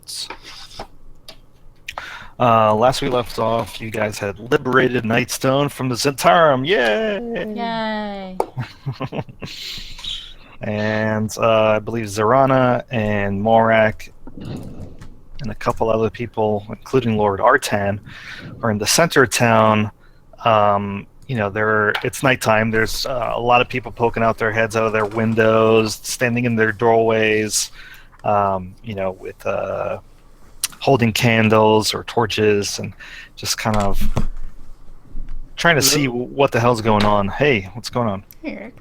notes. Last we left off, you guys had liberated Nightstone from the Zentarum. Yay! Yay! And I believe Zarana and Morak and a couple other people, including Lord Artan, are in the center of town. It's nighttime. There's a lot of people poking out their heads out of their windows, standing in their doorways, with holding candles or torches, and just kind of trying to see what the hell's going on. Hey, what's going on? Hey, Eric.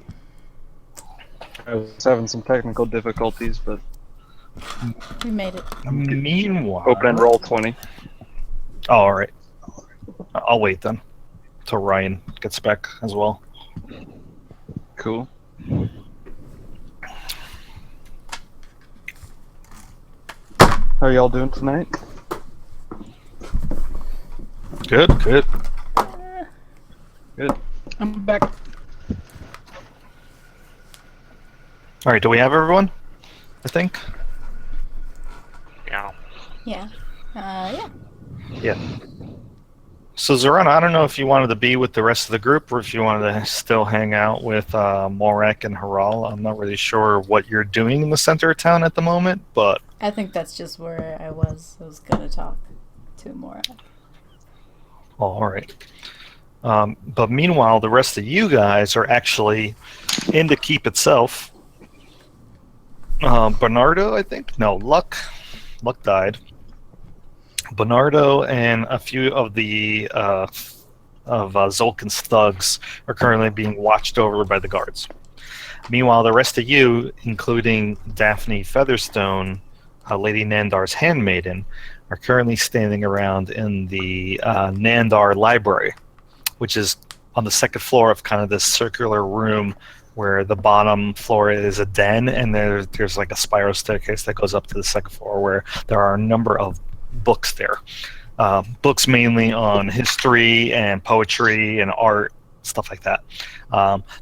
I was having some technical difficulties, but We made it. Meanwhile, open and roll 20. Oh, all right. I'll wait then till Ryan gets back as well. Cool. How are y'all doing tonight? Good. Good. I'm back. All right. Do we have everyone? I think. Yeah. Yeah. Yeah. Yeah. So Zorana, I don't know if you wanted to be with the rest of the group or if you wanted to still hang out with Morek and Haral. I'm not really sure what you're doing in the center of town at the moment, but I think that's just where I was. I was gonna talk to Mora. all right. But meanwhile, the rest of you guys are actually in the keep itself. Bernardo, I think? No, Luck. Luck died. Bernardo and a few of the Zolkin's thugs are currently being watched over by the guards. Meanwhile, the rest of you, including Daphne Featherstone, Lady Nandar's handmaiden, are currently standing around in the Nandar Library, which is on the second floor of kind of this circular room where the bottom floor is a den, and there's like a spiral staircase that goes up to the second floor where there are a number of books there. Books mainly on history and poetry and art, stuff like that.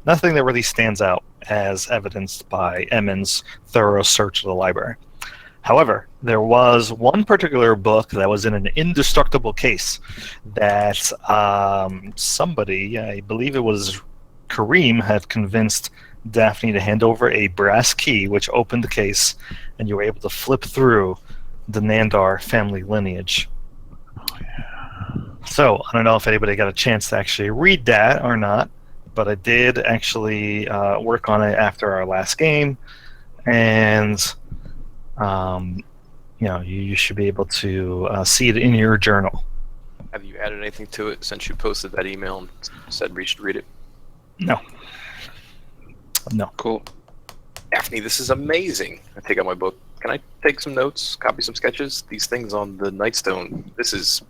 Nothing that really stands out as evidenced by Emmons' thorough search of the library. However, there was one particular book that was in an indestructible case that somebody, I believe it was Kareem, had convinced Daphne to hand over a brass key which opened the case, and you were able to flip through the Nandar family lineage. Oh, yeah. So, I don't know if anybody got a chance to actually read that or not, but I did actually work on it after our last game, and you should be able to see it in your journal. Have you added anything to it since you posted that email and said we should read it? No. Cool. Daphne, this is amazing. I take out my book. Can I take some notes, copy some sketches? These things on the Nightstone, this is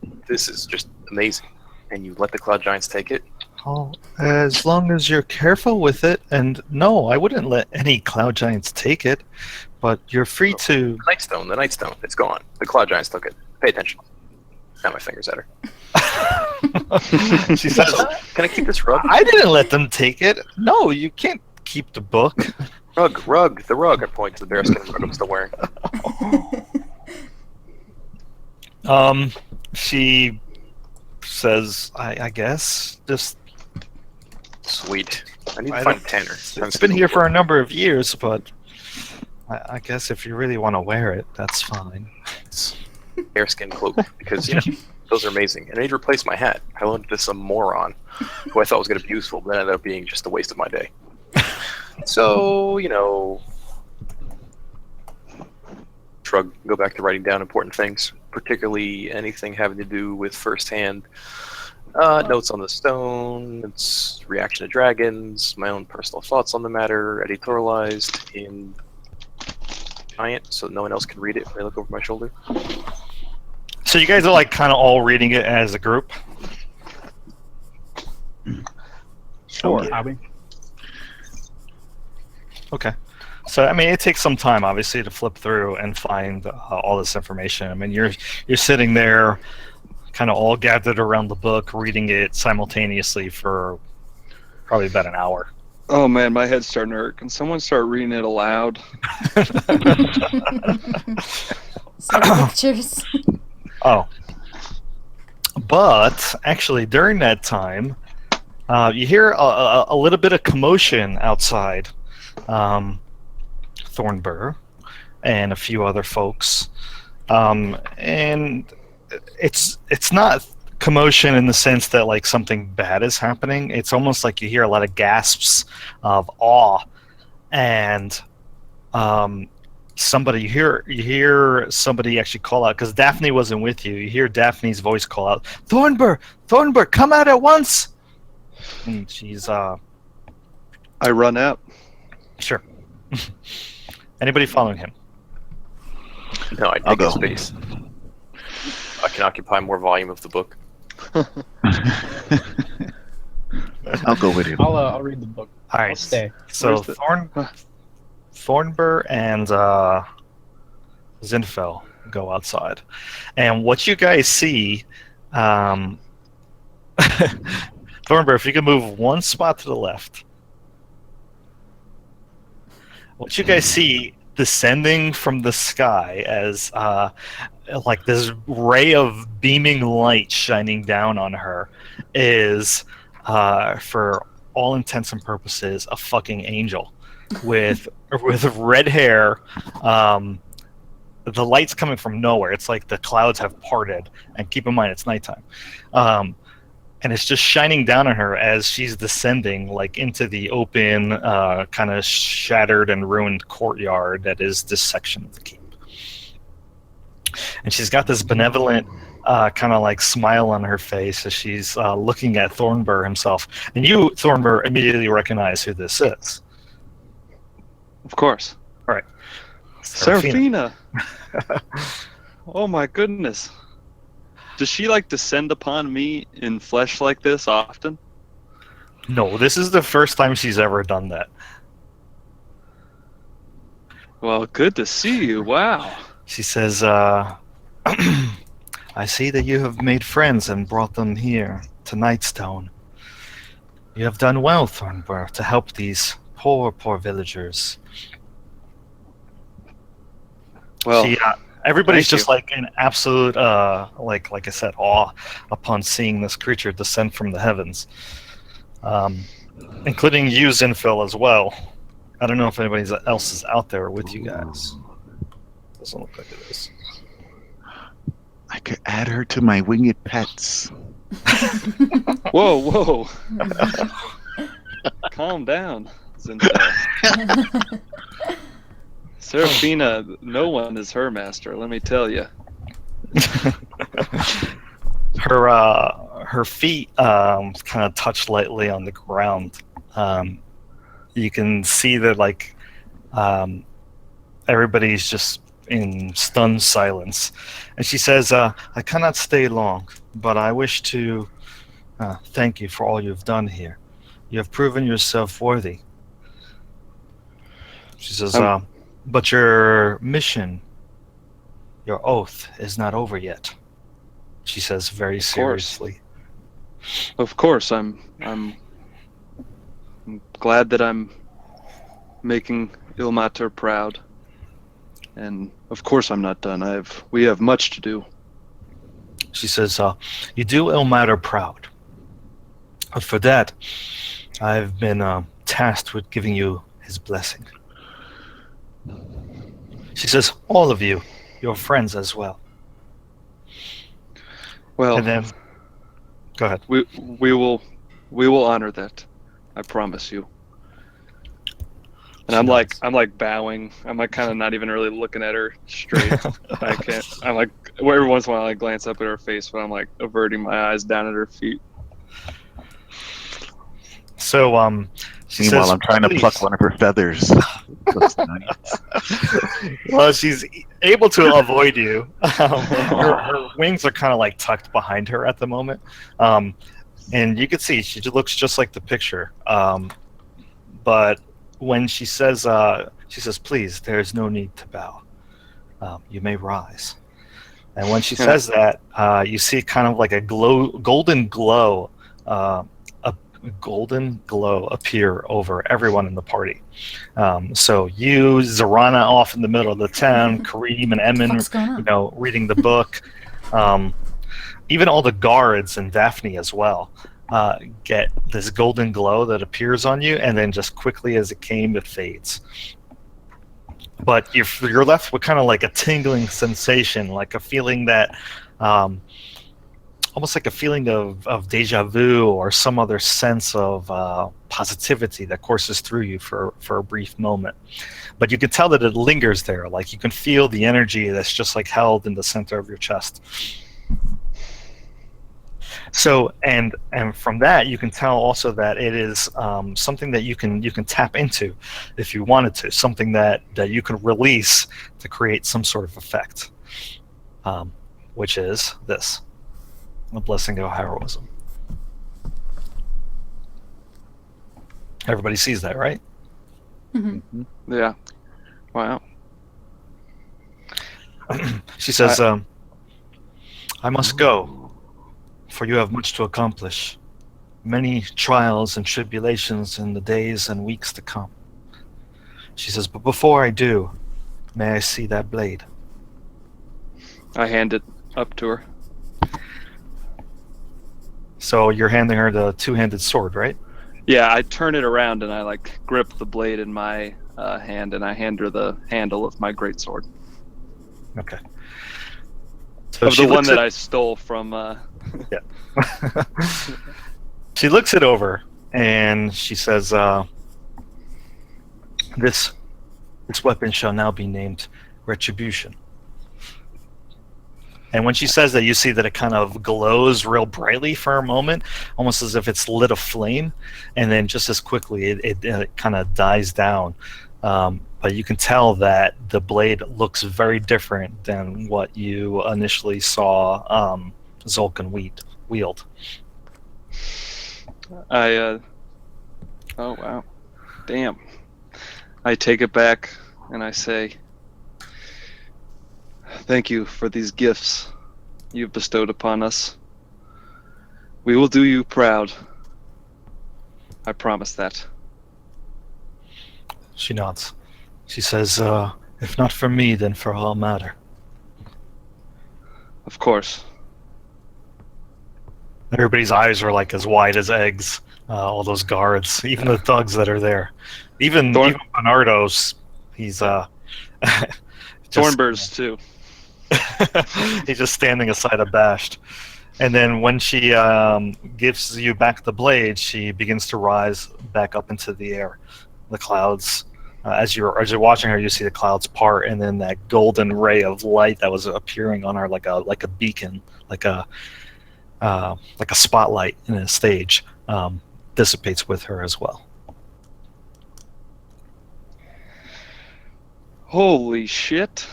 just amazing. And you let the Cloud Giants take it? Oh, as long as you're careful with it, and no, I wouldn't let any Cloud Giants take it, but you're free to... The Nightstone, it's gone. The Cloud Giants took it. Pay attention. Now my fingers at her. She says, Can I keep this rug? I didn't let them take it. No, you can't keep the book. The rug. I point to the bearskin rug I'm still wearing. She says, I guess, just... Sweet. I need to find Tanner. It's been here for a number of years, but I guess if you really want to wear it, that's fine. It's bearskin cloak, because those are amazing. And I need to replace my hat. I loaned it to some moron who I thought was going to be useful, but ended up being just a waste of my day. So, shrug, go back to writing down important things, particularly anything having to do with firsthand notes on the stone, its reaction to dragons, my own personal thoughts on the matter, editorialized in giant, so no one else can read it when I look over my shoulder. So you guys are like kind of all reading it as a group? Sure. Okay. So, I mean, it takes some time, obviously, to flip through and find all this information. I mean, you're sitting there kind of all gathered around the book, reading it simultaneously for probably about an hour. Oh man, my head's starting to hurt. Can someone start reading it aloud? See the pictures. Oh. But actually, during that time, you hear a little bit of commotion outside. Thornburr and a few other folks, and it's not commotion in the sense that like something bad is happening. It's almost like you hear a lot of gasps of awe, and you hear somebody actually call out, because Daphne wasn't with you. You hear Daphne's voice call out, Thornburr, come out at once. And she's I run out. sure. Anybody following him? No, I I'll take a go. space. I can occupy more volume of the book. I'll go with you. I'll read the book. All I'll right. stay. So Where's the- Thornburr and Zinfel go outside, and what you guys see, Thornburr, if you could move one spot to the left, what you guys see descending from the sky as like this ray of beaming light shining down on her is, for all intents and purposes, a fucking angel with red hair. The light's coming from nowhere. It's like the clouds have parted, and keep in mind it's nighttime. And it's just shining down on her as she's descending, like into the open, kind of shattered and ruined courtyard that is this section of the keep. And she's got this benevolent, kind of like smile on her face as she's looking at Thornburr himself. And you, Thornburr, immediately recognize who this is. Of course. All right, Seraphina. Oh my goodness. Does she like descend upon me in flesh like this often? No, this is the first time she's ever done that. Well, good to see you. Wow. She says, I see that you have made friends and brought them here to Nightstone. You have done well, Thornburr, to help these poor villagers. Well, Everybody's thank just you. like in absolute, like I said, awe upon seeing this creature descend from the heavens, including you, Zinfil, as well. I don't know if anybody else is out there with you guys. Doesn't look like it is. I could add her to my winged pets. whoa. Calm down, Zinfel. Seraphina, no one is her master, let me tell you. Her feet kind of touch lightly on the ground. You can see that like everybody's just in stunned silence, and she says, "I cannot stay long, but I wish to thank you for all you've done here. You have proven yourself worthy." She says, "But your mission, your oath, is not over yet." She says very course. seriously. Of course, I'm glad that I'm making Ilmater proud. And of course I'm not done. We have much to do. She says, "You do Ilmater proud. But for that, I've been tasked with giving you his blessing." She says, "All of you, your friends as well." Well, And then, go ahead. we will honor that. I promise you. And I'm like bowing. I'm like kind of not even really looking at her straight. I can't. I'm like every once in a while I glance up at her face, but I'm like averting my eyes down at her feet. So, she Meanwhile, says, I'm trying to "Please." pluck one of her feathers. Looks nice. Well, she's able to avoid you. Her wings are kind of like tucked behind her at the moment. And you can see she looks just like the picture. But when she says, "Please, there is no need to bow. You may rise." And when she says that, you see kind of like a golden glow golden glow appear over everyone in the party. So you, Zarana, off in the middle of the town, Kareem and Emin, What's going on? reading the book. Even all the guards and Daphne as well get this golden glow that appears on you, and then just quickly as it came, it fades. But you're left with kind of like a tingling sensation, like a feeling that, almost like a feeling of deja vu or some other sense of positivity that courses through you for a brief moment. But you can tell that it lingers there, like you can feel the energy that's just like held in the center of your chest. So, and from that, you can tell also that it is something that you can tap into if you wanted to, something that you can release to create some sort of effect, which is this, the blessing of heroism. Everybody sees that, right? Mm-hmm. Yeah. Wow. She says, I must go, for you have much to accomplish, many trials and tribulations in the days and weeks to come. She says, but before I do, may I see that blade? I hand it up to her. So you're handing her the two-handed sword, right? Yeah, I turn it around and I like grip the blade in my hand, and I hand her the handle of my greatsword. Okay. So Of she the one looks that at- I stole from. Yeah. She looks it over and she says, "This weapon shall now be named Retribution." And when she says that, you see that it kind of glows real brightly for a moment, almost as if it's lit a flame, and then just as quickly it kind of dies down. But you can tell that the blade looks very different than what you initially saw Zulkan wield. Oh wow, damn. I take it back and I say, thank you for these gifts you've bestowed upon us. We will do you proud. I promise that. She nods. She says, if not for me, then for all matter. Of course. Everybody's eyes are like as wide as eggs. All those guards, even the thugs that are there, even Bernardo's. He's Thornburst too. he's just standing aside abashed. And then when she gives you back the blade, she begins to rise back up into the air. The clouds, as you're watching her, you see the clouds part, and then that golden ray of light that was appearing on her like a beacon, like a spotlight in a stage, dissipates with her as well. Holy shit.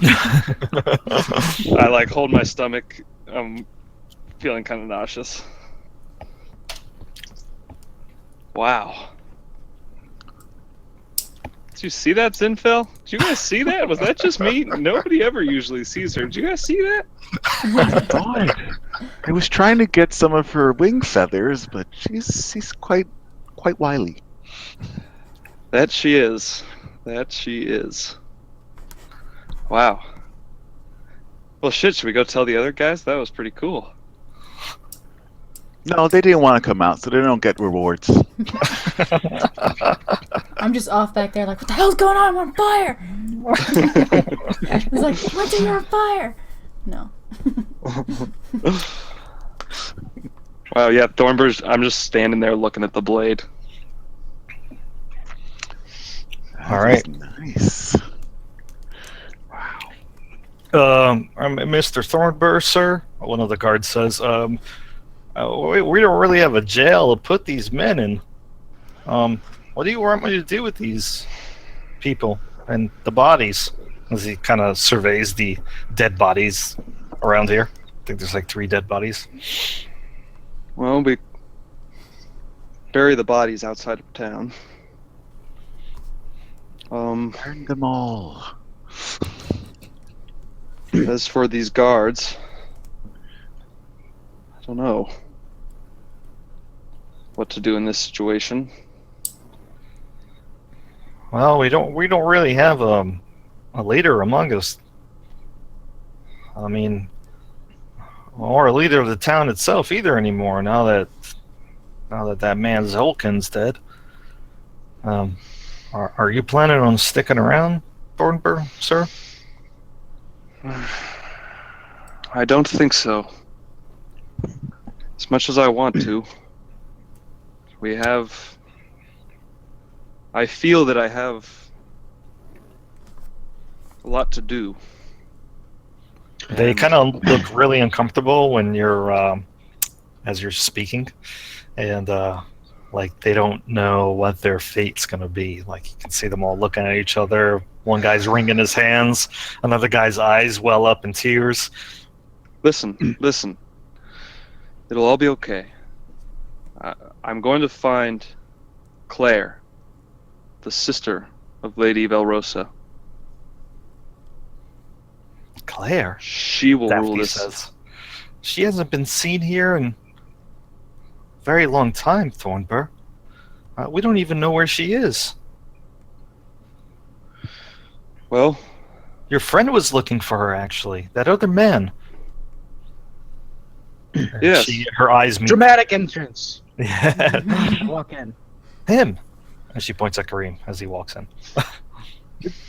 I like hold my stomach. I'm feeling kind of nauseous. Wow. Did you see that, Zinfel? Did you guys see that? Was that just me? Nobody ever usually sees her. Did you guys see that? I was trying to get some of her wing feathers, but she's quite wily. That she is. That she is. Wow. Well, shit, should we go tell the other guys? That was pretty cool. No, they didn't want to come out, so they don't get rewards. I'm just off back there like, what the hell's going on? I'm on fire! It's like, Winter, you're on fire! No. Wow, yeah, Thornburst, I'm just standing there looking at the blade. All right. Nice. Mr. Thornburst, sir, one of the guards says, we don't really have a jail to put these men in. What do you want me to do with these people and the bodies? As he kind of surveys the dead bodies around here. I think there's like 3 dead bodies. Well, we bury the bodies outside of town. Burn them all. As for these guards, I don't know. what to do in this situation. Well, we don't really have a leader among us. I mean, or a leader of the town itself either anymore. Now that man Zolkin's dead. Are you planning on sticking around, Thornburg, sir? I don't think so. As much as I want to. I feel that I have a lot to do. They And- kind of look really uncomfortable when you're as you're speaking, and like they don't know what their fate's gonna be. Like you can see them all looking at each other. One guy's wringing his hands, another guy's eyes well up in tears. Listen. It'll all be okay. I'm going to find Claire, the sister of Lady Valrosa. Claire, She will rule Daphne this. says. She hasn't been seen here in a very long time, Thornburg. We don't even know where she is. Well, Your friend was looking for her, actually. That other man. yes. Her eyes meet. Dramatic entrance. Yeah. Walk in. Him. And she points at Kareem as he walks in.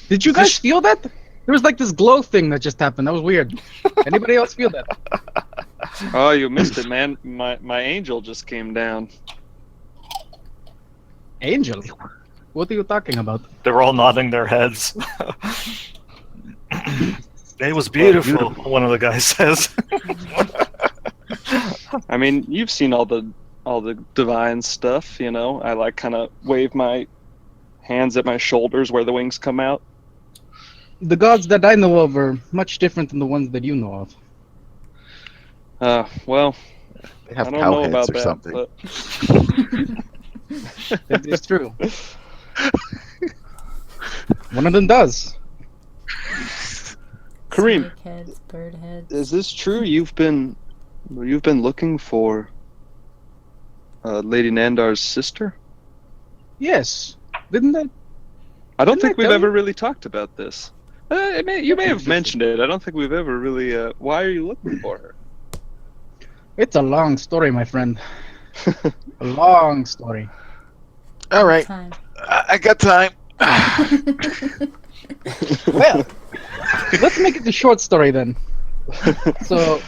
Did you guys feel that? There was like this glow thing that just happened. That was weird. Anybody else feel that? Oh, you missed it, man. My angel just came down. Angel? What are you talking about? They're all nodding their heads. It was beautiful, one of the guys says. I mean, you've seen all the divine stuff, you know. I like kind of wave my hands at my shoulders where the wings come out. The gods that I know of are much different than the ones that you know of. Well, They I have don't cow know heads about or that. something. But That is true. One of them does. Kareem, Snake heads, bird heads. is this true? You've been looking for Lady Nandar's sister? Yes. Didn't I? I don't Didn't think I we've tell ever you? really talked about this. You may have mentioned it. I don't think we've ever really. Why are you looking for her? It's a long story, my friend. A long story. All right, Time. I got time. Well, let's make it a short story then. So,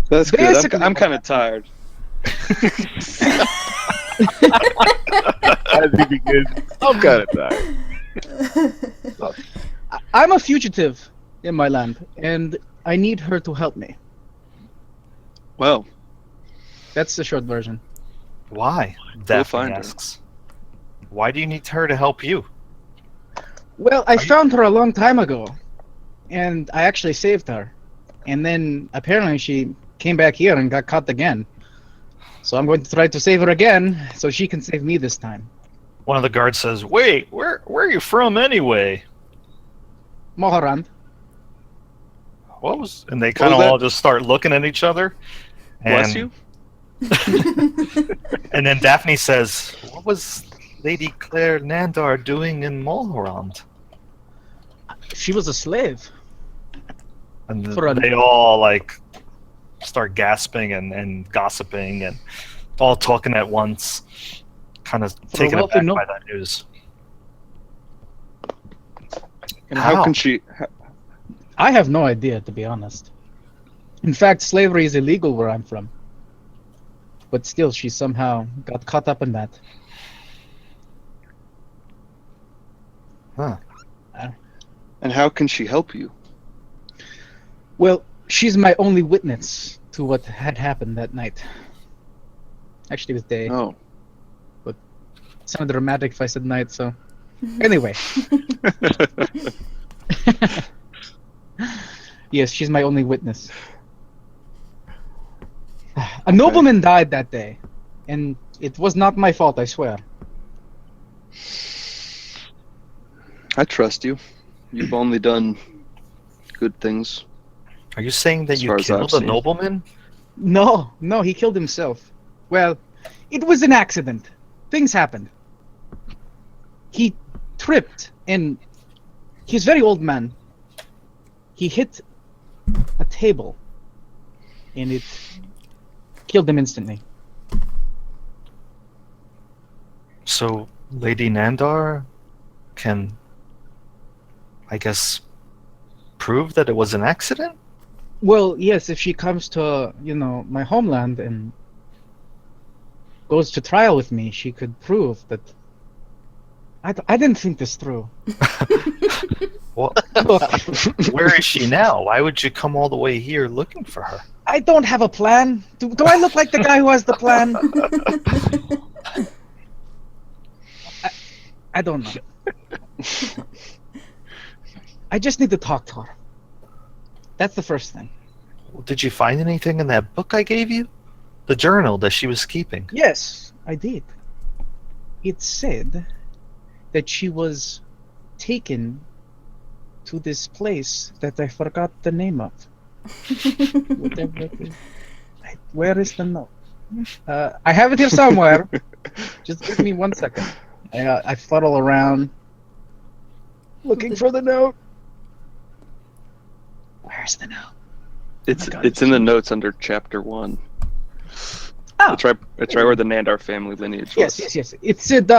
That's good. Basically- I'm kind of tired. That'd be good. I'm kind of tired. I'm a fugitive in my land, and I need her to help me. Well, That's the short version. Why? Daphne find her. asks. Why do you need her to help you? Well, I you- found her a long time ago, and I actually saved her. And then apparently she came back here and got caught again. So I'm going to try to save her again, so she can save me this time. One of the guards says, "Wait, where are you from anyway?" Moharand. What was? And they kind of was that? all just start looking at each other. bless And- you. And then Daphne says, "What was Lady Claire Nandar doing in Mulhorand?" She was a slave. And For a- they all like start gasping and gossiping and all talking at once, kind of a taken wealthy aback by noble. that news. And how How? can she? I have no idea, to be honest. In fact, slavery is illegal where I'm from. But still, she somehow got caught up in that. Huh. And how can she help you? Well, she's my only witness to what had happened that night. Actually, it was day. Oh, It sounded dramatic if I said night, so... Anyway. Yes, she's my only witness. A nobleman died that day, and it was not my fault, I swear. I trust you. You've only done good things. Are you saying that As you far as killed I've a seen. nobleman? No, he killed himself. Well, It was an accident. Things happened. He tripped, and he's a very old man. He hit a table, and it killed him instantly. So Lady Nandar can, I guess, prove that it was an accident? Well, yes, if she comes to, my homeland and goes to trial with me, she could prove that. I didn't think this through. Well, Look, where is she now? Why would you come all the way here looking for her? I don't have a plan. Do I look like the guy who has the plan? I don't know. I just need to talk to her. That's the first thing. Did you find anything in that book I gave you? The journal that she was keeping? Yes, I did. It said that she was taken to this place that I forgot the name of. Whatever it is. Where is the note? I have it here somewhere. Just give me 1 second. I fuddle around looking for the note. Where's the note? It's God, it's in the notes under chapter 1. Oh, It's right where the Nandar family lineage was. yes. It said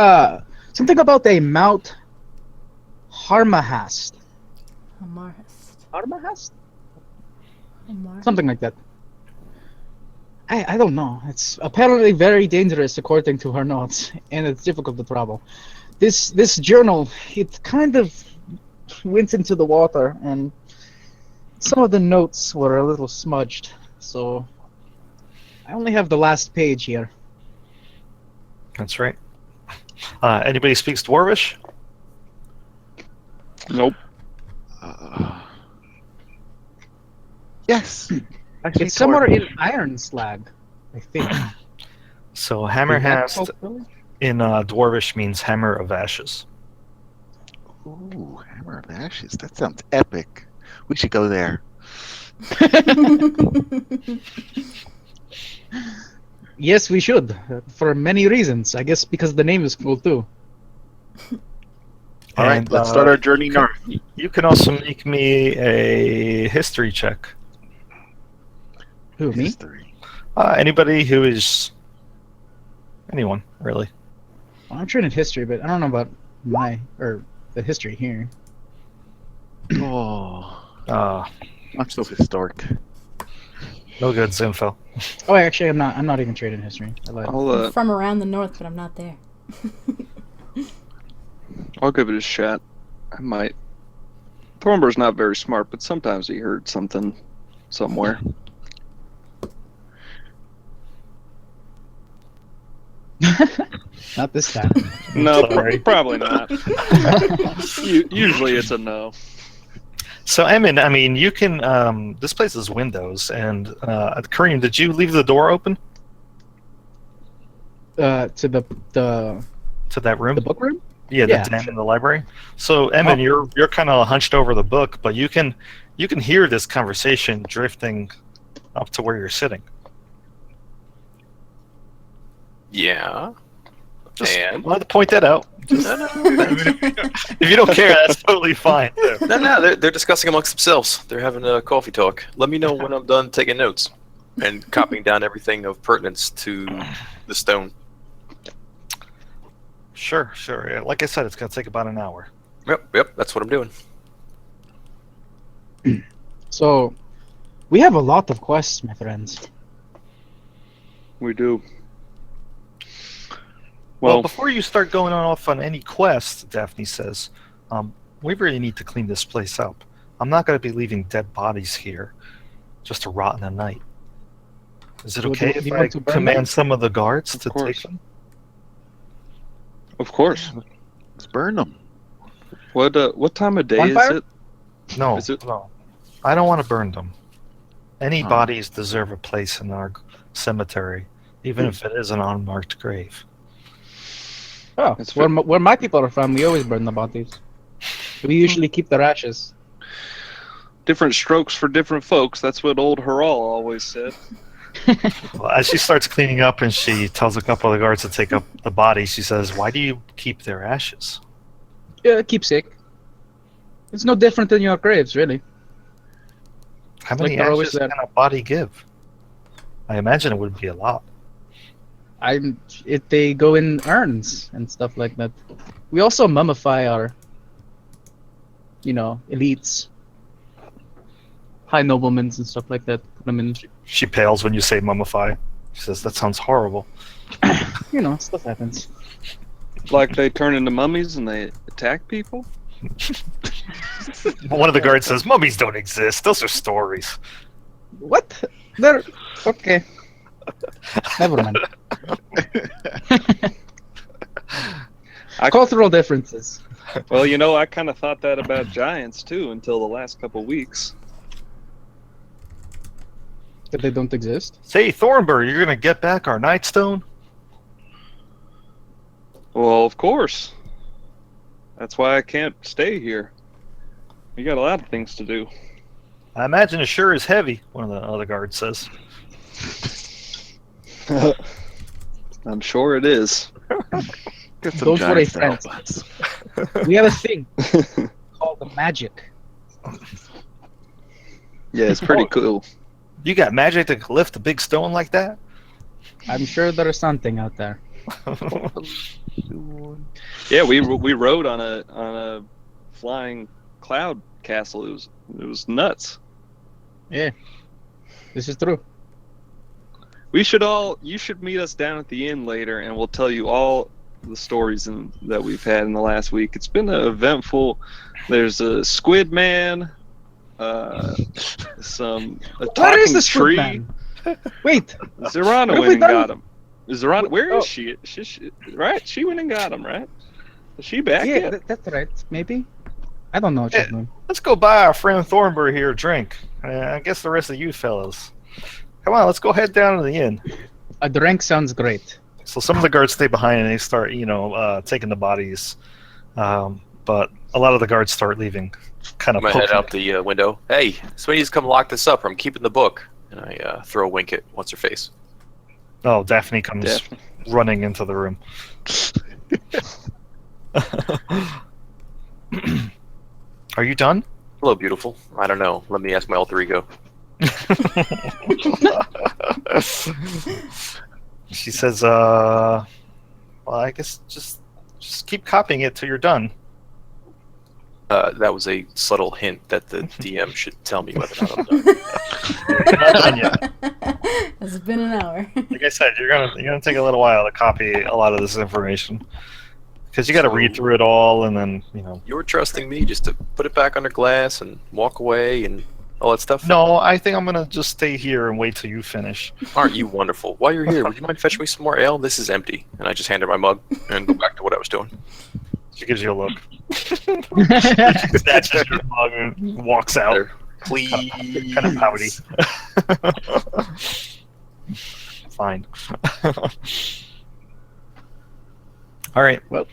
something about a Mount Harmahast. Harmahast? Something like that. I don't know. It's apparently very dangerous according to her notes, and it's difficult to travel. This journal, it kind of went into the water, and some of the notes were a little smudged, so I only have the last page here. That's right. Anybody speaks Dwarvish? Nope. Yes. Actually, It's somewhere in Iron Slag, I think. So Is that Hammerhast called really? in Dwarvish means hammer of ashes. Ooh, Hammer of Ashes. That sounds epic. We should go there. Yes, we should, for many reasons. I guess because the name is cool too. All right, And, let's start our journey north. You can also make me a history check. Who, me? History. Anybody who is... anyone, really. Well, I'm trained in history, but I don't know about the history here. Oh, Uh, I'm so historic. no good, Zinfo. Oh, actually, I'm not. I'm not even trained in history. I lied. I'll I'm from around the north, but I'm not there. I'll give it a shot. I might. Thornbur's not very smart, but sometimes he heard something somewhere. Not this time. No, Sorry. probably not. Usually it's a no. So, Emin, I mean, you can... this place is windows, and Kareem, did you leave the door open To the to that room? book room. Yeah, Yeah, the den in the library. So, Emin, Oh. you're kind of hunched over the book, but you can hear this conversation drifting up to where you're sitting. Yeah. Just And? wanted to point that out. Just, No, no, if you don't care, that's totally fine. too. no, they're discussing amongst themselves. They're having a coffee talk. Let me know when I'm done taking notes and copying down everything of pertinence to the stone. Sure. Yeah, like I said, it's going to take about an hour. Yep, that's what I'm doing. So, we have a lot of quests, my friends. We do. Well, Well, before you start going off on any quest, Daphne says, we really need to clean this place up. I'm not going to be leaving dead bodies here just to rot in the night. Is it So okay do if you I want to burn command them? some of the guards Of to course. take them? of course. Let's burn them. What time of day Bonfire? is it? No, Is it- no. I don't want to burn them. Any Oh. bodies deserve a place in our cemetery, even if it is an unmarked grave. Oh, That's where my people are from, we always burn the bodies. We usually keep their ashes. Different strokes for different folks. That's what old Harald always said. Well, as she starts cleaning up and she tells a couple of the guards to take up the body, she says, "Why do you keep their ashes?" Yeah, keepsake. It's no different than your graves, really. How Like many they're always ashes there. can a body give? I imagine it would be a lot. They go in urns and stuff like that. We also mummify our, elites, high noblemen and stuff like that. Put them in, She pales when you say mummify. She says, "That sounds horrible." stuff happens. Like they turn into mummies and they attack people? One of the guards says, "Mummies don't exist. Those are stories." What? They're okay. Never mind. Cultural differences. Well, I kind of thought that about giants too until the last couple weeks. That they don't exist. Say, Thornburg, you're gonna get back our Nightstone? Well, of course. That's why I can't stay here. We got a lot of things to do. I imagine it sure is heavy. One of the other guards says. I'm sure it is. Get some Don't worry, giants to help friends. us. We have a thing called the magic. Yeah, it's pretty cool. You got magic that can lift a big stone like that? I'm sure there is something out there. Yeah, we rode on a flying cloud castle. It was nuts. Yeah, this is true. You should meet us down at the inn later, and we'll tell you all the stories that we've had in the last week. It's been eventful. There's a squid man, a Where talking is the squid tree. man? Wait, Zerana What have went we and done? got him. Zerana, where is Oh. she? Right? She went and got him, right? Is she back yeah, yet? that's right. Maybe. I don't know what she's doing. Let's go buy our friend Thornburg here a drink. I guess the rest of you fellas. Come on, let's go head down to the inn. A drink sounds great. So some of the guards stay behind and they start, taking the bodies. But a lot of the guards start leaving. Kind I'm of gonna head poking. out the window. Hey, somebody needs to come lock this up. I'm keeping the book. And I throw a wink at what's her face. Oh, Daphne comes Daphne. running into the room. Are you done? Hello, beautiful. I don't know. Let me ask my alter ego. She says, well, I guess just keep copying it till you're done. That was a subtle hint that the DM should tell me whether or not I'm done. You're not done yet. It's been an hour. Like I said, you're gonna take a little while to copy a lot of this information because you got to read through it all, and then You're trusting me just to put it back under glass and walk away and all that stuff? No, I think I'm gonna just stay here and wait till you finish. Aren't you wonderful? While you're here, would you mind fetching me some more ale? This is empty. And I just hand her my mug and go back to what I was doing. She gives you a look. She snatches your mug and walks out. There. Please. Kind of pouty. Fine. All right. Well.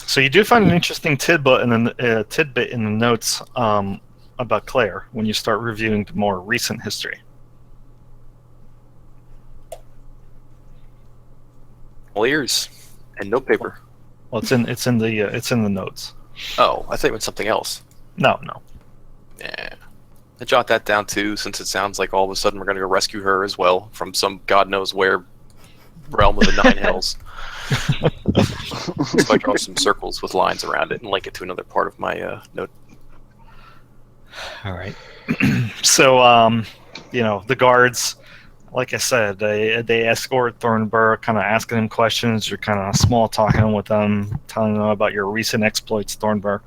So you do find an interesting tidbit in the notes about Claire when you start reviewing the more recent history. All ears and note paper. Well, it's in the notes. Oh, I thought it meant something else. No. Yeah. I jot that down too, since it sounds like all of a sudden we're going to go rescue her as well from some god knows where realm of the nine hells. So I draw some circles with lines around it and link it to another part of my note. All right. So, the guards, like I said, they escort Thornburg, kind of asking him questions. You're kind of small talking with them, telling them about your recent exploits, Thornburg.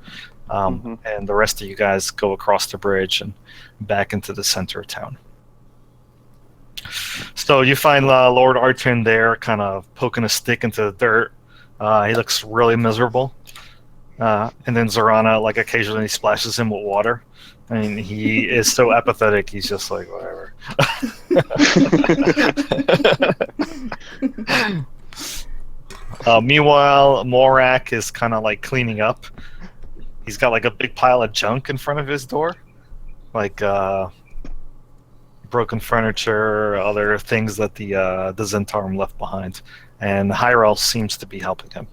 And the rest of you guys go across the bridge and back into the center of town. So you find Lord Artrin there, kind of poking a stick into the dirt. He looks really miserable. And then Zorana, occasionally splashes him with water. I mean, he is so apathetic. He's just like, whatever. Meanwhile, Morak is kind of cleaning up. He's got a big pile of junk in front of his door. broken furniture, other things that the Zentarum left behind, and Hyrule seems to be helping him.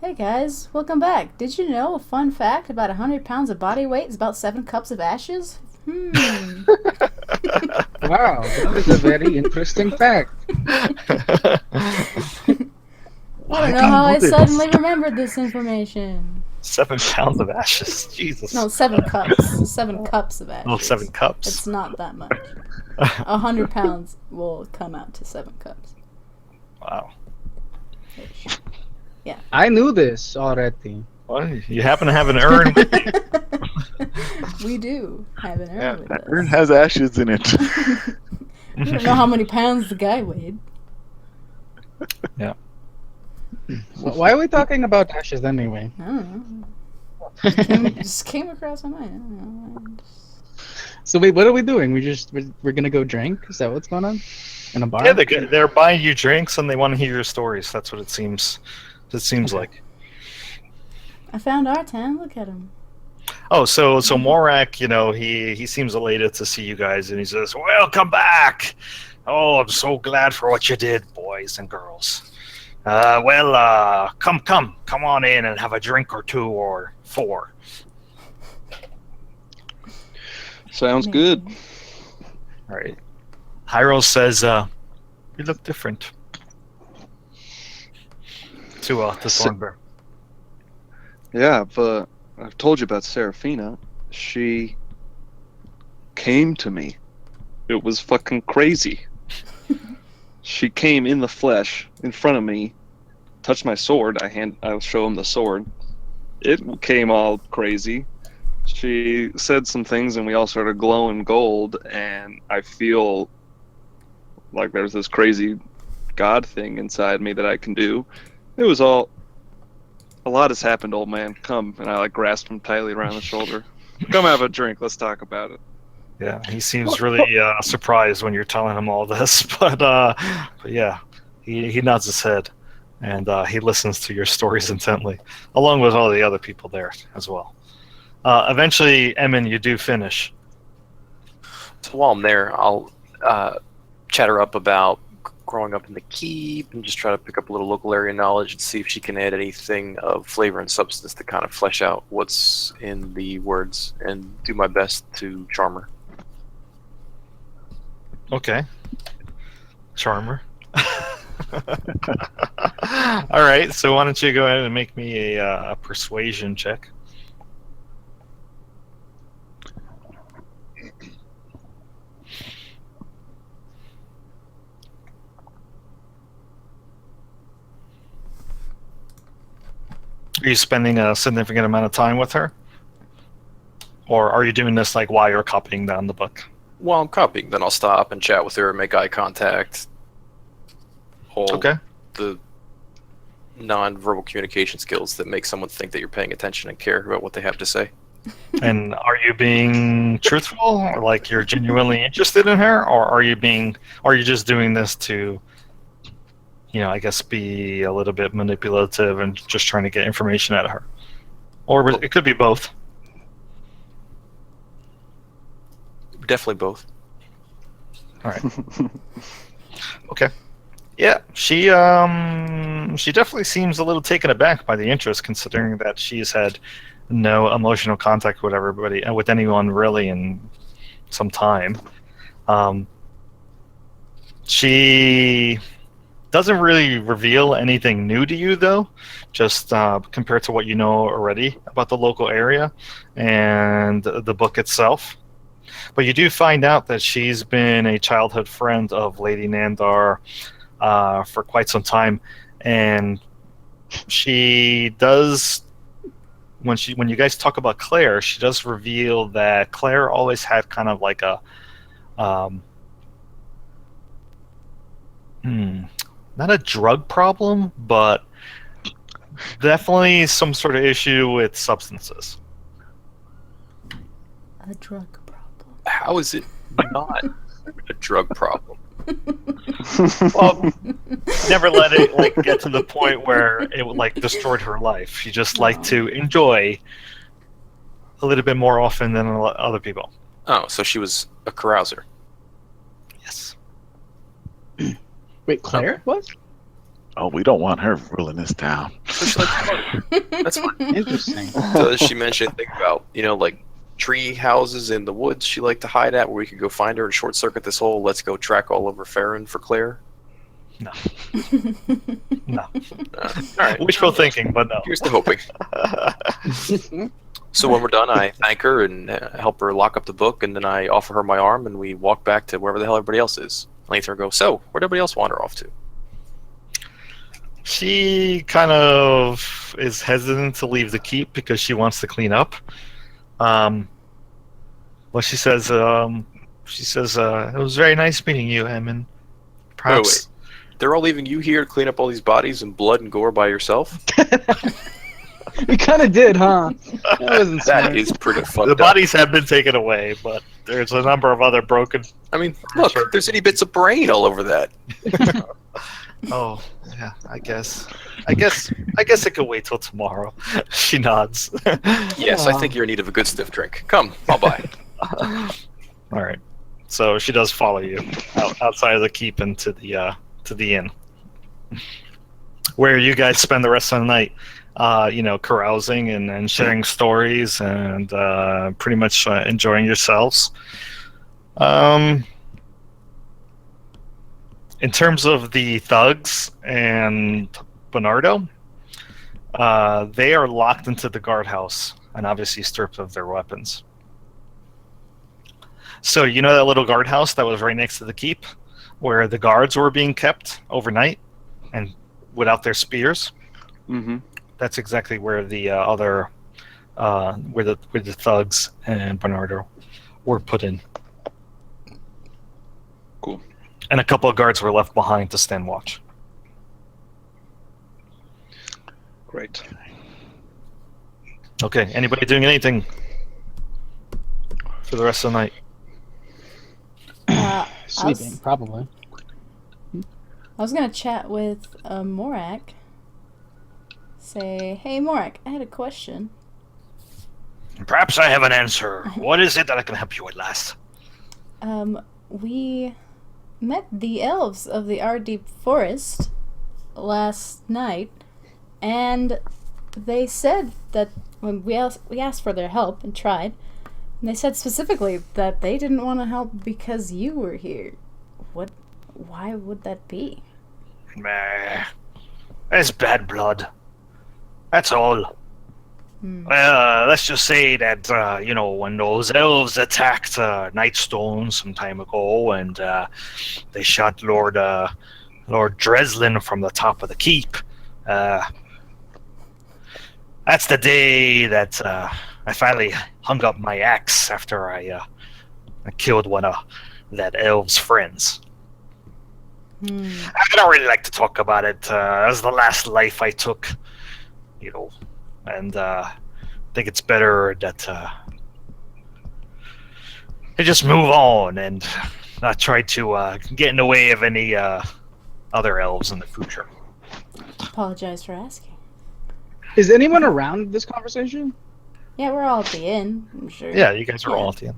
Hey guys, welcome back. Did you know a fun fact about 100 pounds of body weight is about 7 cups of ashes? Wow, that is a very interesting fact. I don't know how I suddenly remembered this information. 7 pounds of ashes. Jesus. No, 7 cups. 7 cups of ashes. Oh, 7 cups. It's not that much. 100 pounds will come out to 7 cups. Wow. I knew this already. Well, you happen to have an urn with you. We do have an urn Yeah, with that us. urn has ashes in it. We don't know how many pounds the guy weighed. Why are we talking about ashes anyway? I don't know. Just came across my mind. I don't know. So wait, what are we doing? We're gonna go drink? Is that what's going on? In a bar? Yeah, they're buying you drinks and they want to hear your stories. That's what it seems. Like. I found Artan. Look at him. Oh, so Morak, he seems elated to see you guys, and he says, "Welcome back. Oh, I'm so glad for what you did, boys and girls. Come on in and have a drink or 2 or 4." Sounds good. All right. Hyrule says, "You look different." To Thornbear. Yeah, but I've told you about Seraphina. She came to me. It was fucking crazy. She came in the flesh in front of me, touched my sword. I'll show him the sword. It came all crazy. She said some things and we all started glowing gold, and I feel like there's this crazy god thing inside me that I can do. It was all... A lot has happened, old man. Come. And I grasped him tightly around the shoulder. Come have a drink. Let's talk about it. Yeah, he seems really surprised when you're telling him all this, but yeah, he nods his head, and he listens to your stories intently, along with all the other people there as well. Eventually, Emin, you do finish. So while I'm there, I'll chat her up about growing up in the keep and just try to pick up a little local area knowledge and see if she can add anything of flavor and substance to kind of flesh out what's in the words, and do my best to charm her. Okay. Charmer. All right, so why don't you go ahead and make me a persuasion check. Are you spending a significant amount of time with her? Or are you doing this while you're copying down the book? While I'm copying, then I'll stop and chat with her, make eye contact. Okay. The non-verbal communication skills that make someone think that you're paying attention and care about what they have to say. And are you being truthful, or you're genuinely interested in her, or are you just doing this to, I guess, be a little bit manipulative and just trying to get information out of her? Or it could be both. Definitely both. All right. Okay. Yeah, she definitely seems a little taken aback by the interest, considering that she's had no emotional contact with everybody, with anyone really, in some time. She doesn't really reveal anything new to you, though, just compared to what you know already about the local area and the book itself. But you do find out that she's been a childhood friend of Lady Nandar for quite some time, and she does, when you guys talk about Claire, she does reveal that Claire always had kind of like a not a drug problem, but definitely some sort of issue with substances. A drug problem. How is it not a drug problem? Well, never let it get to the point where it destroyed her life. She just liked to enjoy a little bit more often than other people. Oh, so she was a carouser. Yes. Wait, Claire? What? Oh, we don't want her ruling this town. So she liked to party. That's fine. Interesting. Does she mention anything about, like tree houses in the woods she liked to hide at where we could go find her and short circuit this whole let's go track all over Farron for Claire? No. All right. Wishful thinking, but no. Here's the hoping. So when we're done, I thank her and help her lock up the book, and then I offer her my arm, and we walk back to wherever the hell everybody else is. Later go, so where'd everybody else wander off to? She kind of is hesitant to leave the keep because she wants to clean up. But she says, it was very nice meeting you, Hammond. Perhaps. Wait. They're all leaving you here to clean up all these bodies and blood and gore by yourself? We kind of did, huh? That wasn't That smart. is pretty fucked The up. bodies have been taken away, but there's a number of other broken. I mean, look, there's any bits of brain all over that. Oh, yeah. I guess it could wait till tomorrow. She nods. Yes, I think you're in need of a good stiff drink. Come, I'll buy. All right. So she does follow you outside of the keep and to the inn, where you guys spend the rest of the night. Carousing and sharing stories and pretty much enjoying yourselves. In terms of the thugs and Bernardo, they are locked into the guardhouse and obviously stripped of their weapons. So you know that little guardhouse that was right next to the keep, where the guards were being kept overnight and without their spears? Mm-hmm. That's exactly where the where the thugs and Bernardo were put in. Cool. And a couple of guards were left behind to stand watch. Great. Okay, anybody doing anything for the rest of the night? Sleeping, probably. I was gonna chat with Morak. Say, hey Morak, I had a question. Perhaps I have an answer. What is it that I can help you with last? We met the elves of the Waterdeep forest last night, and they said that when we asked for their help and tried, and they said specifically that they didn't want to help because you were here. Why would that be? Meh. It's bad blood. That's all. Well, let's just say that, when those elves attacked Nightstone some time ago and they shot Lord Dreslin from the top of the keep, that's the day that I finally hung up my axe after I killed one of that elf's friends. I don't really like to talk about it. That was the last life I took, and I think it's better that I just move on and not try to get in the way of any other elves in the future. Apologize for asking. Is anyone around this conversation? Yeah, we're all at the inn, I'm sure. Yeah, you guys are all at the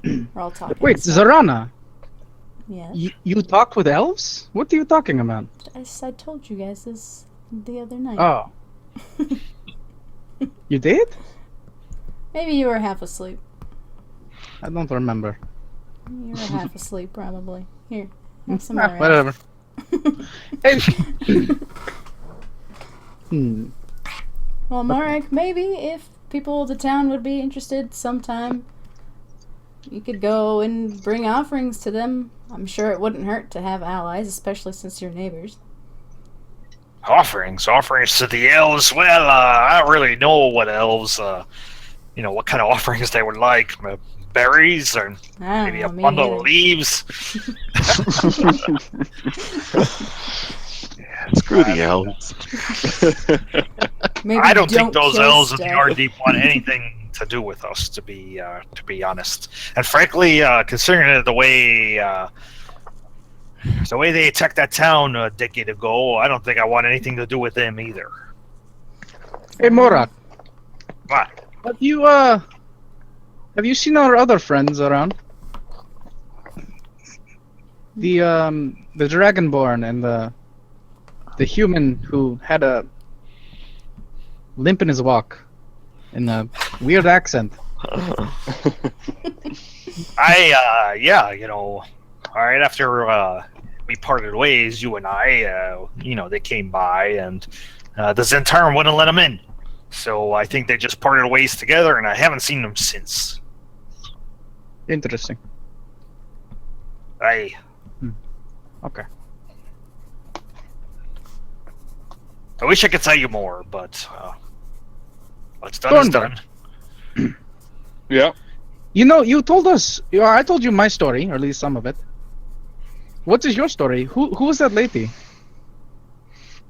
end. We're all talking. Wait, so- Zarana, Yes. you talked with elves? What are you talking about? I told you guys this the other night. Oh. You did? Maybe you were half asleep. I don't remember. You were half asleep, probably. Here, have some Ah, more. whatever. Hey. Well, Marek, maybe if people of the town would be interested sometime, you could go and bring offerings to them. I'm sure it wouldn't hurt to have allies, especially since you're neighbors. Offerings to the elves. Well, I don't really know what elves, what kind of offerings they would like. Berries or I don't maybe know, a me bundle neither. of leaves. Screw the elves. Maybe I don't think don't those kill elves of the stuff. Waterdeep want anything to do with us, to be honest. And frankly, considering the way they attacked that town a decade ago, I don't think I want anything to do with them either. Hey, Morak. What? But you, have you seen our other friends around? The Dragonborn and the human who had a limp in his walk and a weird accent. Yeah, right after we parted ways, you and I, they came by, and the Zentarum wouldn't let them in. So I think they just parted ways together, and I haven't seen them since. Interesting. Okay. I wish I could tell you more, but what's done is done. Yeah. You told us. I told you my story, or at least some of it. What is your story? Who is that lady?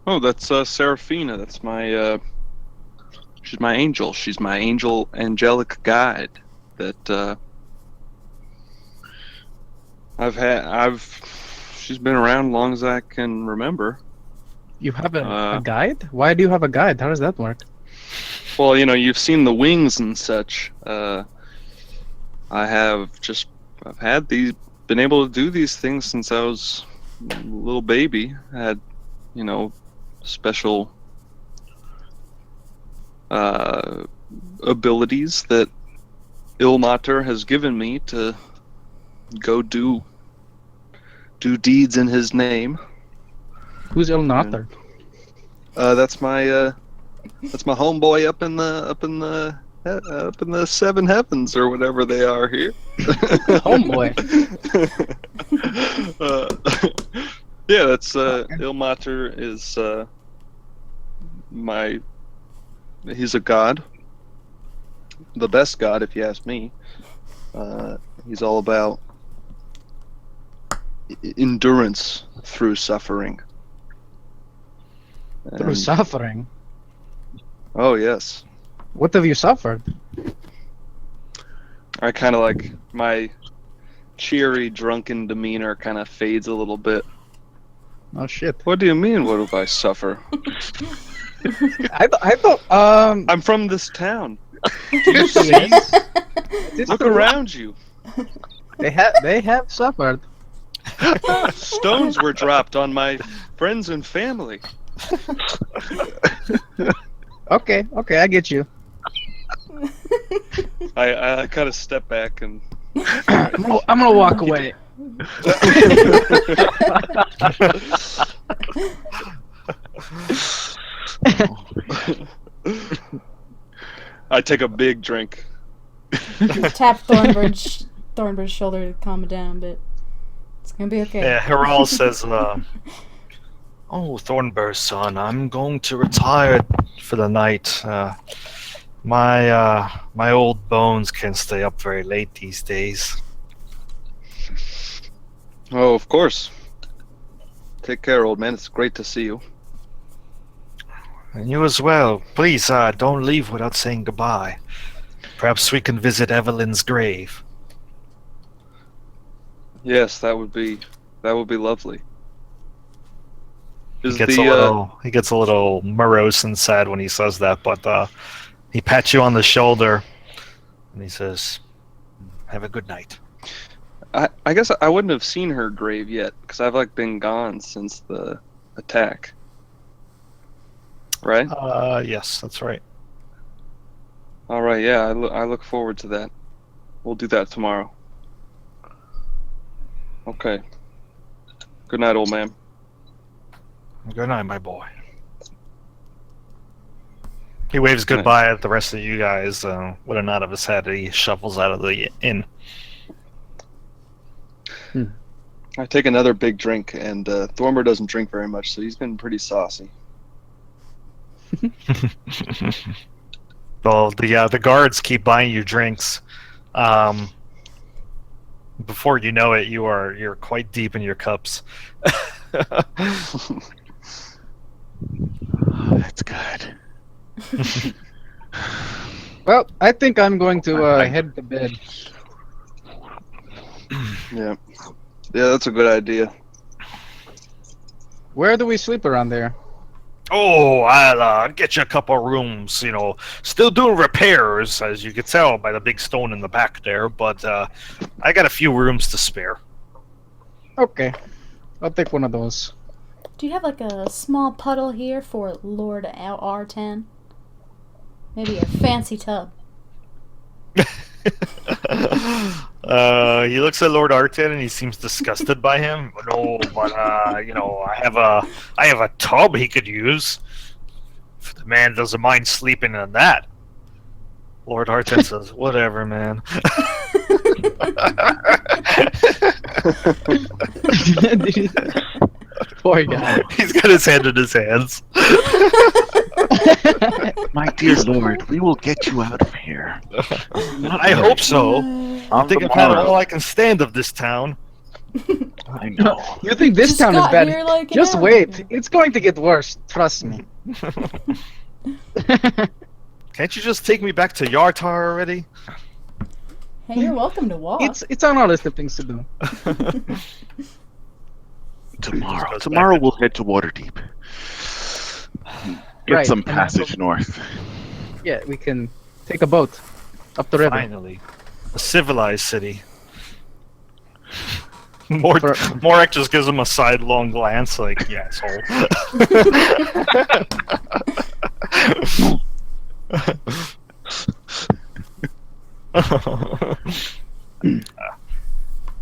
Oh, that's Seraphina. That's my. She's my angel. She's my angelic guide. That She's been around as long as I can remember. You have a guide? Why do you have a guide? How does that work? Well, you've seen the wings and such. I've been able to do these things since I was a little baby. I had, special abilities that Ilmater has given me to go do deeds in his name. Who's Ilmater? That's my homeboy up in the seven heavens or whatever they are here. Homeboy. Yeah, that's Ilmater is he's a god, the best god if you ask me. He's all about endurance through suffering. Through suffering? Oh yes. What have you suffered? I kind of like my cheery, drunken demeanor kind of fades a little bit. Oh shit! What do you mean? What have I suffer? I thought. I'm from this town. Do you see? Look around you. They have suffered. Stones were dropped on my friends and family. Okay, I get you. I kind of step back and I'm gonna walk away. I take a big drink. Tap Thornbird's shoulder to calm it down a bit. It's gonna be okay. Yeah, Hiral says, "Oh, Thornbird's son, I'm going to retire for the night. My old bones can't stay up very late these days." Oh, of course. Take care, old man. It's great to see you. And you as well. Please, don't leave without saying goodbye. Perhaps we can visit Evelyn's grave. Yes, that would be lovely. He gets a little morose and sad when he says that, but he pats you on the shoulder and he says, "Have a good night." I guess I wouldn't have seen her grave yet because I've been gone since the attack. Right? Yes, that's right. All right. Yeah, I look forward to that. We'll do that tomorrow. Okay. Good night, old man. Good night, my boy. He waves goodbye at the rest of you guys with a nod of his head. He shuffles out of the inn. I take another big drink, and Thormer doesn't drink very much, so he's been pretty saucy. Well, the guards keep buying you drinks. Before you know it, you're quite deep in your cups. Oh, that's good. Well, I think I'm going to head to bed. Yeah, that's a good idea. Where do we sleep around there? Oh, I'll get you a couple rooms. Still doing repairs, as you could tell by the big stone in the back there. But I got a few rooms to spare. Okay, I'll take one of those. Do you have like a small puddle here for Lord R10? Maybe a fancy tub. He looks at Lord Arton and he seems disgusted by him. No, but I have a tub he could use. If the man doesn't mind sleeping in that. Lord Arton says, "Whatever, man." Poor guy. He's got his hand in his hands. My dear lord, we will get you out of here. I hope so. I think I've had all I can stand of this town. I know. You think this Just town is got bad? here like an Just hour wait. ago. It's going to get worse. Trust me. Can't you just take me back to Yartar already? Hey, you're welcome to walk. It's on our list of things to do. Tomorrow we'll head to Waterdeep. Get Right, some and then passage north. Yeah, we can take a boat up the river. Finally, a civilized city. More, For- Morek just gives him a sidelong glance, like, "Yeah, asshole."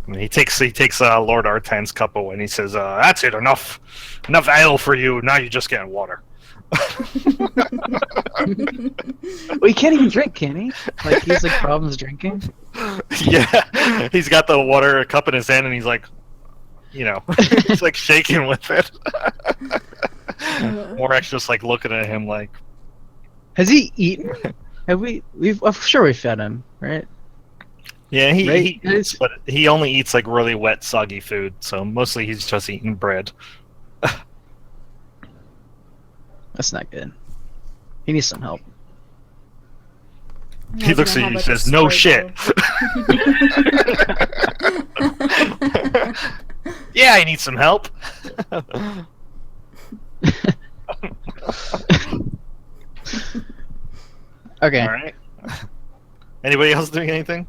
I mean, he takes Lord Artan's cup away and he says, "That's it, enough ale for you. Now you're just getting water." Well, he can't even drink, can he? Like, he's like problems drinking. Yeah, he's got the water cup in his hand and he's like, he's like shaking with it. Morek's just like looking at him like, Has he eaten? Have we? I'm sure we fed him, right? yeah, he Right, eats, but he only eats like really wet, soggy food. So mostly he's just eating bread. That's not good. He needs some help. He looks at you and says, "No shit." Yeah, I need some help. Okay. All right. Anybody else doing anything?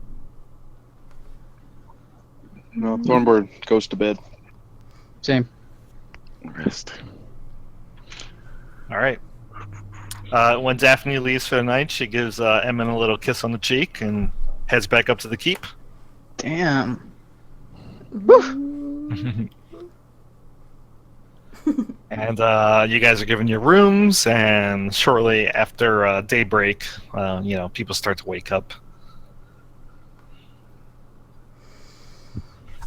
No, Thornbird goes to bed. Same. Rest. All right. When Daphne leaves for the night, she gives Emmon a little kiss on the cheek and heads back up to the keep. Damn. And you guys are given your rooms, and shortly after daybreak, people start to wake up.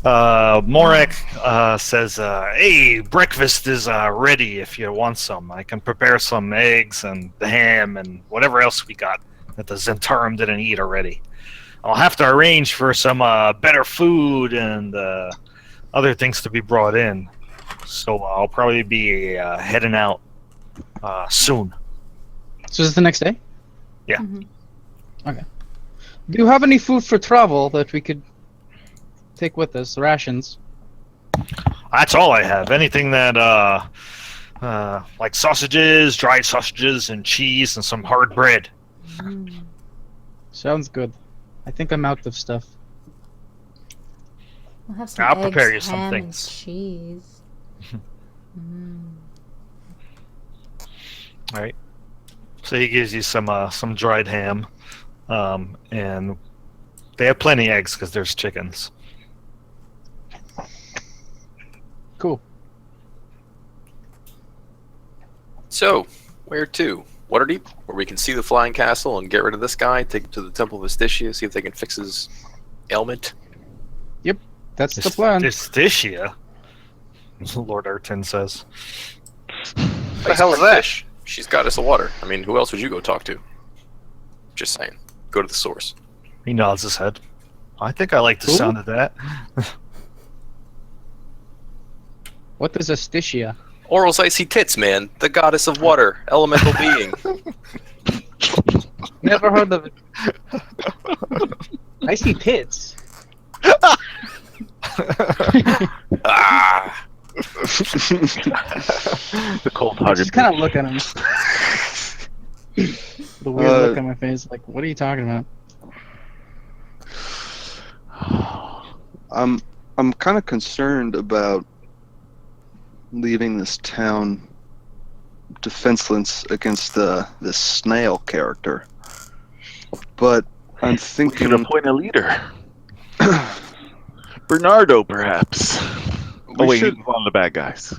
Morek says, "Hey, breakfast is ready if you want some. I can prepare some eggs and the ham and whatever else we got that the Zentarum didn't eat already. I'll have to arrange for some better food and other things to be brought in. So I'll probably be heading out soon." So is this the next day? Yeah. Mhm. Okay. Do you have any food for travel that we could take with us? Rations. That's all I have. Anything that, like sausages, dried sausages, and cheese, and some hard bread. Mm. Sounds good. I think I'm out of stuff. We'll have some I'll eggs, prepare you some ham, things. and cheese. All right. So he gives you some dried ham, and they have plenty of eggs because there's chickens. Cool. So, where to? Waterdeep, where we can see the flying castle and get rid of this guy, take him to the Temple of Astitia, see if they can fix his ailment. That's the plan. Astitia, Lord Erton says. What the hell is that? She's goddess of water. I mean, who else would you go talk to? Just saying. Go to the source. He nods his head. I think I like the Who? sound of that. What is Astitia? Oral's icy tits, man. The goddess of water. Elemental being. Never heard of it. I see tits. Ah! The I cold-hearted. just kind of look at him. The weird look on my face, like, what are you talking about? I'm kind of concerned about leaving this town defenseless against this snail character. But I'm We could thinking appoint a leader. Bernardo, perhaps. we Wait, should. he's one of the bad guys.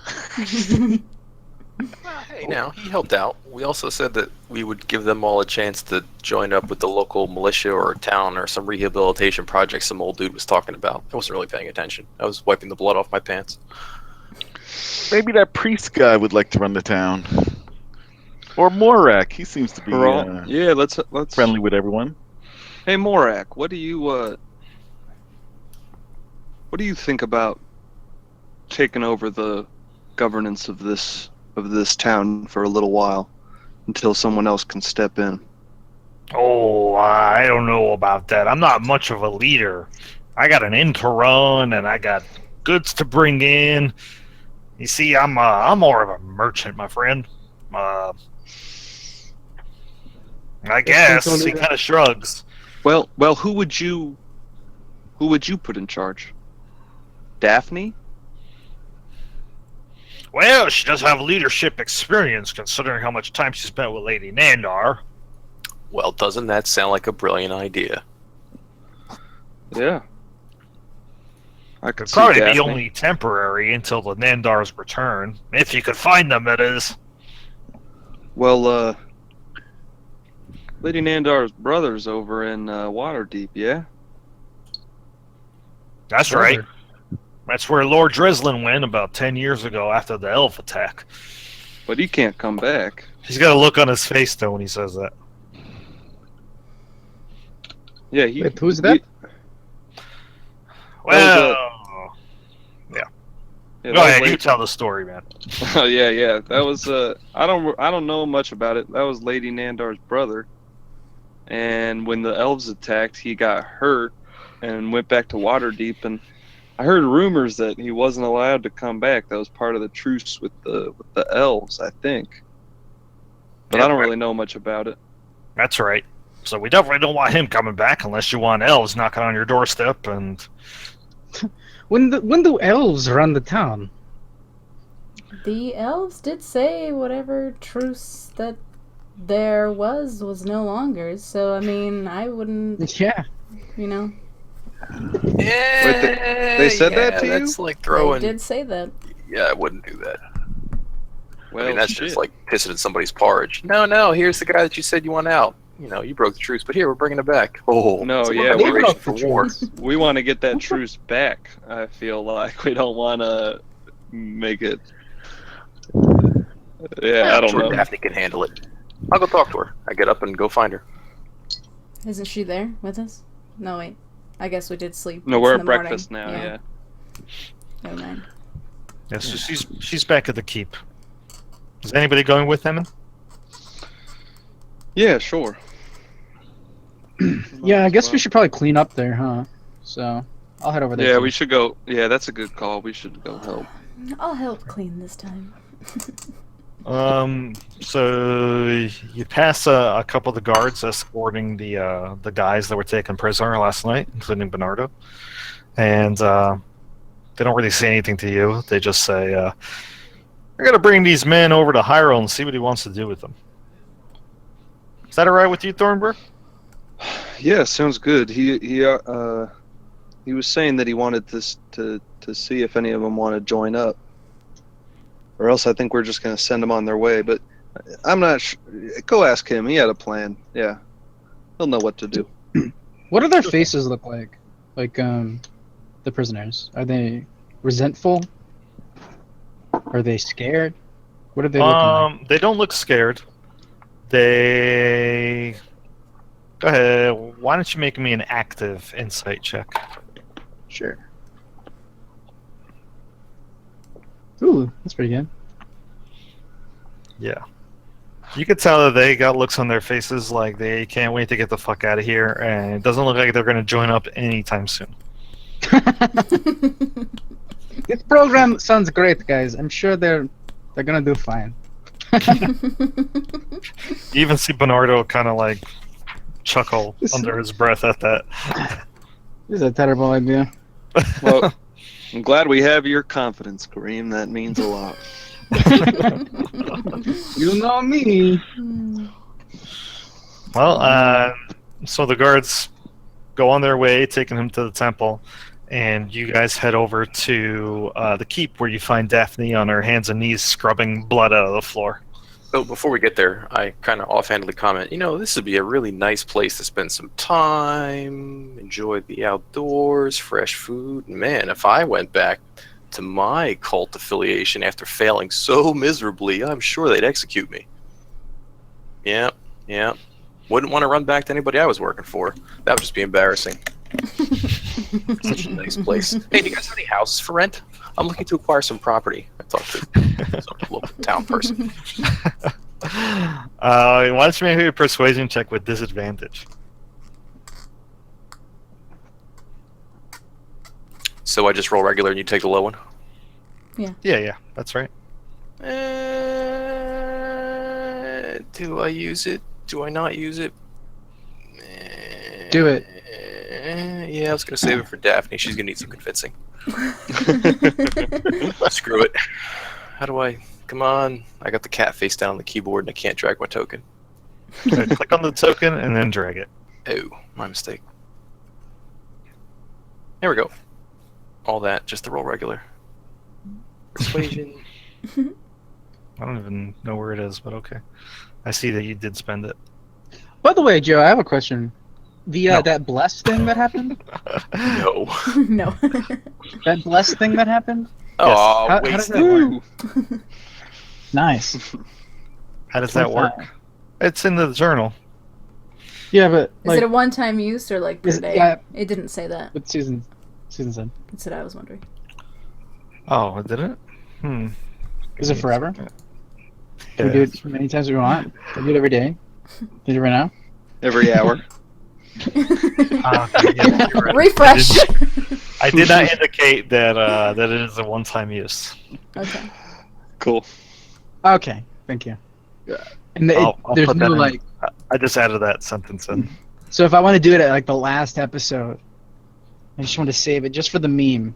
Hey, now, he helped out. We also said that we would give them all a chance to join up with the local militia or town or some rehabilitation project some old dude was talking about. I wasn't really paying attention. I was wiping the blood off my pants. Maybe that priest guy would like to run the town. Or Morak. He seems to be Yeah, let's friendly with everyone. Hey Morak, what do you think about taking over the governance of this town for a little while until someone else can step in? Oh, I don't know about that. I'm not much of a leader. I got an inn to run, and I got goods to bring in. You see, I'm more of a merchant, my friend. I guess he kind of shrugs. Well, who would you put in charge? Daphne? Well, she does have leadership experience, considering how much time she spent with Lady Nandar. Well, doesn't that sound like a brilliant idea? Yeah. I could Could see probably Daphne. be only temporary until the Nandars return, if you could find them, it is. Well, Lady Nandar's brother's over in Waterdeep, yeah? That's right. That's where Lord Dreslin went about 10 years ago after the elf attack. But he can't come back. He's got a look on his face, though, when he says that. Yeah, Wait, who's that? Well, Yeah, go that was ahead, you Lady- tell the story, man. Oh yeah. That was I don't know much about it. That was Lady Nandar's brother. And when the elves attacked, he got hurt and went back to Waterdeep, and I heard rumors that he wasn't allowed to come back. That was part of the truce with the elves, I think. But Yep. I don't really know much about it. That's right. So we definitely don't want him coming back unless you want elves knocking on your doorstep. And When do elves run the town? The elves did say whatever truce that there was no longer. So, I mean, I wouldn't, Yeah. you know. Yeah, they said that to you? That's like throwing. They did say that. Yeah, I wouldn't do that. Well, I mean, that's shit. just like pissing in somebody's porridge. No, here's the guy that you said you want out. You know, you broke the truce, but here, we're bringing it back. Oh, No, it's a yeah, preparation broke for the war. truce. We want to get that truce back. I feel like we don't want to make it. Yeah, I I'm don't sure know. Daphne can handle it. I'll go talk to her. I get up and go find her. Isn't she there with us? No, wait. I guess we did sleep. No, It's we're in at the morning. breakfast now. Yeah. Never mind. yes, she's back at the keep. Is anybody going with them? Yeah, sure. Yeah, I guess we should probably clean up there, huh? So, I'll head over there. Yeah, too. we should go. Yeah, that's a good call. We should go help. I'll help clean this time. So you pass a couple of the guards escorting the guys that were taken prisoner last night, including Bernardo, and they don't really say anything to you. They just say, "We're gonna bring these men over to Hyrule and see what he wants to do with them." Is that all right with you, Thornburg? Yeah, sounds good. He was saying that he wanted this to see if any of them want to join up, or else I think we're just gonna send them on their way. But I'm not. Go ask him. He had a plan. Yeah, he'll know what to do. What do their faces look like? Like, the prisoners? Are they resentful? Are they scared? What are they looking like? They don't look scared. They. Go ahead. Why don't you make me an active insight check? Sure. Ooh, that's pretty good. Yeah. You could tell that they got looks on their faces like they can't wait to get the fuck out of here, and it doesn't look like they're going to join up anytime soon. This program sounds great, guys. I'm sure they're gonna do fine. You even see Bernardo kind of like chuckle This- under his breath at that. This is a terrible idea. Well, I'm glad we have your confidence, Kareem. That means a lot. You know me. Hmm. Well, so the guards go on their way, taking him to the temple, and you guys head over to the keep, where you find Daphne on her hands and knees, scrubbing blood out of the floor. So before we get there, I kind of offhandedly comment, this would be a really nice place to spend some time, enjoy the outdoors, fresh food. Man, if I went back to my cult affiliation after failing so miserably, I'm sure they'd execute me. Yeah. Wouldn't want to run back to anybody I was working for. That would just be embarrassing. Such a nice place. Hey, do you guys have any houses for rent? I'm looking to acquire some property. I talked to some local town person. Why don't you make a persuasion check with disadvantage? So I just roll regular and you take the low one? Yeah, that's right. Do I use it? Do I not use it? Do it. Yeah, I was going to save it for Daphne. She's going to need some convincing. Screw it. How do I... Come on. I got the cat face down on the keyboard and I can't drag my token. Click on the token and then drag it. Oh, my mistake. There we go. All that, just to roll regular. Persuasion. I don't even know where it is, but okay. I see that you did spend it. By the way, Joe, I have a question. The No. that blessed thing that happened. No. No. That blessed thing that happened. Oh, How wait. does that work? Nice. How does that work? It's in the journal. Yeah, but Is like, it a one-time use or like per Is it- day? yeah. It didn't say that. what Susan said. That's what I was wondering. Oh, it didn't? Is it forever? Yeah. We do it many times we want. We do it every day. Do it right now. Every hour. Okay, yeah, you're right. Refresh. I did not indicate that that it is a one-time use. Okay. Cool. Okay, thank you. And I'll there's put no that in. like. I just added that sentence in. So if I want to do it at like the last episode, I just want to save it just for the meme.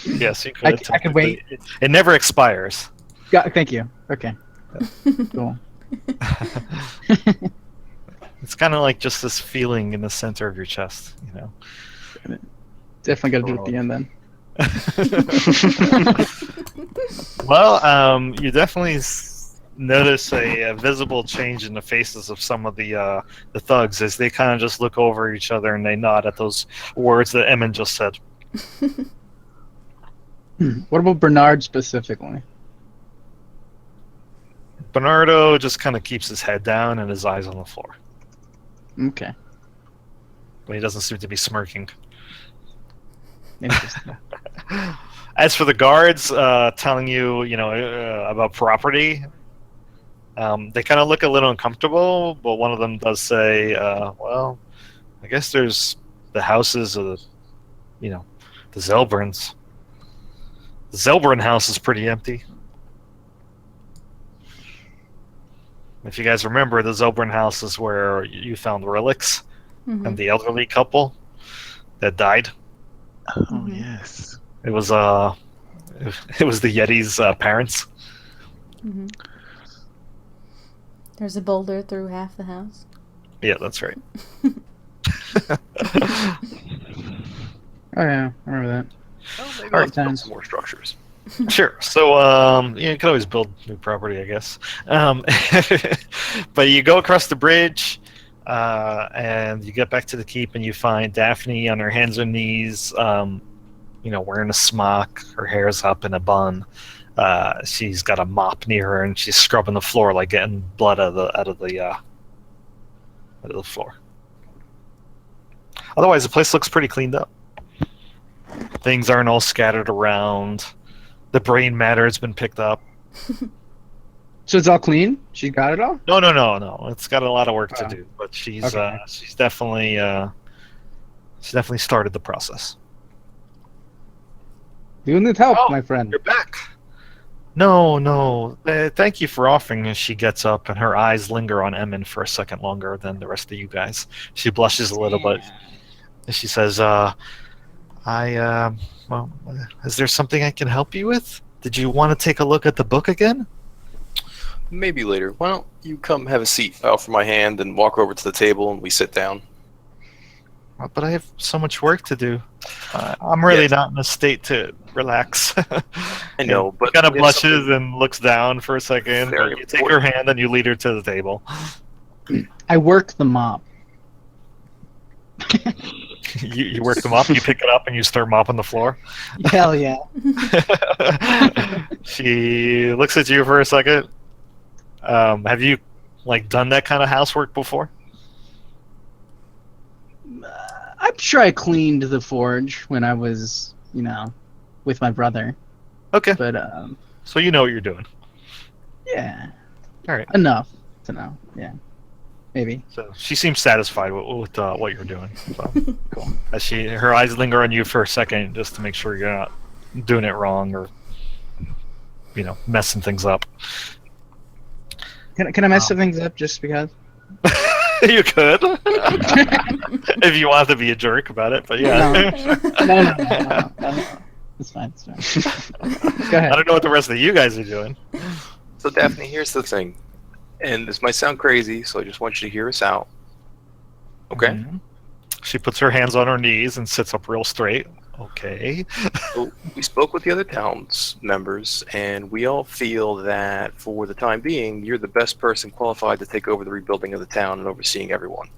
Yes, you I could. could wait. It never expires. Thank you. Okay. Cool. It's kind of like just this feeling in the center of your chest, you know. Definitely got to do it at the end then. Well, you definitely notice a visible change in the faces of some of the thugs as they kind of just look over each other and they nod at those words that Emin just said. What about Bernard specifically? Bernardo just kind of keeps his head down and his eyes on the floor, Okay. but he doesn't seem to be smirking. Interesting. As for the guards telling you, about property, they kind of look a little uncomfortable, but one of them does say, well, I guess there's the houses of, the Zelbrins. The Zelbrin house is pretty empty. If you guys remember, the Zelbrin house is where you found relics and the elderly couple that died. Oh Mhm. yes. It was the Yeti's parents. Mm-hmm. There's a boulder through half the house. Yeah, that's right. Oh yeah, I remember that. Well, maybe All I'll right, have to build times. some more structures. Sure. So, you can always build new property, I guess. But you go across the bridge, and you get back to the keep, and you find Daphne on her hands and knees, wearing a smock. Her hair's up in a bun. She's got a mop near her, and she's scrubbing the floor, like getting blood out of the floor. Otherwise, the place looks pretty cleaned up. Things aren't all scattered around. The brain matter has been picked up. So it's all clean? She got it all? No. It's got a lot of work to Oh. do, but she's Okay. she's definitely started the process. Do you need help, Oh, my friend? You're back. No. Thank you for offering. As she gets up, and her eyes linger on Emin for a second longer than the rest of you guys. She blushes a little bit. And she says, well, is there something I can help you with? Did you want to take a look at the book again? Maybe later. Why don't you come have a seat? I offer my hand and walk over to the table, and we sit down. But I have so much work to do. I'm really Yes. not in a state to relax. I know, but kind of we have blushes something and looks down for a second. very But you take her important. hand and you lead her to the table. I work the mop. You work them up, you pick it up, and you start mopping the floor. Hell yeah. She looks at you for a second. Have you done that kind of housework before? I'm sure I cleaned the forge when I was, with my brother. Okay, But, so you know what you're doing. yeah. All right. Enough to know. Yeah. Maybe. So she seems satisfied with what you're doing. So cool. As her eyes linger on you for a second, just to make sure you're not doing it wrong or messing things up. Can I mess some things up just because? You could, if you want to be a jerk about it. But yeah, No. It's fine. Go ahead. I don't know what the rest of you guys are doing. So, Daphne, here's the thing. And this might sound crazy, so I just want you to hear us out. Okay? Mhm. She puts her hands on her knees and sits up real straight. Okay. So we spoke with the other town's members, and we all feel that for the time being, you're the best person qualified to take over the rebuilding of the town and overseeing everyone.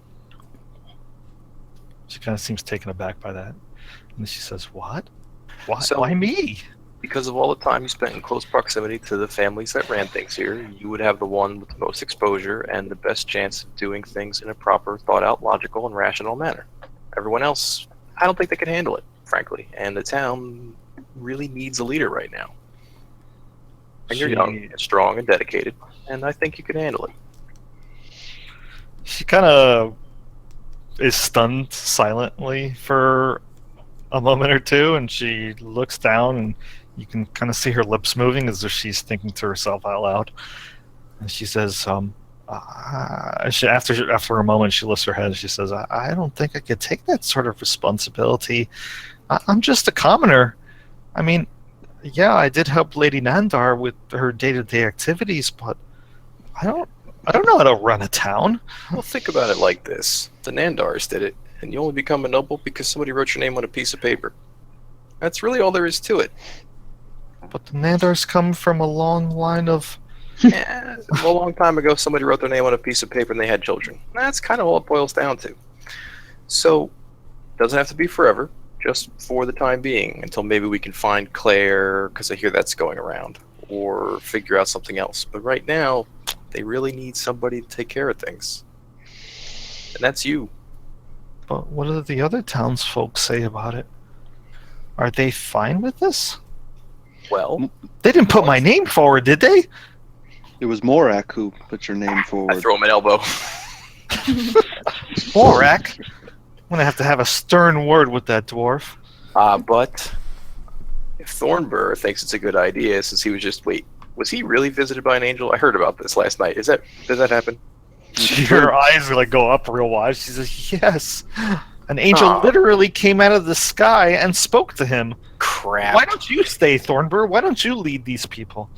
She kind of seems taken aback by that. And then she says, "What? Why? So- Why me?" Because of all the time you spent in close proximity to the families that ran things here, you would have the one with the most exposure and the best chance of doing things in a proper, thought-out, logical, and rational manner. Everyone else, I don't think they can handle it, frankly, and the town really needs a leader right now. And you're She- young and strong and dedicated, and I think you can handle it. She kind of is stunned silently for a moment or two, and she looks down, and you can kind of see her lips moving as if she's thinking to herself out loud. And she says, after a moment, she lifts her head and she says, I don't think I could take that sort of responsibility. I'm just a commoner. I mean, yeah, I did help Lady Nandar with her day-to-day activities, but I don't know how to run a town. Well, think about it like this. The Nandars did it, and you only become a noble because somebody wrote your name on a piece of paper. That's really all there is to it. But the Nandars come from a long line of... Yeah, a long time ago, somebody wrote their name on a piece of paper and they had children. That's kind of all it boils down to. So, doesn't have to be forever, just for the time being, until maybe we can find Claire, because I hear that's going around, or figure out something else. But right now, they really need somebody to take care of things. And that's you. But what do the other townsfolk say about it? Are they fine with this? Well, They didn't put my name forward, did they? It was Morak who put your name I forward. throw him an elbow. Borak? I'm gonna have to have a stern word with that dwarf. But if Thornburr thinks it's a good idea, since he was just was he really visited by an angel? I heard about this last night. Does that happen? Her eyes go up real wide. She says, "Yes, an angel Aw. literally came out of the sky and spoke to him. Crap. Why don't you stay, Thornburr? Why don't you lead these people?"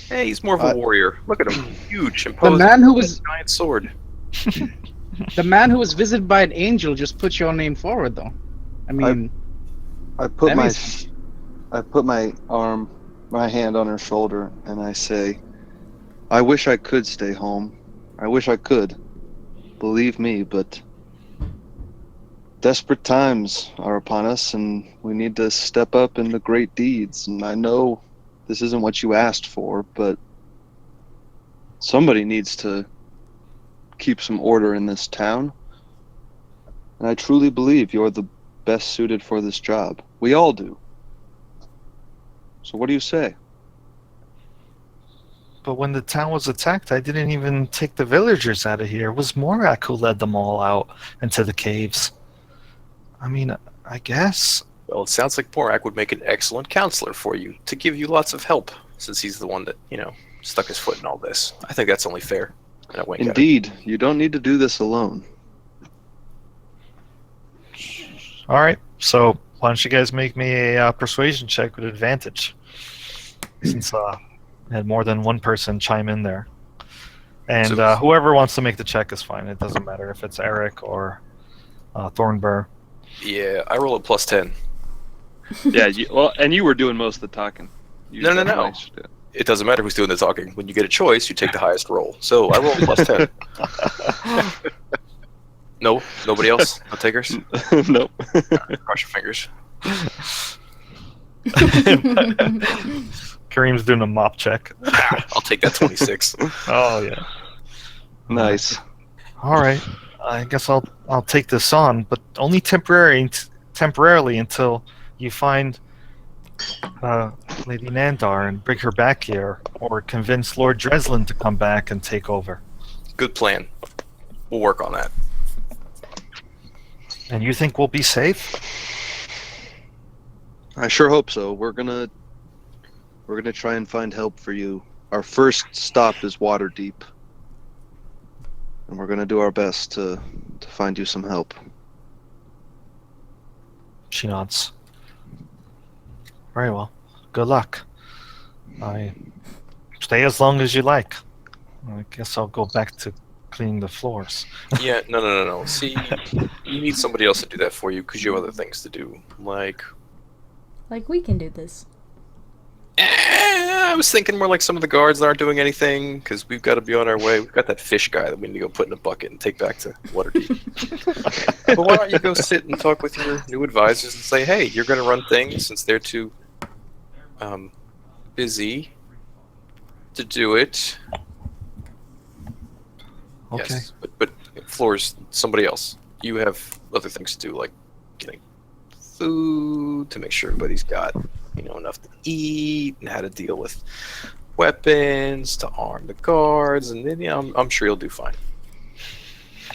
Hey, he's more of a warrior. Look at him, huge, The imposing, man who with was a giant sword. visited by an angel just put your name forward, though. I mean, I put That my means- I put my hand on her shoulder, and I say, "I wish I could stay home. I wish I could. Believe me, but desperate times are upon us, and we need to step up into great deeds. And I know this isn't what you asked for, but somebody needs to keep some order in this town. And I truly believe you're the best suited for this job. We all do. So what do you say?" But when the town was attacked, I didn't even take the villagers out of here. It was Morak who led them all out into the caves. I mean, I guess. Well, it sounds like Morak would make an excellent counselor for you, to give you lots of help, since he's the one that, stuck his foot in all this. I think that's only fair. And I wink at him. Indeed, you don't need to do this alone. All right. So why don't you guys make me a persuasion check with advantage? Since I had more than one person chime in there. And So- whoever wants to make the check is fine. It doesn't matter if it's Eric or Thornburr. Yeah, I roll a +10. Yeah, and you were doing most of the talking. You No. definitely should do it. It doesn't matter who's doing the talking. When you get a choice, you take the highest roll. So I roll a +10. No? Nobody else? No takers? Nope. Cross your fingers. Kareem's doing a mop check. I'll take that 26. Oh yeah. Nice. All right. I guess I'll take this on, but only temporarily until you find Lady Nandar and bring her back here, or convince Lord Dreslin to come back and take over. Good plan. We'll work on that. And you think we'll be safe? I sure hope so. We're gonna try and find help for you. Our first stop is Waterdeep, and we're gonna do our best to find you some help. She nods. Very well. Good luck. I stay as long as you like. I guess I'll go back to cleaning the floors. Yeah, no. See, you need somebody else to do that for you because you have other things to do. Like, Like, we can do this. I was thinking more like some of the guards that aren't doing anything because we've got to be on our way. We've got that fish guy that we need to go put in a bucket and take back to Waterdeep. But why don't you go sit and talk with your new advisors and say, hey, you're going to run things since they're too busy to do it. Okay. Yes, but Floor's somebody else. You have other things to do, like getting food to make sure everybody's got enough to eat, and how to deal with weapons to arm the guards, and then I'm sure you'll do fine.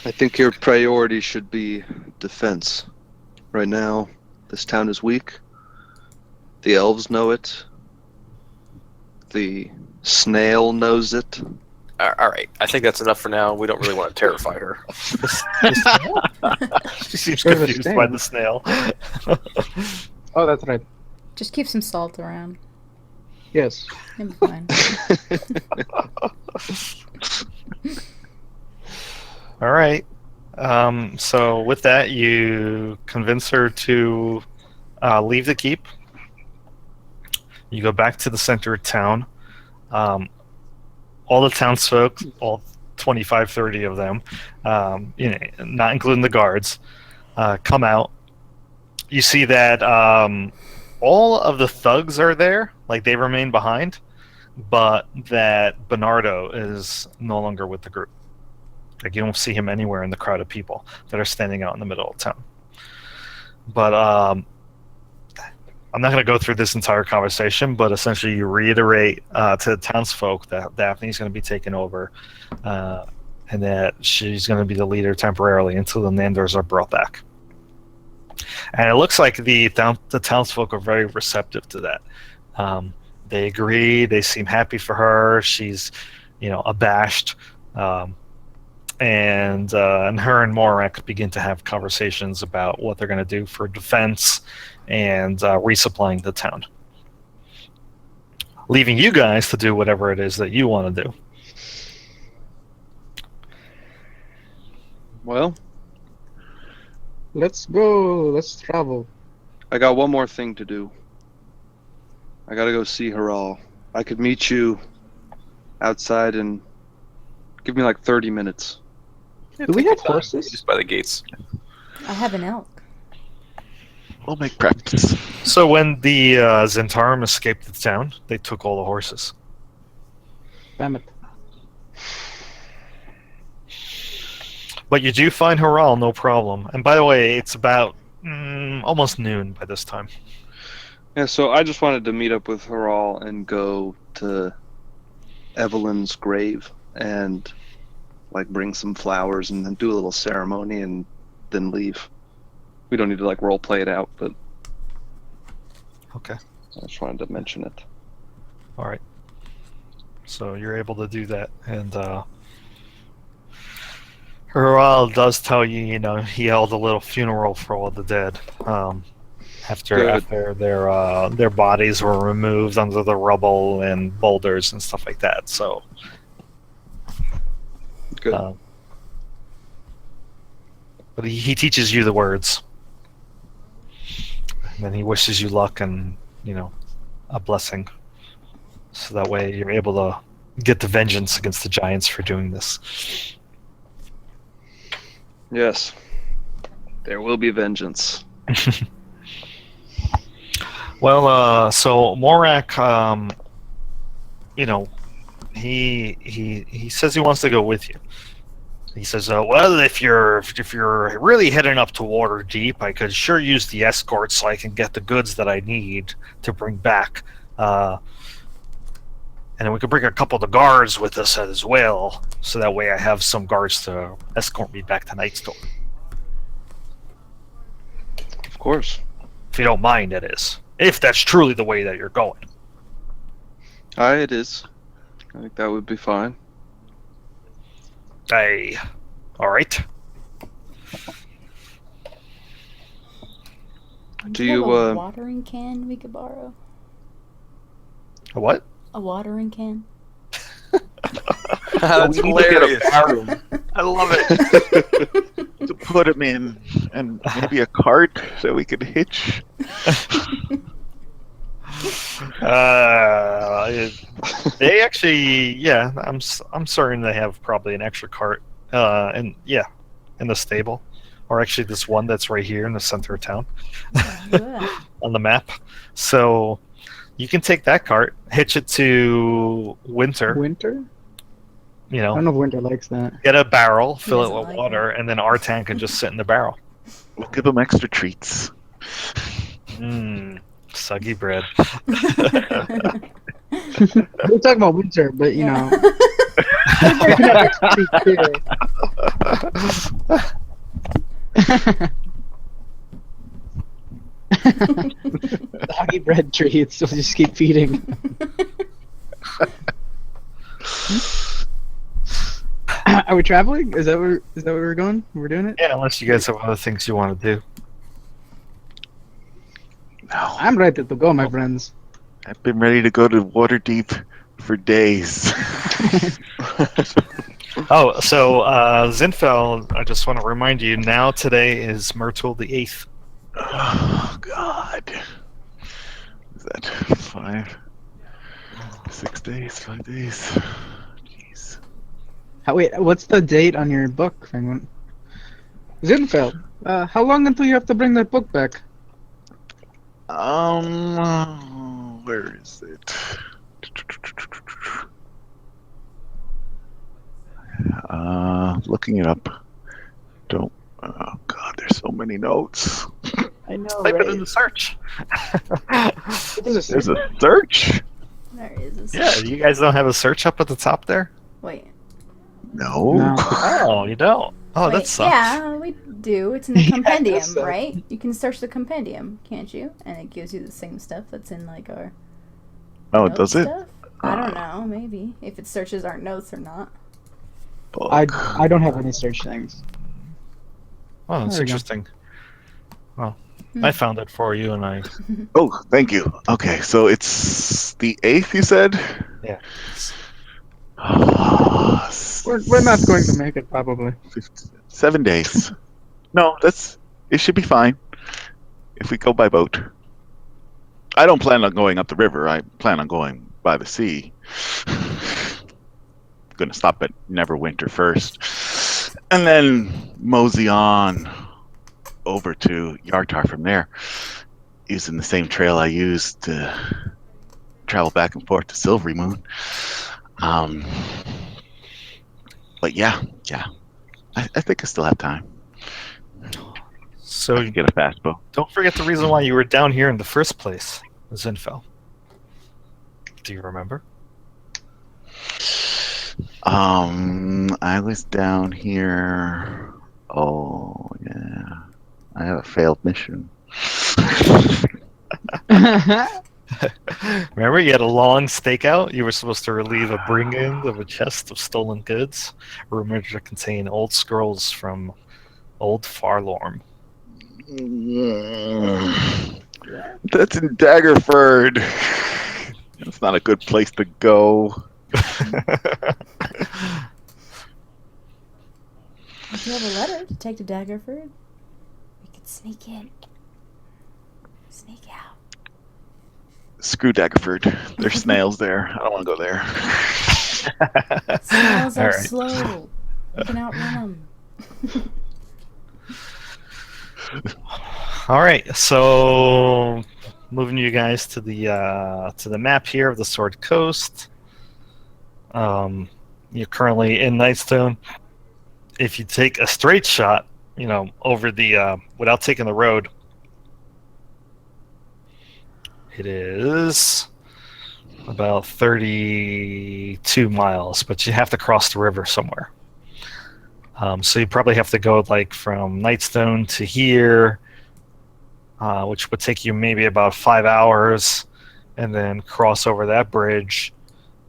I think your priority should be defense. Right now, this town is weak. The elves know it. The snail knows it. All right, I think that's enough for now. We don't really want to terrify her. She seems Sure, the confused snail. by the snail. Oh, that's right. Just keep some salt around. Yes. It'll be fine. All right. So with that, you convince her to leave the keep. You go back to the center of town. All the townsfolk, all 25, 30 of them, not including the guards, come out. You see that all of the thugs are there, like they remain behind, but that Bernardo is no longer with the group. Like you don't see him anywhere in the crowd of people that are standing out in the middle of town. But I'm not going to go through this entire conversation, but essentially you reiterate to the townsfolk that Daphne's going to be taken over, and that she's going to be the leader temporarily until the Nandors are brought back. And it looks like the townsfolk are very receptive to that. They agree. They seem happy for her. She's, abashed. And her and Morak begin to have conversations about what they're going to do for defense and resupplying the town. Leaving you guys to do whatever it is that you want to do. Well, Let's go. Let's travel. I got one more thing to do. I gotta go see Haral. I could meet you outside and give me like 30 minutes. Do we Take have your time. horses? Just by the gates. I have an elk. We'll make practice. So when the Zentarum escaped the town, they took all the horses. Damn it. But you do find Haral, no problem. And by the way, it's about almost noon by this time. Yeah, so I just wanted to meet up with Haral and go to Evelyn's grave and like bring some flowers and then do a little ceremony and then leave. We don't need to like role play it out, but Okay. I just wanted to mention it. All right. So you're able to do that, and Heral does tell you, he held a little funeral for all the dead. After Good. their bodies were removed under the rubble and boulders and stuff like that. So, Good. but he teaches you the words, and then he wishes you luck and a blessing, so that way you're able to get the vengeance against the giants for doing this. Yes. There will be vengeance. Well, so Morak, he says he wants to go with you. He says, well, if you're really heading up to Waterdeep, I could sure use the escort so I can get the goods that I need to bring back. And then we could bring a couple of the guards with us as well, so that way I have some guards to escort me back to Nightstone. Of course. If you don't mind, it is. If that's truly the way that you're going. Aye, it is. I think that would be fine. All right. Do you you, have a watering can we could borrow? A what? A watering can? That's We need to get a hilarious. barrel I love it. to put him in, and maybe a cart that we could hitch. They actually, yeah, I'm certain they have probably an extra cart, in the stable, or actually this one that's right here in the center of town, Yeah. on the map. So you can take that cart, hitch it to Winter. Winter? I don't know if Winter likes that. Get a barrel, fill it doesn't with like water, and then Artan can just sit in the barrel. We'll give him extra treats. Soggy bread. We're talking about Winter, but you know. Doggy bread treats. We'll just keep feeding. Are we traveling? Is that where we're going? We're doing it? Yeah, unless you guys have other things you want to do. No, I'm ready to go, my friends. I've been ready to go to Waterdeep for days. Oh, so Zinfel, I just want to remind you, now today is Myrtle the 8th. Oh God! Is that 6 days? 5 days? Jeez. Wait, what's the date on your book, Penguin? Zinfeld, how long until you have to bring that book back? Where is it? Looking it up. Don't. Oh God, there's so many notes. I know, Type it in the search. There's There's a search. There is a Yeah, you guys don't have a search up at the top there? Wait. No. No. Oh, you don't? Oh, Wait, that sucks. yeah, we do. It's in the Yeah, compendium, that's so- right? You can search the compendium, can't you? And it gives you the same stuff that's in like our Oh, note does it? stuff? I don't know, maybe. If it searches our notes or not. I don't have any search things. Oh, that's There you go. interesting. Well, Hmm. I found it for you, and I... Oh, thank you. Okay, so it's the 8th, you said? Yeah. We're not going to make it, probably. 7 days. No, it should be fine if we go by boat. I don't plan on going up the river. I plan on going by the sea. Gonna stop at Neverwinter first, and then mosey on over to Yartar from there, using the same trail I used to travel back and forth to Silvery Moon. But yeah, I think I still have time. So I can get a fast bow. don't forget the reason why you were down here in the first place, Zinfel. Do you remember? I was down here. Oh yeah, I have a failed mission. Remember, you had a long stakeout. You were supposed to relieve a bring-in of a chest of stolen goods, rumored to contain old scrolls from old Farlorm. That's in Daggerford. That's not a good place to go. If you have a letter to take to Daggerford, we could sneak in. Sneak out. Screw Daggerford. There's snails there. I don't want to go there. Snails All are right. slow. You can outrun them. All right, so moving you guys to the map here of the Sword Coast. You're currently in Nightstone. If you take a straight shot, over the without taking the road, it is about 32 miles, but you have to cross the river somewhere. So you probably have to go like from Nightstone to here, which would take you maybe about 5 hours, and then cross over that bridge,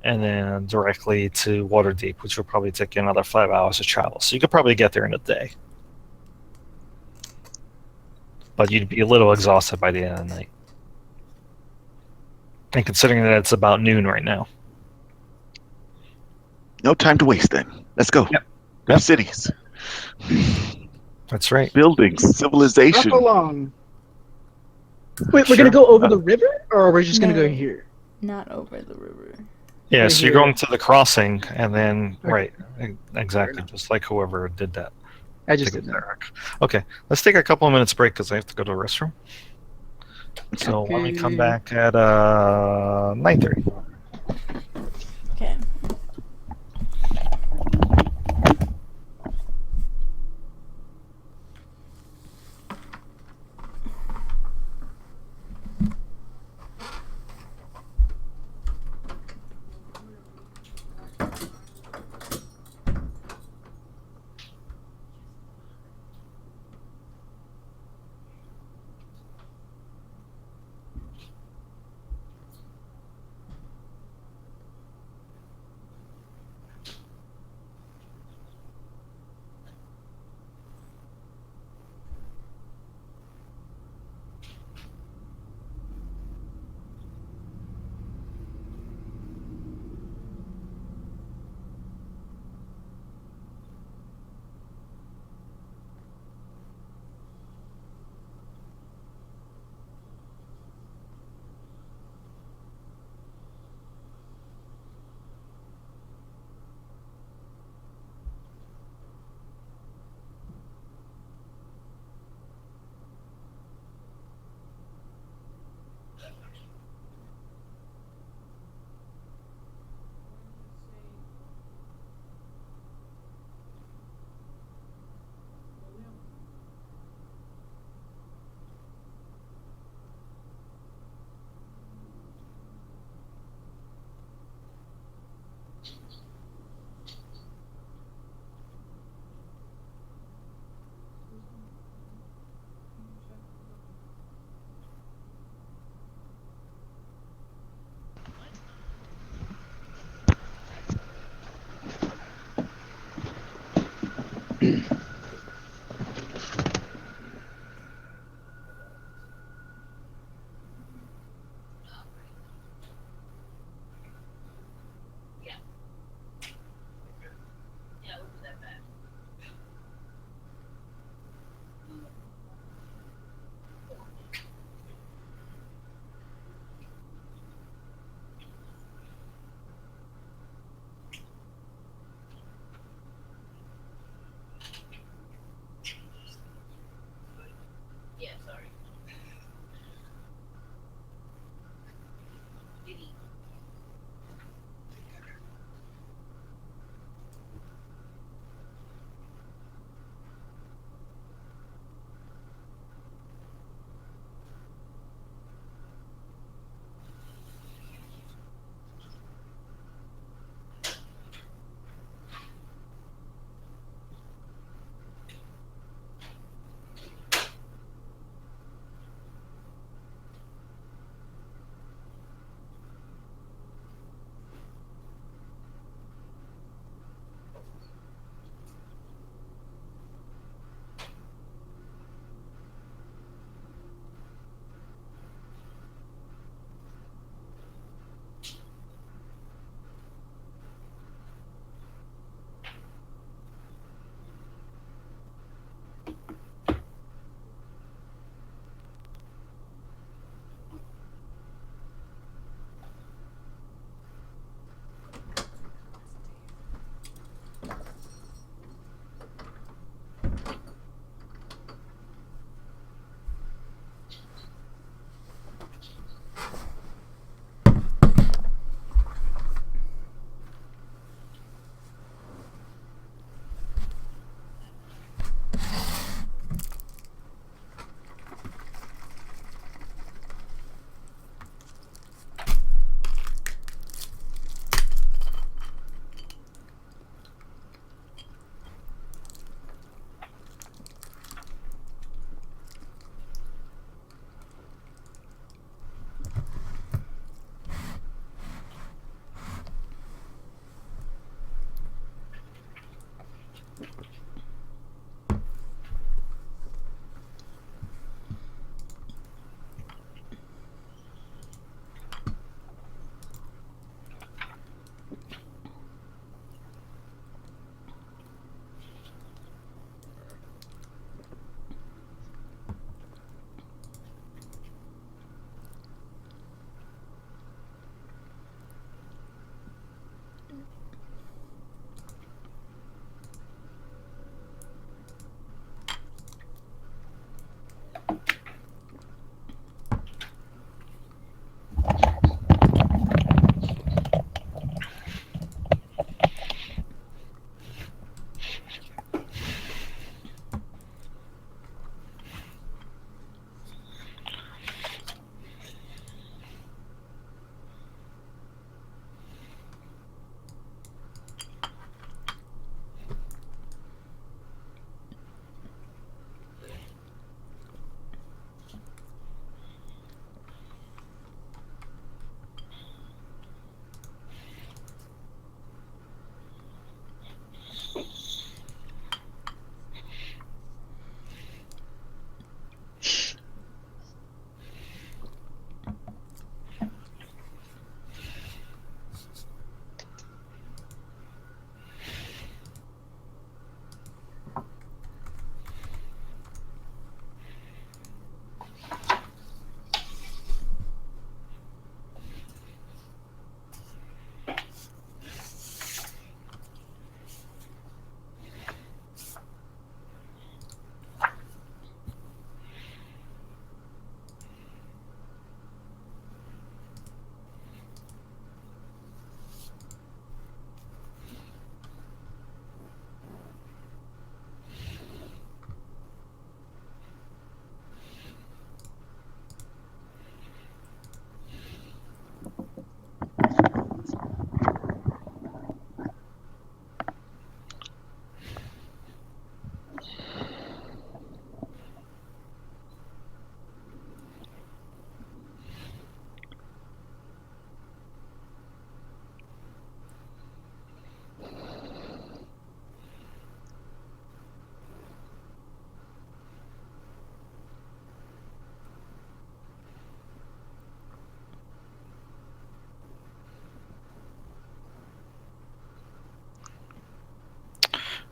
and then directly to Waterdeep, which will probably take you another 5 hours of travel. So you could probably get there in a day. But you'd be a little exhausted by the end of the night. And considering that it's about noon right now. No time to waste then. Let's go. Yep. Go Yep. cities. That's right. Buildings, civilization. Up along. Wait, we're Sure. gonna go over the river, or we're just gonna go No. here? Not over the river. Yeah, Right so you're here. going to the crossing, and then, Okay. right, exactly, just like whoever did that. I just Take did it that. back. Okay, let's take a couple of minutes break because I have to go to the restroom. So why don't we come Okay. back at 9:30? Okay.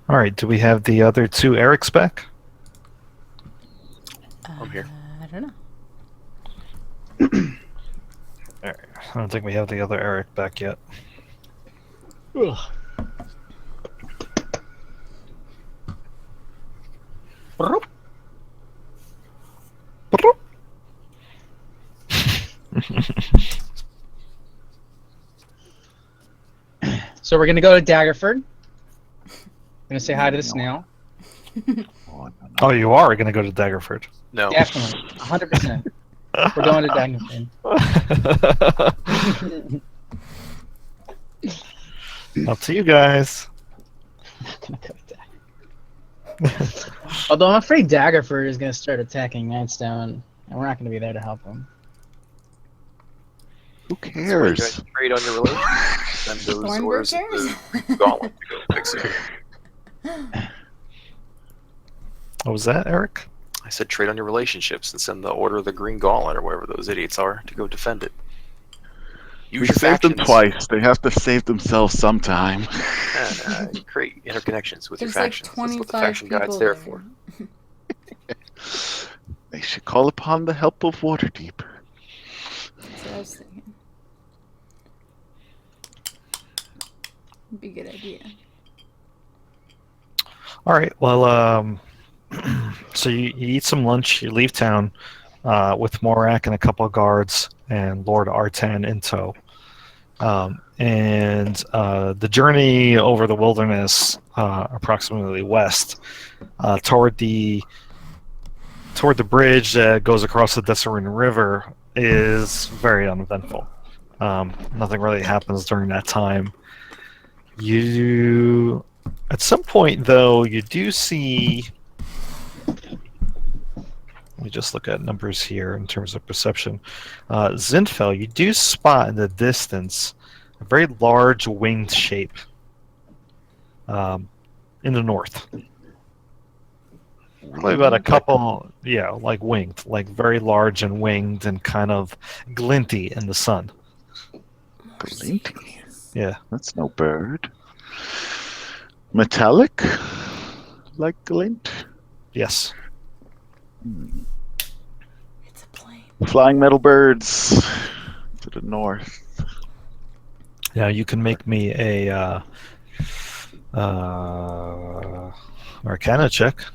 All right. Do we have the other two Erics back? I'm here. I don't know. All right. I don't think we have the other Eric back yet. Ugh. So we're gonna go to Daggerford. Gonna say hi to the snail. Oh, you are going to go to Daggerford. No. Definitely, 100%. We're going to Daggerford. Up to you guys. Not gonna go to Daggerford. Although I'm afraid Daggerford is gonna start attacking Nightstone, and we're not gonna be there to help him. Who So what, you guys cares? trade on your relationship? Send those orders to Thornburgers? the gauntlet to go fix it. What was that, Eric? I said trade on your relationships and send the Order of the Green Gauntlet or whatever those idiots are to go defend it. We Use your saved them factions. twice. They have to save themselves sometime. And create interconnections with There's your like factions. That's what the 25 faction people guide's there there. for. They should call upon the help of Waterdeep. That's what I was thinking. Would be a good idea. All right. Well, so you eat some lunch. You leave town with Morak and a couple of guards and Lord Artan in tow. And the journey over the wilderness, approximately west, toward the bridge that goes across the Desireen River, is very uneventful. Nothing really happens during that time. You, at some point, though, you do see. Let me just look at numbers here in terms of perception. Zinfel, you do spot in the distance a very large winged shape in the north. Probably about a couple, yeah, like winged, like very large and winged and kind of glinty in the sun. Glinty. Yeah. That's no bird. Metallic? Like glint? Yes. It's a plane. Flying metal birds to the north. Now you can make me a Arcana check.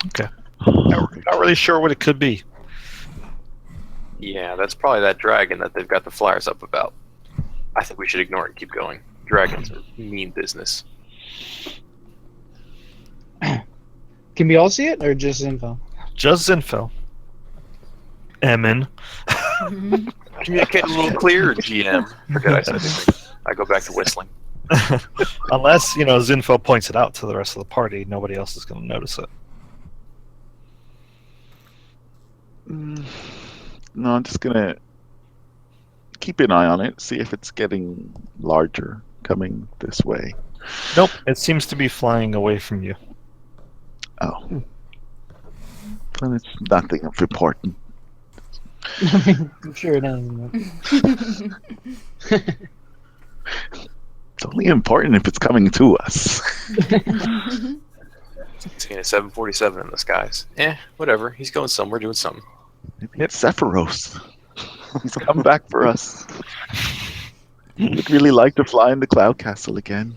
Okay. Not really sure what it could be. Yeah, that's probably that dragon that they've got the flyers up about. I think we should ignore it and keep going. Dragons are mean business. Can we all see it, or just info? Just Zinfel. Emin. Communicate a little clearer, GM. Forget I said anything. I go back to whistling. Unless, Zinfel points it out to the rest of the party, nobody else is going to notice it. No, I'm just gonna keep an eye on it, see if it's getting larger coming this way. Nope, it seems to be flying away from you. Oh. Well, it's nothing of importance. I'm sure it is. It's only important if it's coming to us. Seeing a 747 in the skies. Whatever. He's going somewhere, doing something. Maybe it's Sephiroth. He's come back for us. Would really like to fly in the Cloud Castle again.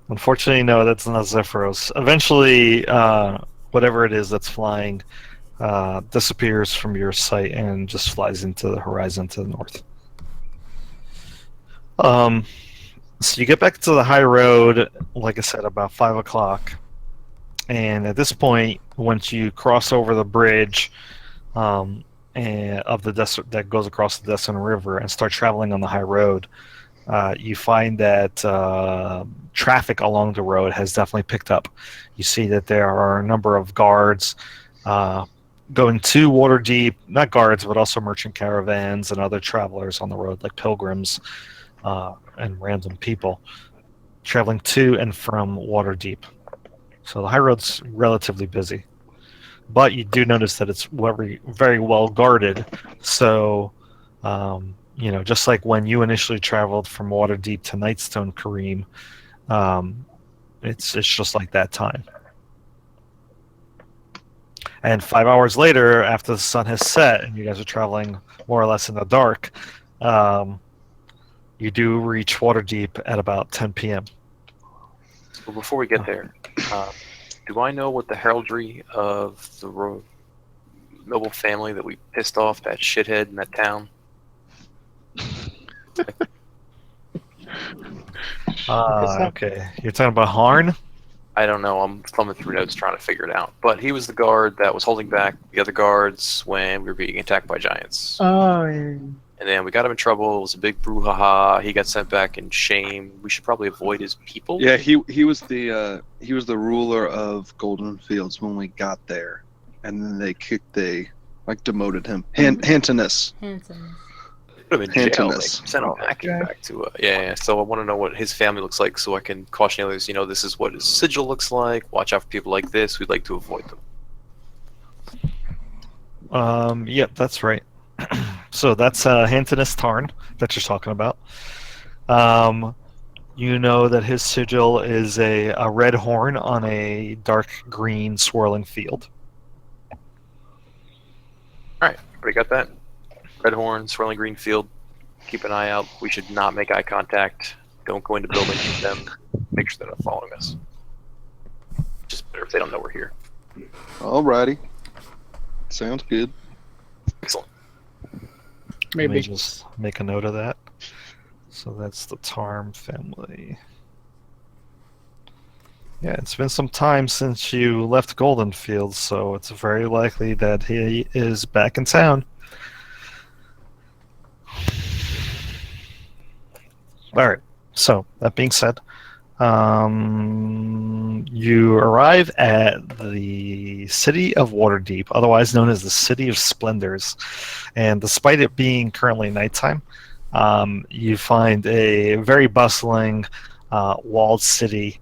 Unfortunately, no, that's not Zephyros. Eventually, whatever it is that's flying disappears from your sight and just flies into the horizon to the north. So you get back to the high road, like I said, about 5 o'clock. And at this point, once you cross over the bridge and of the that goes across the Destin River and start traveling on the high road, you find that traffic along the road has definitely picked up. You see that there are a number of guards going to Waterdeep, not guards, but also merchant caravans and other travelers on the road, like pilgrims and random people traveling to and from Waterdeep. So the high road's relatively busy. but you do notice that it's very, very well guarded. So, just like when you initially traveled from Waterdeep to Nightstone, Kareem, it's just like that time. And 5 hours later, after the sun has set and you guys are traveling more or less in the dark, you do reach Waterdeep at about 10 p.m. Well, before we get there, do I know what the heraldry of the noble family that we pissed off, that shithead in that town? Okay. You're talking about Harn? I don't know. I'm thumbing through notes trying to figure it out. But he was the guard that was holding back the other guards when we were being attacked by giants. Oh, yeah. And then we got him in trouble. It was a big brouhaha. He got sent back in shame. We should probably avoid his people. Yeah, he was the ruler of Golden Fields when we got there, and then they demoted him. Hantonus. Handsome. Put him in jail. Hantonus. Like, sent him back to yeah. So I want to know what his family looks like, so I can caution others. This is what his sigil looks like. Watch out for people like this. We'd like to avoid them. Yep, that's right. So that's Hantonus Tarn that you're talking about. You know that his sigil is a red horn on a dark green swirling field. All right, everybody got that? Red horn, swirling green field. Keep an eye out. We should not make eye contact. Don't go into buildings with them. Make sure they're not following us. Just better if they don't know we're here. Alrighty. Sounds good. Excellent. Let me Maybe. just make a note of that. So that's the Tarm family. Yeah, it's been some time since you left Goldenfield, so it's very likely that he is back in town. All right. So that being said, you arrive at the city of Waterdeep, otherwise known as the City of Splendors, and despite it being currently nighttime, you find a very bustling, walled city,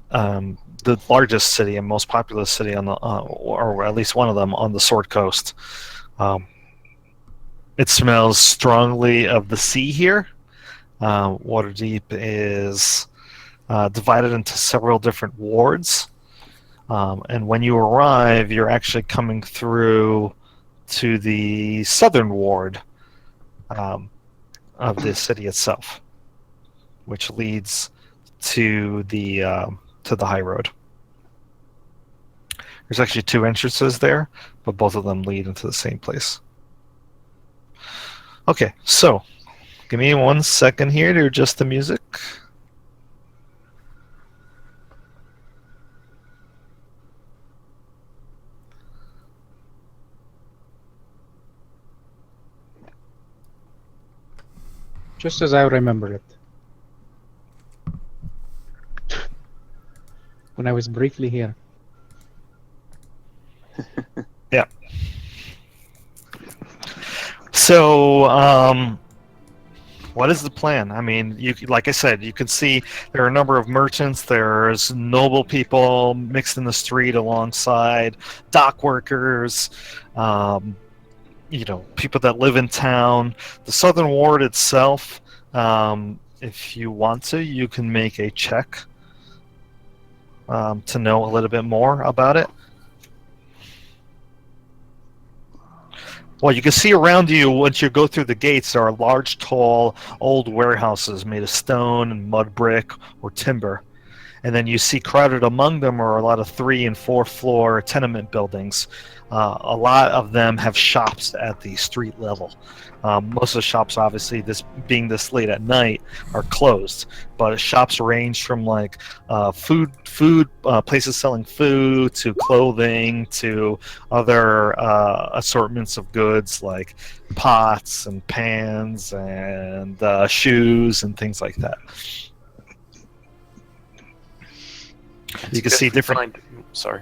the largest city and most populous city on the, or at least one of them on the Sword Coast. It smells strongly of the sea here. Waterdeep is divided into several different wards, and when you arrive, you're actually coming through to the southern ward of the city itself, which leads to the high road. There's actually two entrances there, but both of them lead into the same place. Okay, so give me 1 second here to adjust the music. Just as I remember it. When I was briefly here. Yeah. So, what is the plan? I mean, like I said, you can see there are a number of merchants. There's noble people mixed in the street alongside dock workers, people that live in town. The southern ward itself, if you want to, you can make a check to know a little bit more about it. Well, you can see around you, once you go through the gates, there are large, tall, old warehouses made of stone and mud brick or timber. And then you see crowded among them are a lot of 3- and 4-floor tenement buildings. A lot of them have shops at the street level. Most of the shops, obviously, being this late at night, are closed. But shops range from like food places selling food to clothing to other assortments of goods like pots and pans and shoes and things like that. You can see different. Sorry.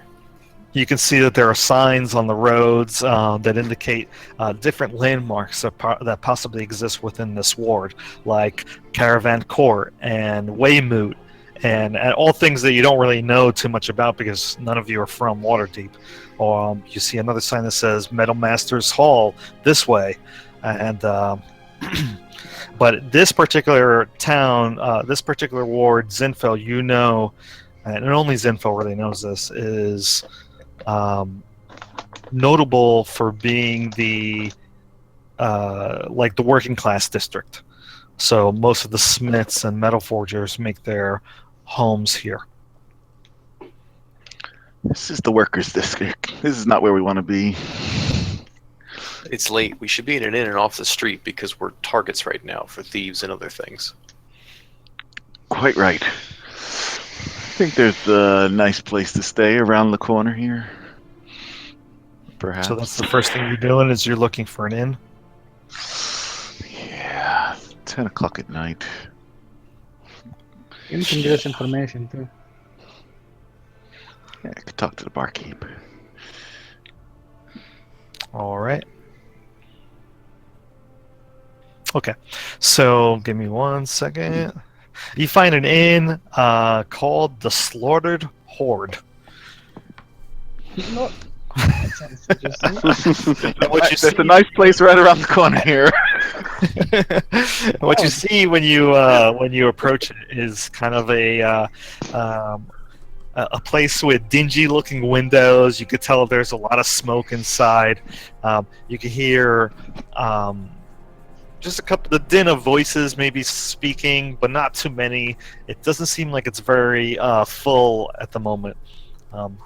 You can see that there are signs on the roads that indicate different landmarks that possibly exist within this ward, like Caravan Court and Weymouth and all things that you don't really know too much about because none of you are from Waterdeep. You see another sign that says Metal Masters Hall this way, and but this particular town, this particular ward, Zinfel, you know, and only Zinfel really knows this, is notable for being the like the working class district. So most of the smiths and metal forgers make their homes here. This is the workers' district. This is not where we want to be. It's late. We should be in an inn and off the street because we're targets right now for thieves and other things. Quite right. I think there's a nice place to stay around the corner here. Perhaps. So that's the first thing you're doing is you're looking for an inn. Yeah, 10 o'clock at night. You can give us information too. Yeah, I could talk to the barkeep. All right. Okay, so give me 1 second. You find an inn called the Slaughtered Horde. No. That sounds interesting. And what you There's see, a nice place right around the corner here. what you see when you approach it is kind of a place with dingy-looking windows. You could tell there's a lot of smoke inside. You can hear just the din of voices maybe speaking, but not too many. It doesn't seem like it's very full at the moment.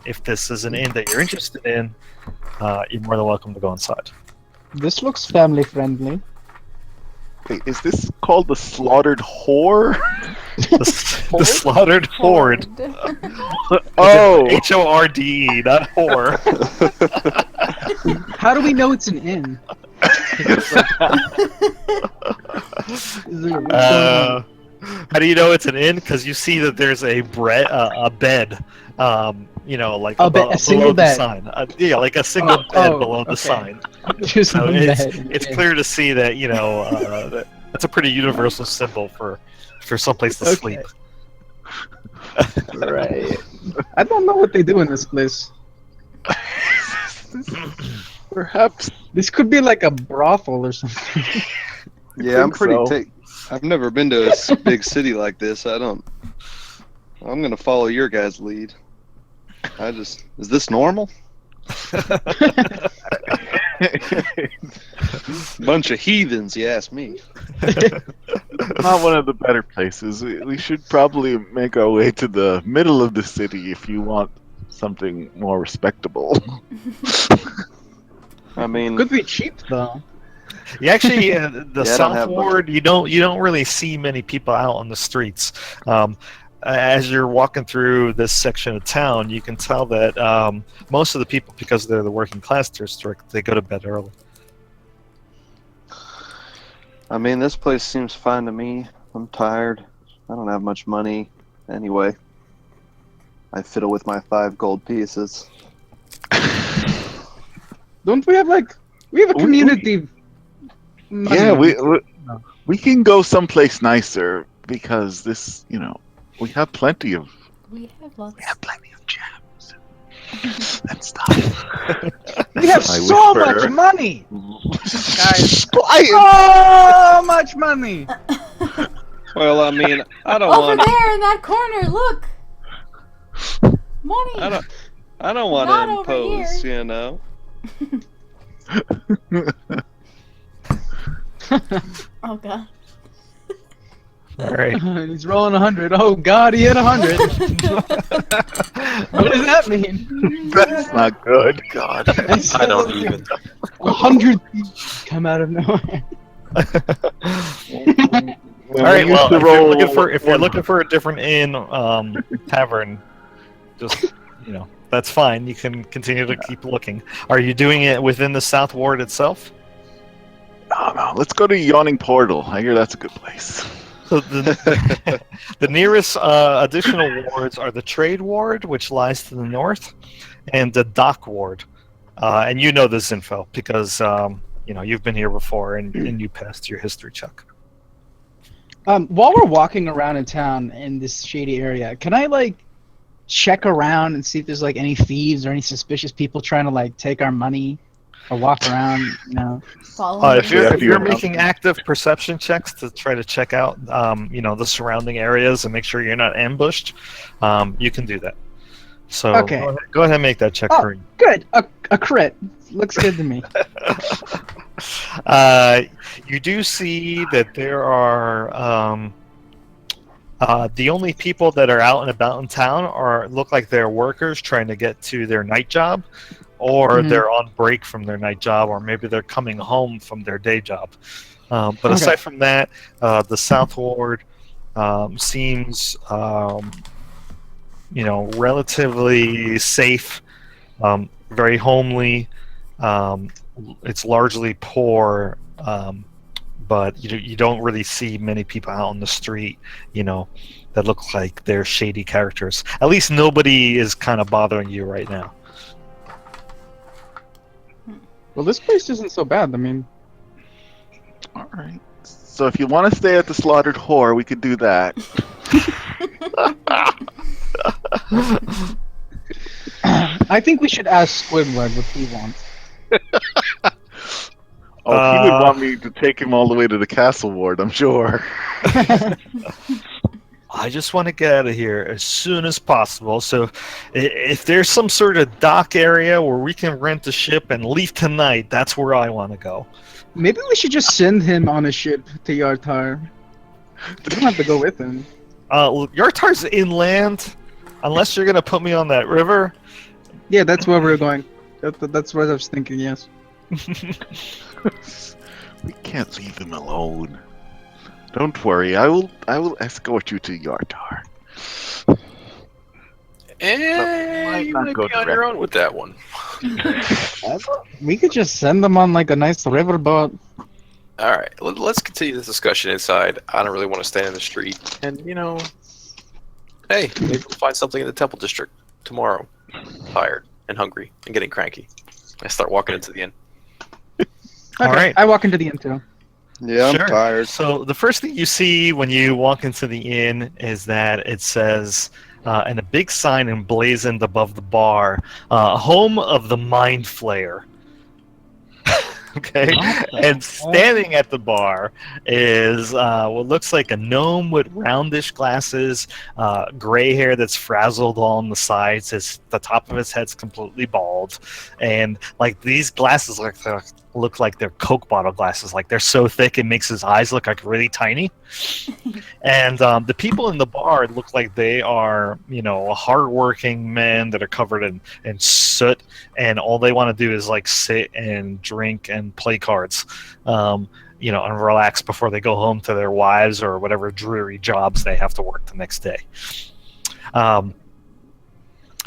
If this is an inn that you're interested in, you're more than welcome to go inside. This looks family friendly. Wait, is this called the Slaughtered Whore? The Slaughtered Horde. Oh! Horde, not whore. How do we know it's an inn? How do you know it's an inn? Because you see that there's a bed. Like a single below the bed. sign. Yeah, like a single bed below the okay. sign. Just So one it's bed. clear to see that that's a pretty universal symbol for someplace to sleep. Right. I don't know what they do in this place. Perhaps. This could be like a brothel or something. Yeah, I'm pretty. so. I've never been to a big city like this. I'm gonna follow your guys' lead. Is this normal? Bunch of heathens, you ask me. Not one of the better places. We should probably make our way to the middle of the city if you want something more respectable. I mean, Could be cheap though. You actually, the Yeah, I don't South have much. Ward, you don't really see many people out on the streets. As you're walking through this section of town, you can tell that most of the people, because they're the working class district, they go to bed early. I mean, this place seems fine to me. I'm tired. I don't have much money. Anyway, I fiddle with my 5 gold pieces. Don't we have a community? Yeah, we can go someplace nicer because this, we have plenty of jams and stuff. We have I so whisper. much money, guys. I So much money. Well, I mean, I don't Over want. there in that corner, look. Money. I don't want Not to over impose, here. you know. Oh god. All right. He's rolling 100. Oh God, he hit 100. What does that mean? That's not good. God, I don't even. 100 come out of nowhere. All right. Well, if you're looking for a different inn, tavern, just that's fine. You can continue to keep looking. Are you doing it within the South Ward itself? No, let's go to Yawning Portal. I hear that's a good place. So the nearest additional wards are the Trade Ward, which lies to the north, and the Dock Ward. And you know this info because you've been here before and you passed your history check. While we're walking around in town in this shady area, can I like check around and see if there's like any thieves or any suspicious people trying to like take our money or walk around? You know. Following If you're you. if you're making active perception checks to try to check out, the surrounding areas and make sure you're not ambushed, you can do that. So Okay. go ahead and make that check Oh. for you. Good. A crit. Looks good to me. You do see that there are the only people that are out and about in town look like they're workers trying to get to their night job, or Mhm. they're on break from their night job, or maybe they're coming home from their day job. But Okay. aside from that, the South Ward seems relatively safe, very homely. It's largely poor, but you don't really see many people out on the street, that look like they're shady characters. At least nobody is kind of bothering you right now. Well, this place isn't so bad. I mean, All right. So if you want to stay at the slaughtered whore, we could do that. I think we should ask Squidward what he wants. Oh, he would want me to take him all the way to the castle ward, I'm sure. I just want to get out of here as soon as possible. So, if there's some sort of dock area where we can rent a ship and leave tonight, that's where I want to go. Maybe we should just send him on a ship to Yartar. We don't have to go with him. Yartar's inland, unless you're gonna put me on that river. Yeah, that's where we're going. That's what I was thinking. Yes. We can't leave him alone. Don't worry, I will escort you to Yartar. And you not might go be on your own with that one. We could just send them on like a nice riverboat. All right, let's continue this discussion inside. I don't really want to stand in the street. And, hey, maybe we'll find something in the Temple District tomorrow. Tired and hungry and getting cranky. I start walking into the inn. Okay, All right. I walk into the inn too. Yeah, I'm Sure. tired. So the first thing you see when you walk into the inn is that it says, and a big sign emblazoned above the bar, home of the Mind Flayer. Okay, and standing at the bar is what looks like a gnome with roundish glasses, gray hair that's frazzled on the sides. The top of his head's completely bald, and like these glasses look like they're Coke bottle glasses. Like they're so thick it makes his eyes look like really tiny. And the people in the bar look like they are, hardworking men that are covered in soot, and all they want to do is like sit and drink and play cards, and relax before they go home to their wives or whatever dreary jobs they have to work the next day.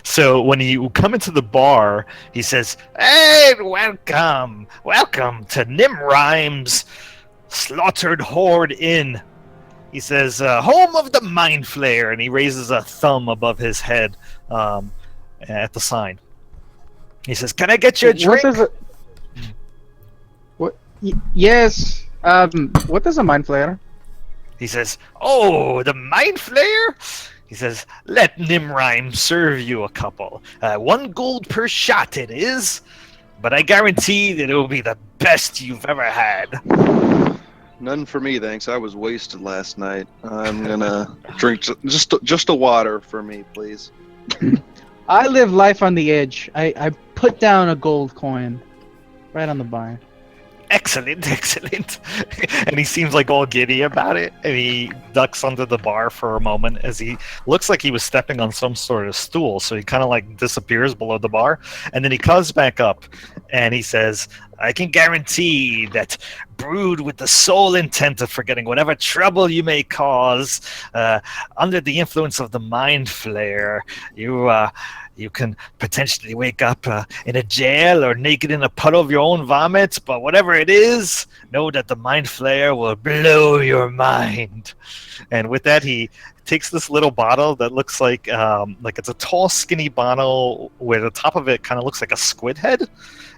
So when you come into the bar, he says, "Hey, welcome to Nimrheim's Slaughtered Horde Inn." He says, "Home of the Mind Flayer," and he raises a thumb above his head at the sign. He says, "Can I get you a drink?" What does it? What? Yes. What does a mind flayer? He says, "Oh, the Mind Flayer?" He says, "Let Nimrheim serve you a couple. 1 gold per shot it is, but I guarantee that it will be the best you've ever had." None for me, thanks. I was wasted last night. I'm gonna drink just a water for me, please. I live life on the edge. I put down a gold coin, right on the bar. Excellent. And he seems like all giddy about it, and he ducks under the bar for a moment as he looks like he was stepping on some sort of stool, so he kind of like disappears below the bar, and then he comes back up and he says, "I can guarantee that, brewed with the sole intent of forgetting whatever trouble you may cause, under the influence of the Mind Flayer, you can potentially wake up in a jail or naked in a puddle of your own vomit, but whatever it is, know that the Mind Flayer will blow your mind." And with that, he takes this little bottle that looks like it's a tall, skinny bottle where the top of it kind of looks like a squid head,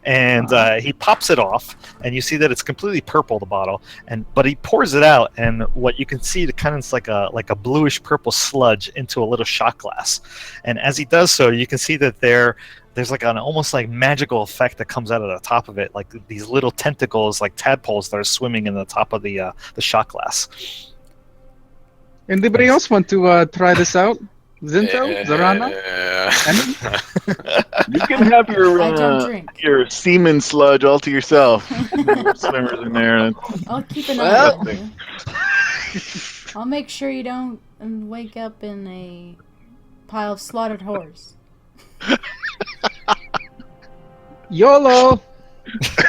and he pops it off, and you see that it's completely purple, the bottle, but he pours it out, and what you can see, it kind of is like a bluish purple sludge into a little shot glass, and as he does so, you can see that there's like an almost like magical effect that comes out of the top of it, like these little tentacles, like tadpoles that are swimming in the top of the shot glass. Anybody else want to try this out? Zinto? Zarana? You can have I don't drink. your semen sludge all to yourself. Swimmers in there. I'll keep an eye Well- on you. I'll make sure you don't wake up in a pile of slaughtered horse. YOLO!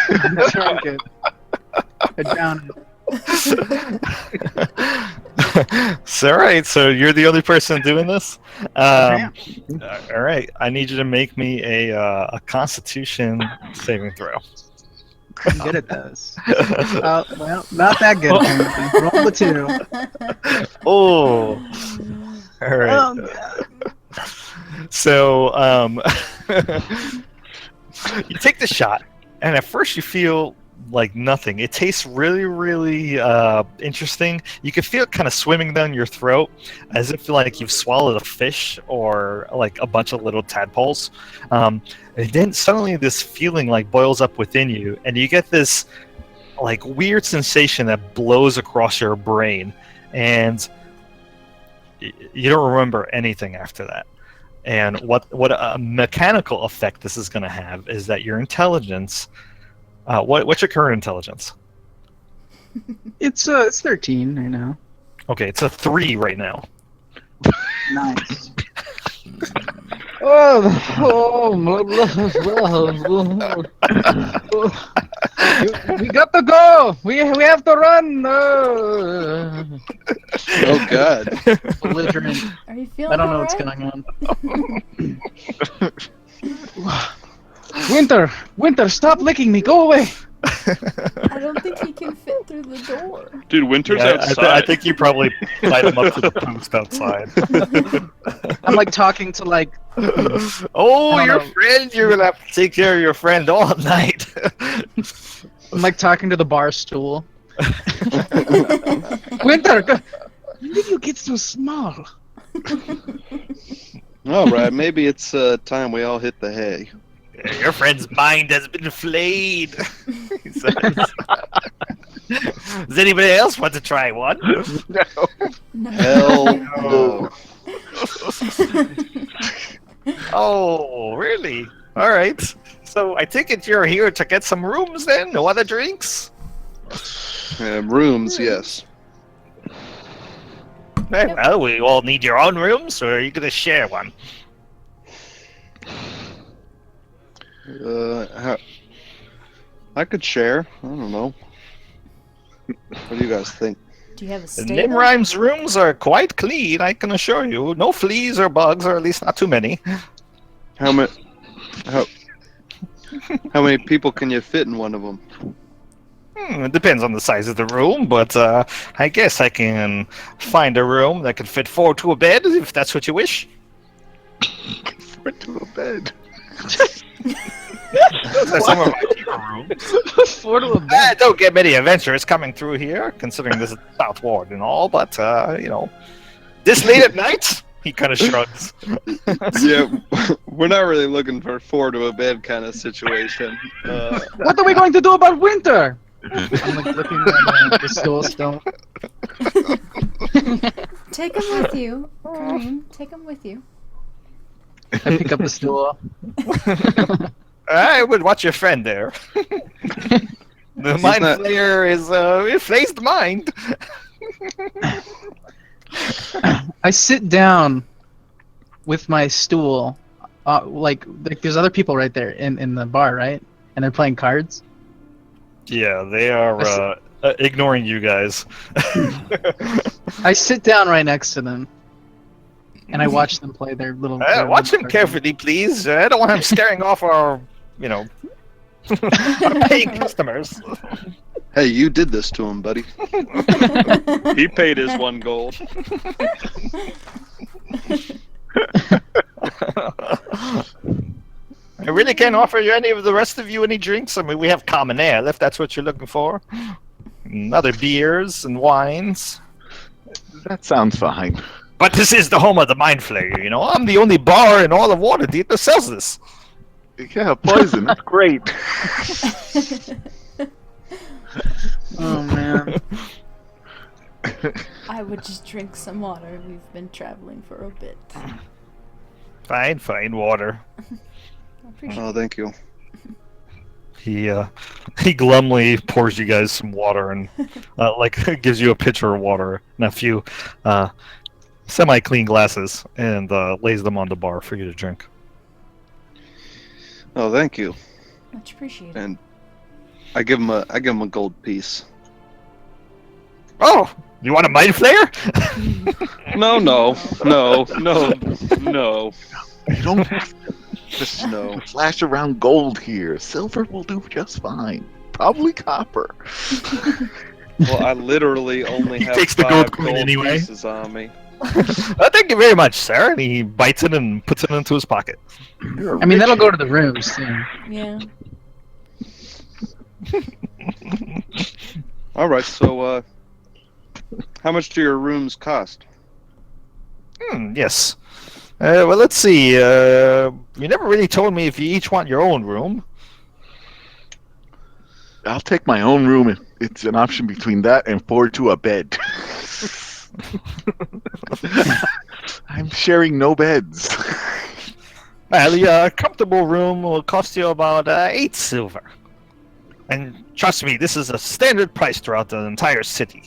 Drink it. I down it. So, all right, so you're the only person doing this. Yeah. All right, I need you to make me a Constitution saving throw. I'm good at this. Well, not that good. apparently. Roll the 2. Oh, all right. So, you take the shot, and at first you feel like nothing. It tastes really, really interesting. You can feel it kind of swimming down your throat, as if like you've swallowed a fish or like a bunch of little tadpoles. And then suddenly this feeling like boils up within you, and you get this like weird sensation that blows across your brain, and you don't remember anything after that. And what a mechanical effect this is going to have is that your intelligence. What's your current intelligence? It's 13 right now. Okay, it's a 3 right now. Nice. We got to go. We have to run. Oh God. Belligerent. Are you feeling I don't know what's alright? going on. Winter, stop licking me. Go away. I don't think he can fit through the door. Dude, Winter's Yeah, outside. I think you probably tied him up to the post outside. I'm like talking to like. Oh, I don't your know. friend! You're gonna have to take care of your friend all night. I'm like talking to the bar stool. Winter, when did you get so small? All right, maybe it's time we all hit the hay. Your friend's mind has been flayed. He says. Does anybody else want to try one? No. Hell no. Oh, really? All right. So I take it you're here to get some rooms then? No other drinks? Rooms, yes. Well, we all need your own rooms, or are you going to share one? I could share. I don't know. What do you guys think? Do you have a The stable? Nimrim's rooms are quite clean, I can assure you. No fleas or bugs, or at least not too many. How many? How many people can you fit in one of them? It depends on the size of the room, but I guess I can find a room that can fit 4 to a bed, if that's what you wish. 4 to a bed. Those are some of my cheaper rooms. 4 to a bed. Don't get many adventurers coming through here, considering this is South Ward and all, but, you know, this late at night, he kind of shrugs. Yeah, we're not really looking for 4 to a bed kind of situation. What are we going to do about winter? I'm like looking at the stool still. Take him with you, Kareem. Take him with you. I pick up the stool. I would watch your friend there. The mind not- flayer is, it flays the mind. I sit down with my stool. Like there's other people right there in the bar, right? And they're playing cards. Yeah, they are ignoring you guys. I sit down right next to them, and I watch them play their little. their Watch little him cards. carefully, please. I don't want him scaring off our, you know, our paying customers. Hey, you did this to him, buddy. He paid his 1 gold. I really can't offer you any of the rest of you any drinks. I mean, we have common ale if that's what you're looking for. And other beers and wines. That sounds fine. But this is the home of the Mind Flayer, you know? I'm the only bar in all of Waterdeep that sells this. Yeah, poison. That's great. Oh man. I would just drink some water. We've been traveling for a bit. Fine, water. I appreciate Oh, thank you. He glumly pours you guys some water and like gives you a pitcher of water and a few semi-clean glasses and lays them on the bar for you to drink. Oh, thank you. Much appreciated. And I give him a gold piece. Oh, you want a Mind Flayer? No. You don't have to just No. flash around gold here. Silver will do just fine. Probably copper. Well, I literally only He have takes the 5 gold coin gold anyway. pieces on me. Thank you very much, sir. And he bites it and puts it into his pocket. You're a I mean, that'll rich go to the rooms too. Yeah. All right, so how much do your rooms cost? Yes. Well, let's see. You never really told me if you each want your own room. I'll take my own room. It's an option between that and 4 to a bed. I'm sharing no beds. Well, a comfortable room will cost you about 8 silver. And trust me, this is a standard price throughout the entire city.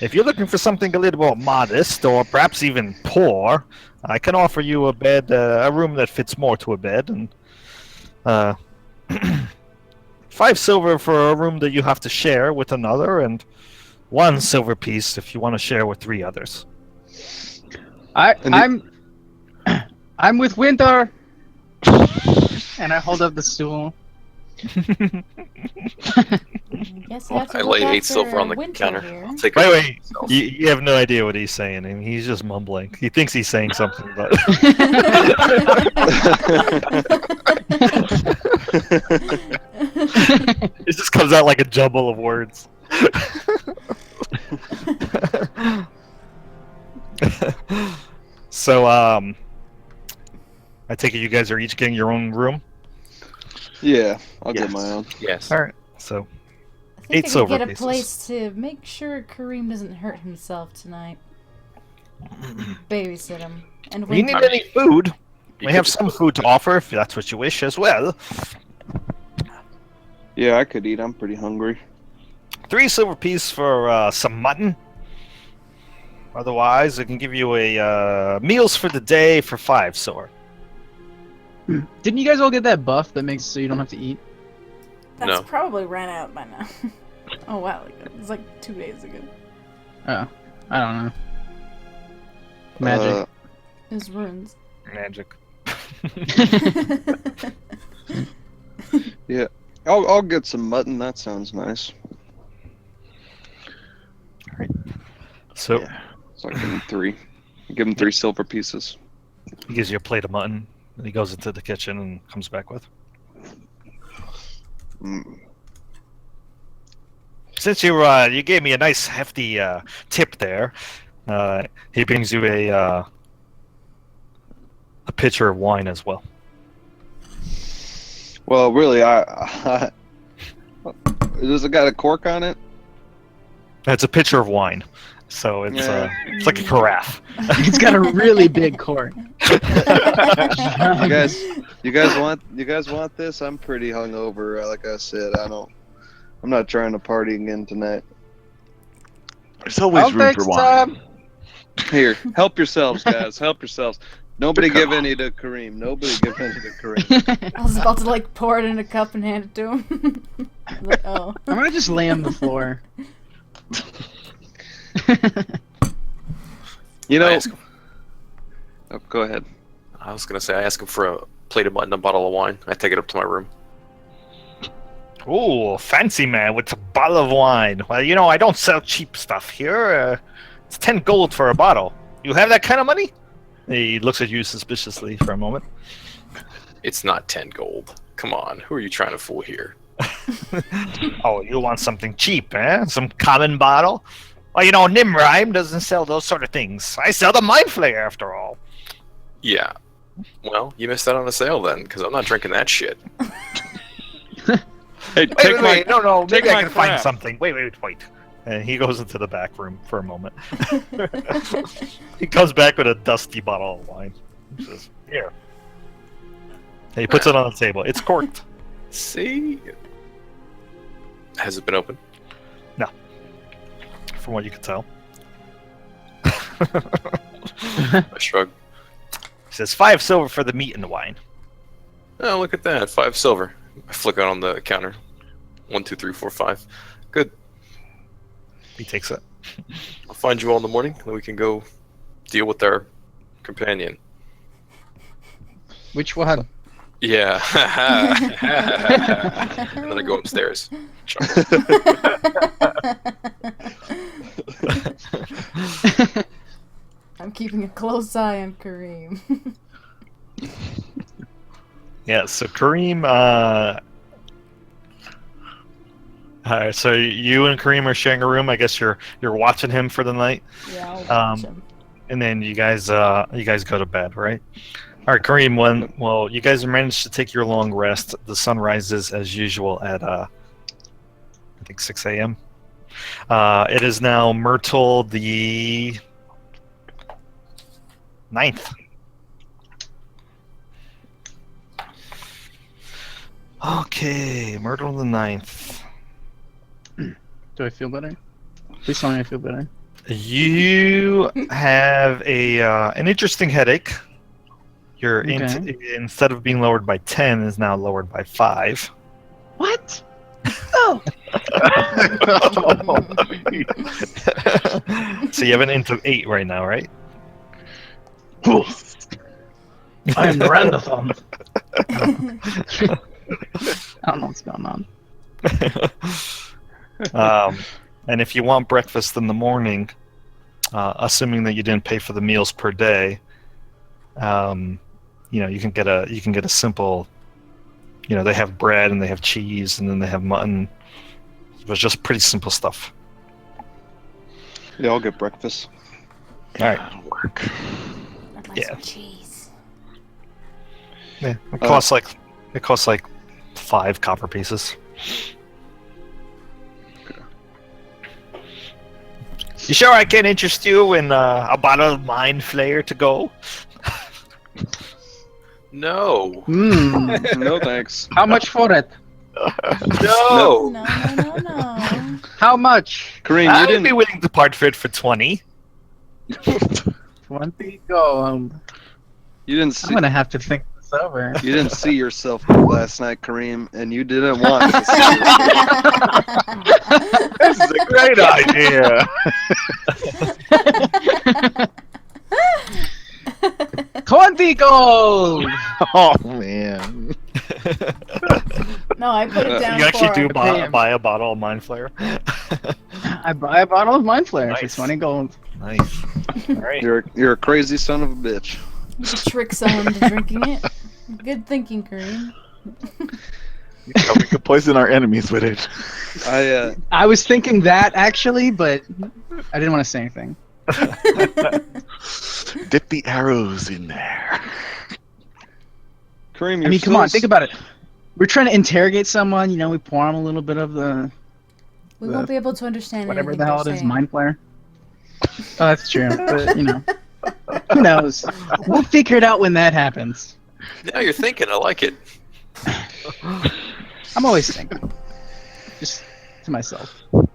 If you're looking for something a little more modest, or perhaps even poor, I can offer you a bed, a room that fits more to a bed, and 5 silver for a room that you have to share with another, and 1 silver piece if you want to share with 3 others. I'm with Winter, and I hold up the stool. Guess I have to I look lay 8 after silver on the Winter counter. here. I'll take By the it way, myself. you have no idea what he's saying, and he's just mumbling. He thinks he's saying something, but it just comes out like a jumble of words. So, I take it you guys are each getting your own room? Yeah, I'll get Yes. my own. Yes. Alright, so I 8 think I could silver get a pieces. place to make sure Kareem doesn't hurt himself tonight. Babysit him. And if you need Winter. any food, You we could have just some put- food to offer if that's what you wish as well. Yeah, I could eat. I'm pretty hungry. 3 silver piece for some mutton. Otherwise, I can give you a meals for the day for 5 silver. Didn't you guys all get that buff that makes so you don't have to eat? That's No. probably ran out by now. Oh wow, it's like 2 days ago. Oh, I don't know. Magic. It was runes. Magic. I'll get some mutton. That sounds nice. So Yeah. So I give him 3. Give him 3 silver pieces. he gives you a plate of mutton, and he goes into the kitchen and comes back with. Mm. Since you gave me a nice hefty tip there, he brings you a pitcher of wine as well. Well, really, I does it got a cork on it? It's a pitcher of wine, so it's like a carafe. It's got a really big cork. You guys want this? I'm pretty hungover. Like I said, I'm not trying to party again tonight. There's always I'll room take for wine. some. Here, help yourselves, guys. Help yourselves. Nobody Come give on. any to Kareem. Nobody give any to Kareem. I was about to like pour it in a cup and hand it to him. Like, oh. I'm gonna just lay on the floor. You know. I ask him- Oh, go ahead. I was gonna say I ask him for a plate of mutton and a bottle of wine. I take it up to my room. Ooh, fancy man with a bottle of wine. Well, you know, I don't sell cheap stuff here. It's 10 gold for a bottle. You have that kind of money? He looks at you suspiciously for a moment. It's not 10 gold. Come on, who are you trying to fool here? Oh, you want something cheap, eh? Some common bottle? Well, you know, Nimrime doesn't sell those sort of things. I sell the Mind Flayer, after all. Yeah. Well, you missed out on a sale then, because I'm not drinking that shit. Hey, Wait, no, take maybe I my can find crap. something. Wait. And he goes into the back room for a moment. He comes back with a dusty bottle of wine. He says, "Here." And he puts it on the table. It's corked. See? Has it been opened? From what you can tell. I shrug. He says 5 silver for the meat and the wine. Oh, look at that. 5 silver. I flick it on the counter. 1, 2, 3, 4, 5. Good. He takes it. I'll find you all in the morning, and then we can go deal with our companion. Which one? Yeah. And then I go upstairs. I'm keeping a close eye on Kareem. Yeah, so Kareem, so you and Kareem are sharing a room. I guess you're watching him for the night, Yeah, I'll watch him. and then you guys go to bed, right? All right, Kareem. You guys managed to take your long rest. The sun rises as usual at I think 6 a.m. It is now Myrtle the 9th. Okay, Myrtle the 9th. Do I feel better? Please tell me I feel better. You have an interesting headache. Your Okay. instead of being lowered by 10 is now lowered by 5. What? Oh! So you have an int of 8 right now, right? I am the Randathon. I don't know what's going on. And if you want breakfast in the morning, assuming that you didn't pay for the meals per day, you can get a simple. They have bread and they have cheese and then they have mutton. It was just pretty simple stuff. Yeah, I'll get breakfast. All right. That'll work. I'd like Yeah. some cheese. Yeah, it costs like 5 copper pieces. You sure I can interest you in a bottle of Mind Flayer to go? No. No thanks. How much for it? No. No. How much? Kareem, you I'd be didn't. willing to part for it for 20. 20 go. You didn't I'm see. gonna have to think this over. You didn't see yourself last night, Kareem, and you didn't want to see yourself. This is a great idea. 20 gold! Oh man. No, I put it down You actually do for buy a bottle of Mind Flayer? I buy a bottle of Mind Flayer Nice. for 20 gold. Nice. All right. You're a crazy son of a bitch. trick someone into drinking it. Good thinking, Kareem. Yeah, we could poison our enemies with it. I I was thinking that actually, but I didn't want to say anything. Dip the arrows in there. Kareem, you're I mean, come still on, think about it. We're trying to interrogate someone, we pour them a little bit of the We won't be able to understand whatever anything the hell it they're is, saying. Mind Flayer. Oh, that's true. But, who knows? We'll figure it out when that happens. Now you're thinking. I like it. I'm always thinking. Just to myself. All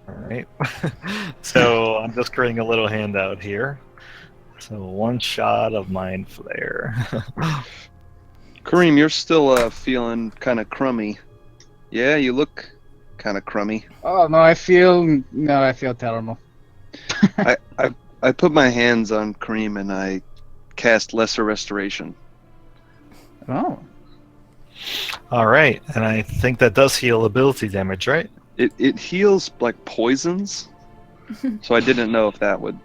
right. So I'm just creating a little handout here. So 1 shot of Mind Flayer. Kareem, you're still feeling kind of crummy. Yeah, you look kind of crummy. Oh, no, I feel terrible. I put my hands on Kareem and I cast Lesser Restoration. Oh. All right, and I think that does heal ability damage, right? It heals like poisons, so I didn't know if that would.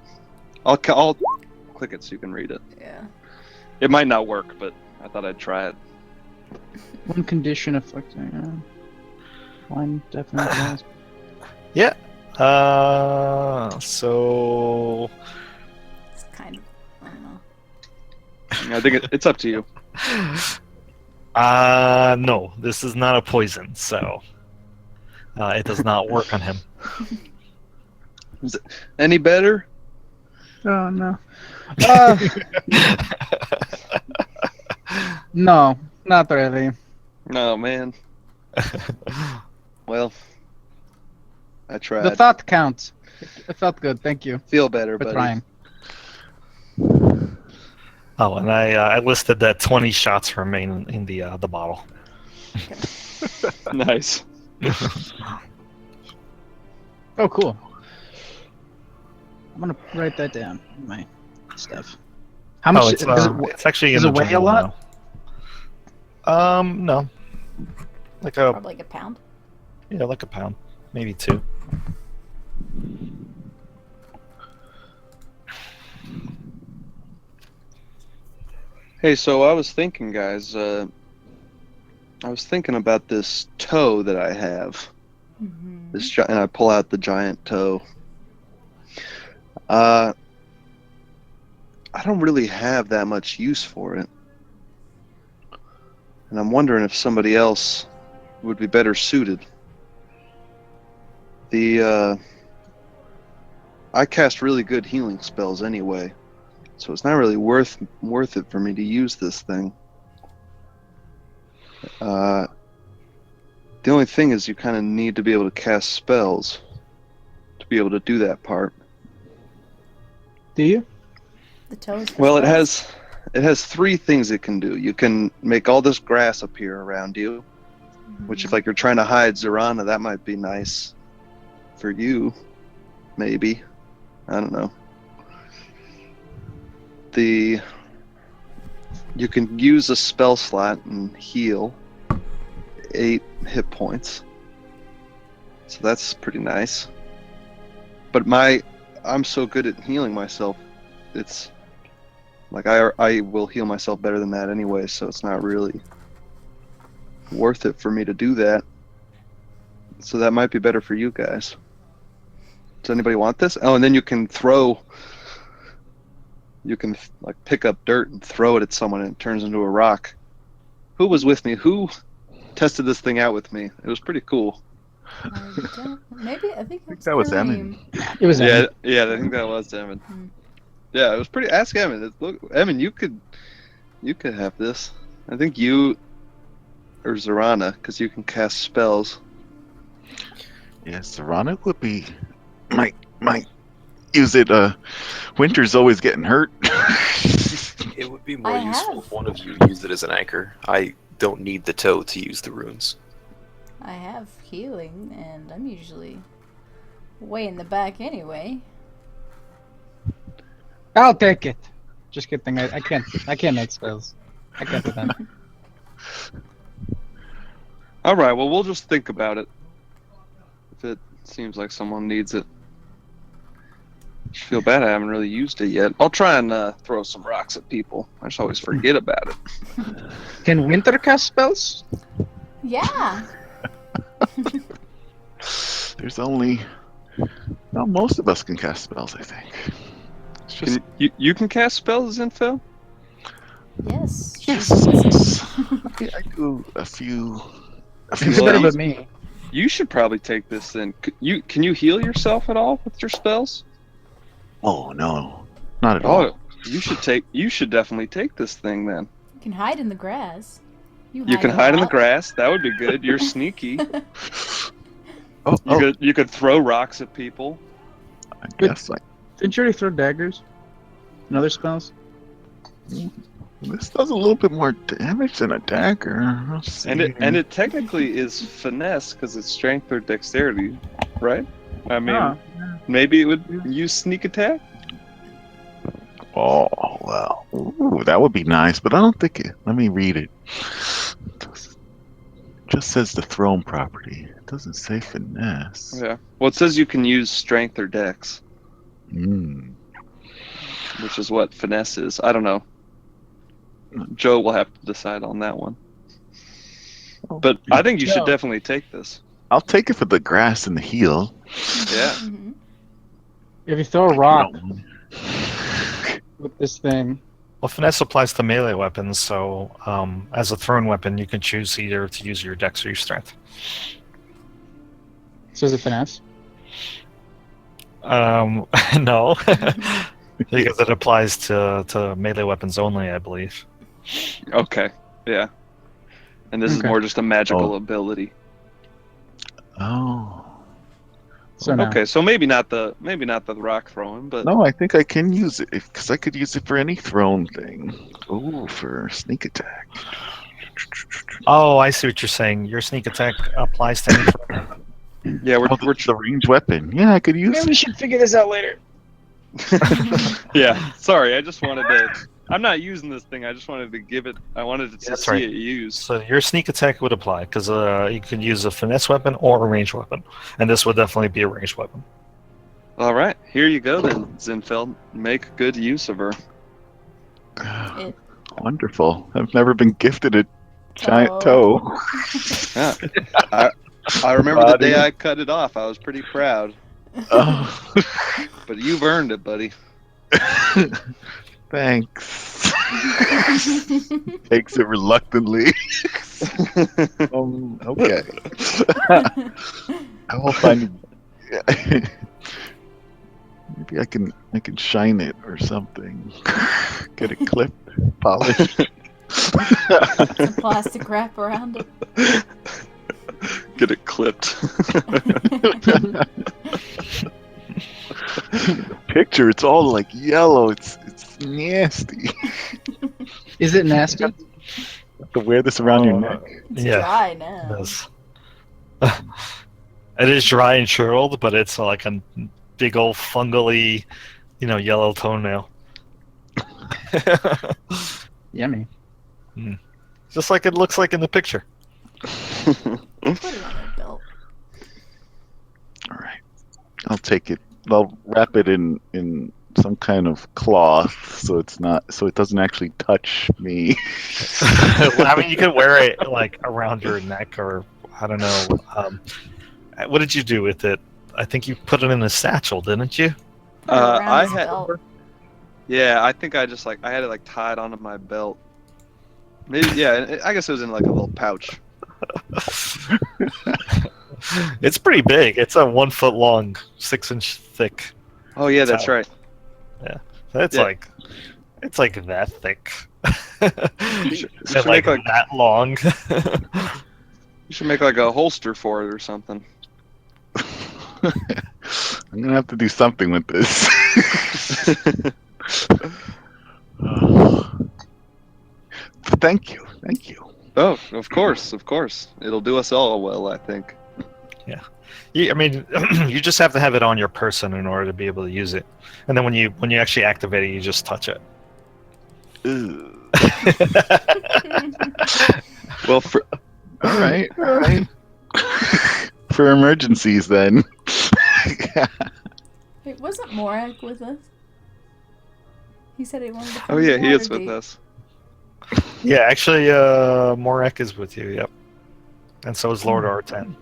I'll click it so you can read it. Yeah. It might not work, but I thought I'd try it. One condition affecting. One definitely does. Yeah. So It's kind of, I don't know. I think it's up to you. no, this is not a poison, so it does not work on him. Is it any better? Oh no. No, not really. No, man. Well, I tried. The thought counts. It felt good. Thank you Feel better, for buddy. trying. Oh, and I listed that 20 shots remain in the bottle. Nice. Oh, cool. I'm gonna write that down in my stuff. How much it's, does it? it's actually does in it the weigh a journal lot? now. No, like a Probably like a pound. like a pound, maybe 2. Hey, so I was thinking, guys. I was thinking about this toe that I have. Mm-hmm. And I pull out the giant toe. I don't really have that much use for it, and I'm wondering if somebody else would be better suited. I cast really good healing spells anyway, so it's not really worth it for me to use this thing. The only thing is you kind of need to be able to cast spells to be able to do that part. Do you? The toes. Well, it has 3 things it can do. You can make all this grass appear around you, which if like you're trying to hide Zorana, that might be nice for you, maybe. I don't know. You can use a spell slot and heal 8 hit points. So that's pretty nice. But I'm so good at healing myself. It's like I will heal myself better than that anyway, so it's not really worth it for me to do that. So that might be better for you guys. Does anybody want this? Oh, and then you can like pick up dirt and throw it at someone and it turns into a rock. Who was with me? Who tested this thing out with me? It was pretty cool. Maybe I think that was Kareem. Emin. It was. Yeah, I think that was Emin. Hmm. Yeah, it was pretty. Ask Emin. Look, Emin, you could have this. I think you or Zorana, because you can cast spells. Yes, Zorana would be. Might use it. Winter's always getting hurt. It would be more I useful have. if one of you used it as an anchor. I don't need the toe to use the runes. I have healing, and I'm usually way in the back anyway. I'll take it. Just kidding. I can't make spells. I can't do that. All right. Well, we'll just think about it. If it seems like someone needs it. I feel bad I haven't really used it yet. I'll try and throw some rocks at people. I just always forget about it. Can Winter cast spells? Yeah. There's only. Well, most of us can cast spells, I think. It's just. You can cast spells, Zinfel? Yes. Yes. I do a few. He's better than me. You should probably take this then. Can you heal yourself at all with your spells? Oh no, not at all. Oh, you should definitely take this thing then. You can hide in the grass. You can a hide in the lot. grass. That would be good. You're sneaky. Oh, You could throw rocks at people. I guess Didn't you already throw daggers? And other spells? this does a little bit more damage than a dagger. Let's see And here. it technically is finesse because it's strength or dexterity, right? I mean, Ah, maybe it would use sneak attack. Oh well, ooh, that would be nice, but I don't think it. Let me read it. Just says the throne property. It doesn't say finesse. Yeah. Well, it says you can use strength or dex, Hmm. which is what finesse is. I don't know. Joe will have to decide on that one. But I think you should Joe. definitely take this. I'll take it for the grass and the heel. Yeah. Mhm. If you throw a rock No. with this thing, Well, finesse applies to melee weapons, so as a thrown weapon, you can choose either to use your dex or your strength. so is it finesse? No, because it applies to melee weapons only, I believe. Okay. Yeah. And this is Okay. more just a magical Oh. ability. Oh. So no. Okay, so maybe not the rock throwing, but No, I think I can use it because I could use it for any thrown thing. Oh, for sneak attack. Oh, I see what you're saying. Your sneak attack applies to any thrown. yeah, Oh, we're the ranged weapon. Yeah, I could use Maybe it. we should figure this out later. yeah. Sorry, I just wanted to. I'm not using this thing. I just wanted to give it. I wanted to That's see right. it used. So your sneak attack would apply because you can use a finesse weapon or a ranged weapon, and this would definitely be a ranged weapon. All right, here you go then, Zinfeld. Make good use of her. It- Wonderful. I've never been gifted a giant Toe. toe. Yeah. I remember the day I cut it off. I was pretty proud. Oh. But you've earned it, buddy. Thanks. Takes it reluctantly. Okay. I will find. Maybe I can shine it or something. Get it clipped, polished. Some plastic wrap around it. Get it clipped. Picture, it's all like yellow. It's nasty. Is it nasty? To wear this around your neck. It's Yeah, dry It now. is. It is dry and churled, but it's like a big old fungally, yellow toenail. Yummy. Just like it looks like in the picture. Put it on your belt. All right, I'll take it. I'll wrap it in some kind of cloth so it doesn't actually touch me. I mean, you could wear it like around your neck, or I don't know. What did you do with it? I think you put it in a satchel, didn't you? Put it around I his had- belt. Yeah, I think I just I had it tied onto my belt. Maybe yeah. I guess it was in a little pouch. It's pretty big. It's a 1 foot long, 6-inch thick. Oh yeah, that's Towel. right. It's Yeah. it's like that thick. You should And like make that long. you should make a holster for it or something. I'm gonna have to do something with this. Thank you. Oh, of course. It'll do us all well, I think. I mean, you just have to have it on your person in order to be able to use it. And then when you actually activate it, you just touch it. Ugh. Well, All right. For emergencies, then. Wait, wasn't Morak with us? He said he wanted to oh come yeah, to he is with Waterdeep. us. Yeah, actually, Morek is with you. Yep, and so is Lord R10.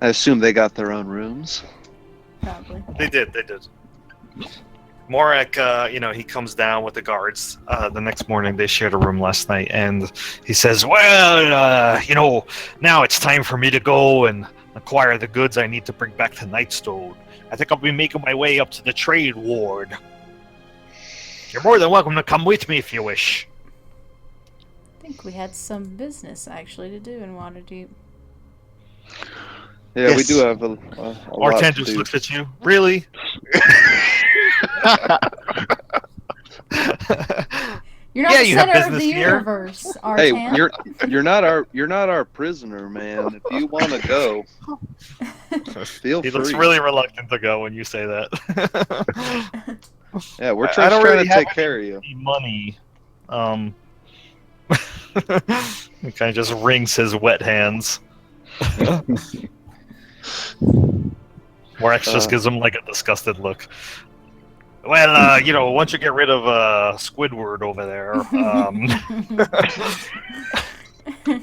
I assume they got their own rooms. Probably. They did. Morek, he comes down with the guards the next morning. They shared a room last night, and he says, "Well, now it's time for me to go and acquire the goods I need to bring back to Nightstone. I think I'll be making my way up to the trade ward. You're more than welcome to come with me if you wish." I think we had some business actually to do in Waterdeep. Yeah, we Yes. do have a lot R10 to just do. looks at you. Really? You're not Yeah, the you have center of the business here. universe, Hey, Artan. you're not our prisoner, man. If you want to go, feel He free. looks really reluctant to go when you say that. Yeah, we're I trying don't to really have take care of you. Money. He kind of just wrings his wet hands. Morex just gives him like a disgusted look. Well, once you get rid of Squidward over there,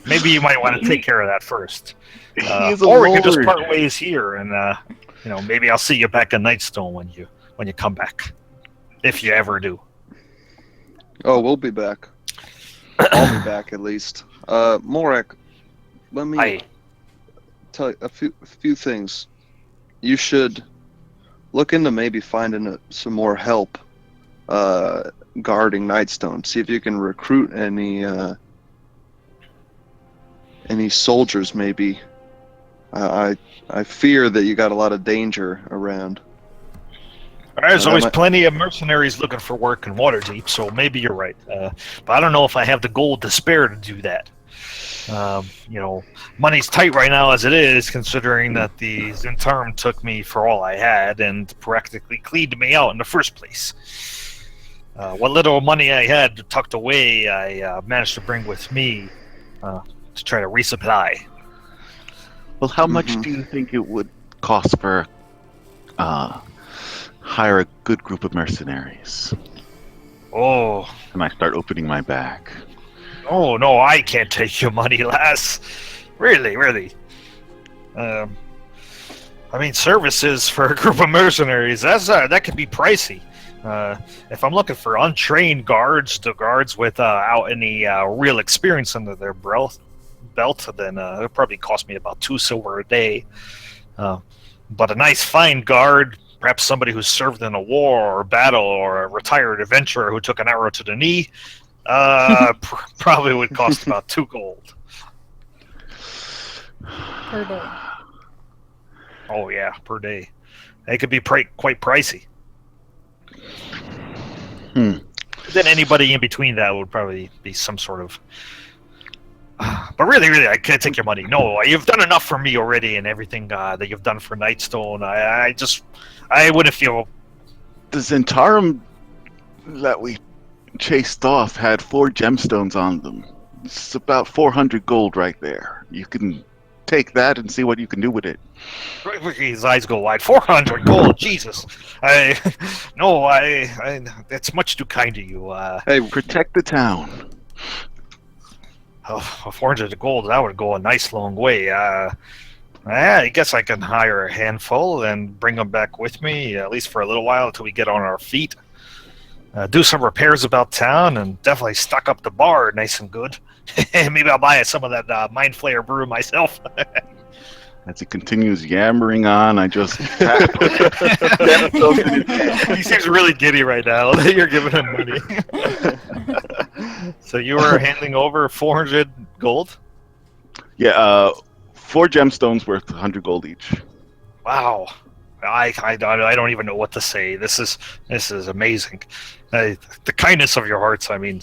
maybe you might want to take care of that first. He's a Or we could just lord. part ways here, and maybe I'll see you back in Nightstone when you come back, if you ever do. Oh, we'll be back. I'll be back at least. Morak, let me Aye. tell you a few things. You should look into maybe finding some more help guarding Nightstone. See if you can recruit any soldiers. Maybe. I fear that you got a lot of danger around. There's that always might- plenty of mercenaries looking for work in Waterdeep, so maybe you're right. But I don't know if I have the gold to spare to do that. Money's tight right now as it is, considering that the Zintarm took me for all I had and practically cleaned me out in the first place. What little money I had tucked away, I managed to bring with me to try to resupply. Well, how much Mhm. do you think it would cost for hire a good group of mercenaries? Oh, And I start opening my bag. oh no, I can't take your money, lass. Really. I mean, services for a group of mercenaries, that could be pricey. If I'm looking for untrained guards, the guards without any real experience under their belt, then it'll probably cost me about 2 silver a day. But a nice, fine guard, perhaps somebody who served in a war or battle, or a retired adventurer who took an arrow to the knee, probably would cost about 2 gold. Per day. Oh yeah, per day. It could be quite pricey. Then anybody in between that would probably be some sort of. But really, I can't take your money. No, you've done enough for me already, and everything that you've done for Nightstone. I wouldn't feel. The Zentarum that we chased off had 4 gemstones on them. It's about 400 gold right there. You can take that and see what you can do with it. His eyes go wide. 400 gold, Jesus! That's much too kind of you. Hey, Protect the town. 400 gold, that would go a nice long way. I guess I can hire a handful and bring them back with me, at least for a little while until we get on our feet. Do some repairs about town and definitely stock up the bar nice and good. Maybe I'll buy some of that Mind Flayer brew myself. As he continues yammering on, I just He seems really giddy right now that you're giving him money. So you were handing over 400 gold? Yeah, 4 gemstones worth 100 gold each. Wow. I don't even know what to say. This is amazing. The kindness of your hearts, I mean.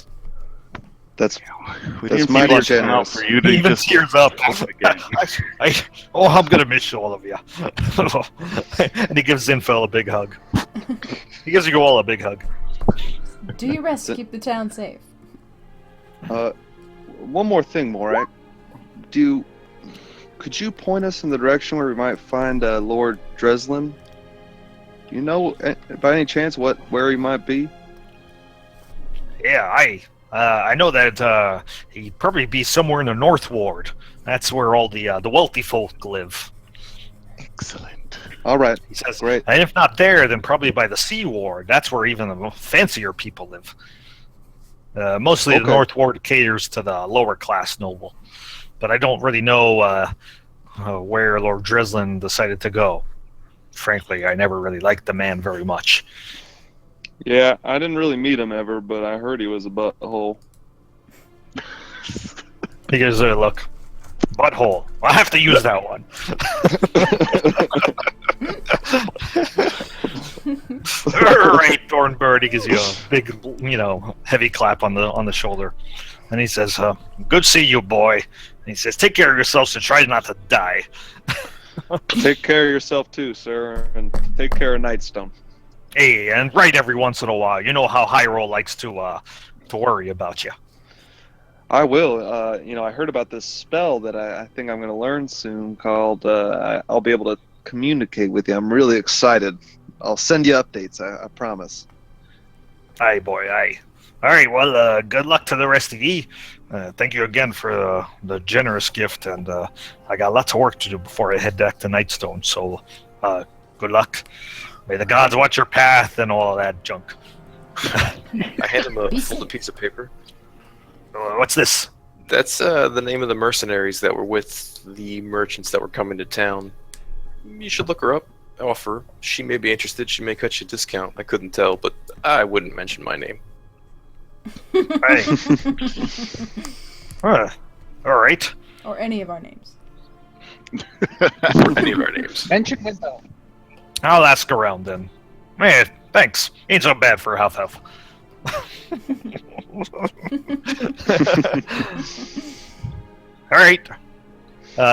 that's We That's didn't mighty flush it out generous. for you to He even just tears up. again. I'm going to miss all of you. And he gives Zinfel a big hug. He gives you all a big hug. Do your best to keep the town safe. one more thing, Morak. Could you point us in the direction where we might find Lord Dreslin? Do you know, by any chance, where he might be? Yeah, I know that he'd probably be somewhere in the North Ward. That's where all the wealthy folk live. Excellent. All right, He says, great. and if not there, then probably by the Sea Ward. That's where even the fancier people live. Mostly Okay. the North Ward caters to the lower class noble, but I don't really know where Lord Dreslin decided to go. Frankly, I never really liked the man very much. Yeah, I didn't really meet him ever, but I heard he was a butthole. He gives it a look. Butthole. I'll have to use that one. Right, Thornbird. He gives you a big, heavy clap on the shoulder, and he says, "Good to see you, boy." And he says, "Take care of yourselves and try not to die." Take care of yourself too, sir, and take care of Nightstone. Hey, and write every once in a while. You know how Hyrule likes to worry about you. I will. I heard about this spell that I think I'm going to learn soon called I'll be able to communicate with you. I'm really excited. I'll send you updates. I promise. Aye, boy, aye. All right, well, good luck to the rest of ye. Thank you again for the generous gift, and I got lots of work to do before I head back to Nightstone, so good luck. May the gods watch your path and all that junk. I hand him a Be folded safe. piece of paper. What's this? That's the name of the mercenaries that were with the merchants that were coming to town. You should look her up. Offer. She may be interested. She may cut you a discount. I couldn't tell, but I wouldn't mention my name. Hey. All right. Or any of our names. Any of our names. Mention his own. I'll ask around then. Man, thanks. Ain't so bad for a half elf. All right.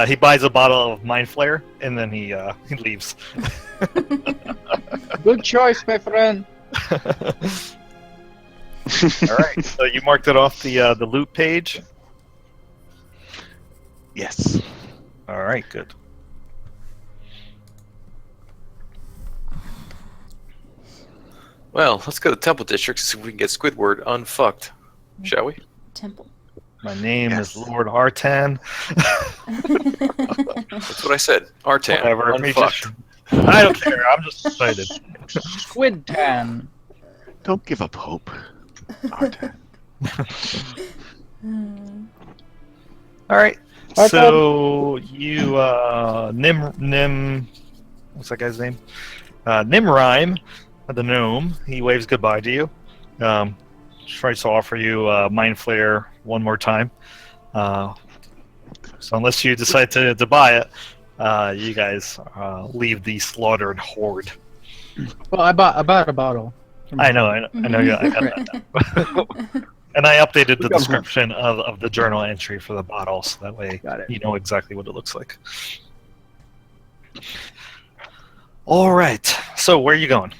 He buys a bottle of Mind Flare and then he leaves. Good choice, my friend. All right. So you marked it off the loot page. Yes. All right. Good. Well, let's go to Temple District to see if we can get Squidward unfucked. Shall we? Temple. My name Yes. is Lord Artan. That's what I said. Artan. Whatever. Me Unfucked. just- I don't care. I'm just excited. Squid Tan. Don't give up hope. Artan. All right. Artan. So you Nim what's that guy's name? Nimrime, the gnome. He waves goodbye to you. Tries to offer you Mind Flare one more time. So unless you decide to buy it, you guys leave the slaughtered horde. Well, I bought a bottle. I know. I got that now. And I updated the description of the journal entry for the bottle, so that way Got it. you know exactly what it looks like. All right. So where are you going?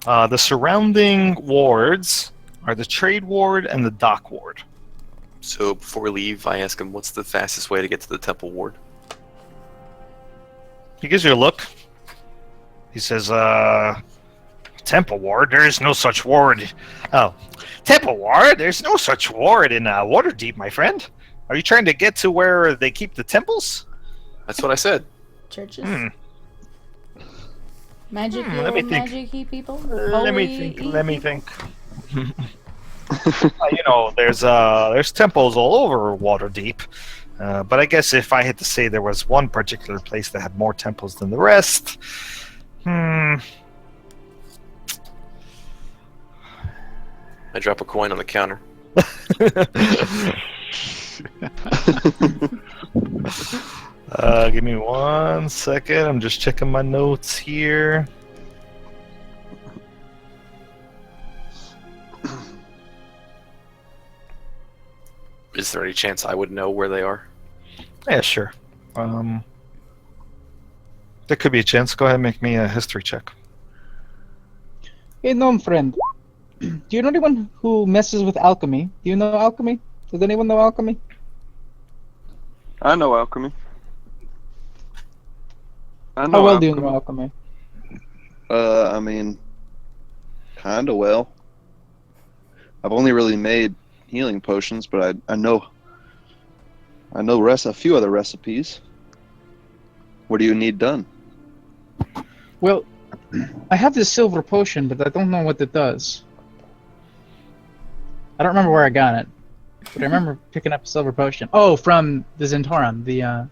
The surrounding wards are the trade ward and the dock ward. So before we leave, I ask him, what's the fastest way to get to the Temple Ward? He gives you a look. He says, Temple Ward? There's no such ward. Oh. Temple Ward? There's no such ward in Waterdeep, my friend. Are you trying to get to where they keep the temples? That's what I said. Churches. Let me think. Magic-y people. Let me Holy-y think. Let me people? think. There's temples all over Waterdeep. But I guess if I had to say there was one particular place that had more temples than the rest, I drop a coin on the counter. Give me 1 second. I'm just checking my notes here. Is there any chance I would know where they are? Yeah, sure. There could be a chance. Go ahead and make me a history check. Hey, gnome friend. Do you know anyone who messes with alchemy? Do you know alchemy? Does anyone know alchemy? I know alchemy. How well do you know alchemy? I mean, kinda well. I've only really made healing potions, but I know a few other recipes. What do you need done? Well, I have this silver potion, but I don't know what it does. I don't remember where I got it, but I remember picking up a silver potion. Oh, from the Zentauran, the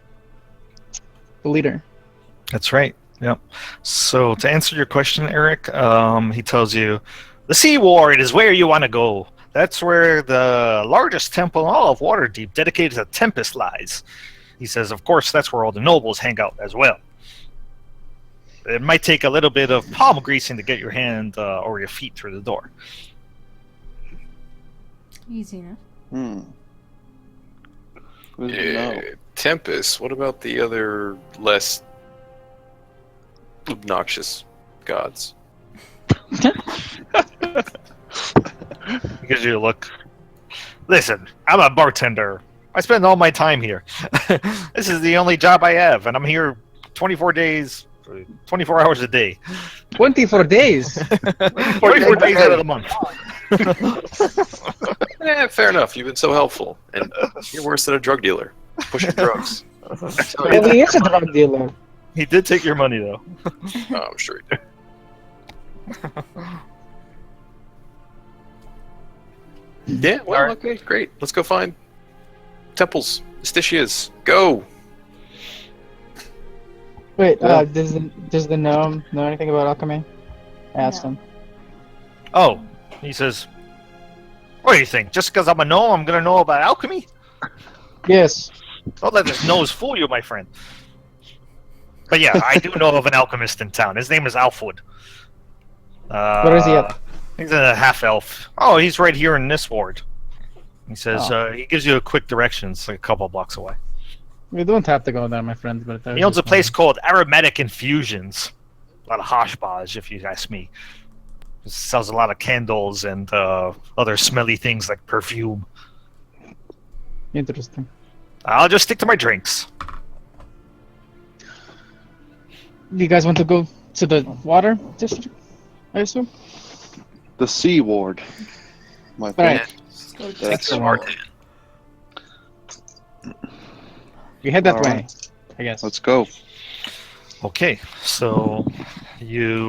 leader. That's right. Yep. So to answer your question, Eric, he tells you the Sea Ward is where you want to go. That's where the largest temple in all of Waterdeep, dedicated to Tempest, lies. He says, of course, that's where all the nobles hang out as well. It might take a little bit of palm greasing to get your hand or your feet through the door. Easy enough. Good to know. Tempest. What about the other less obnoxious gods? He gives you a look. Listen, I'm a bartender. I spend all my time here. This is the only job I have, and I'm here 24 days, 24 hours a day. 24 days. 44 days out of the month. Fair enough. You've been so helpful, and you're worse than a drug dealer pushing drugs. Well, he is a drug dealer. He did take your money, though. Oh, I'm sure he did. Yeah, well, Alright. okay, great. Let's go find temples, Stitias. Go! Wait, Yeah. does the gnome know anything about alchemy? I asked No. him. Oh, he says, what do you think? Just because I'm a gnome, I'm going to know about alchemy? Yes. Don't let this nose fool you, my friend. But yeah, I do know of an alchemist in town. His name is Alfwood. Where is he at? He's a half-elf. Oh, he's right here in this ward. He says, he gives you a quick directions, like a couple blocks away. We don't have to go there, my friend. But He owns a place called Aromatic Infusions. A lot of hoshbaj, if you ask me. He sells a lot of candles and other smelly things like perfume. Interesting. I'll just stick to my drinks. You guys want to go to the water district? I assume. The C ward. My Right. friend. That's smart. We head that All way, right. I guess. Let's go. Okay, so you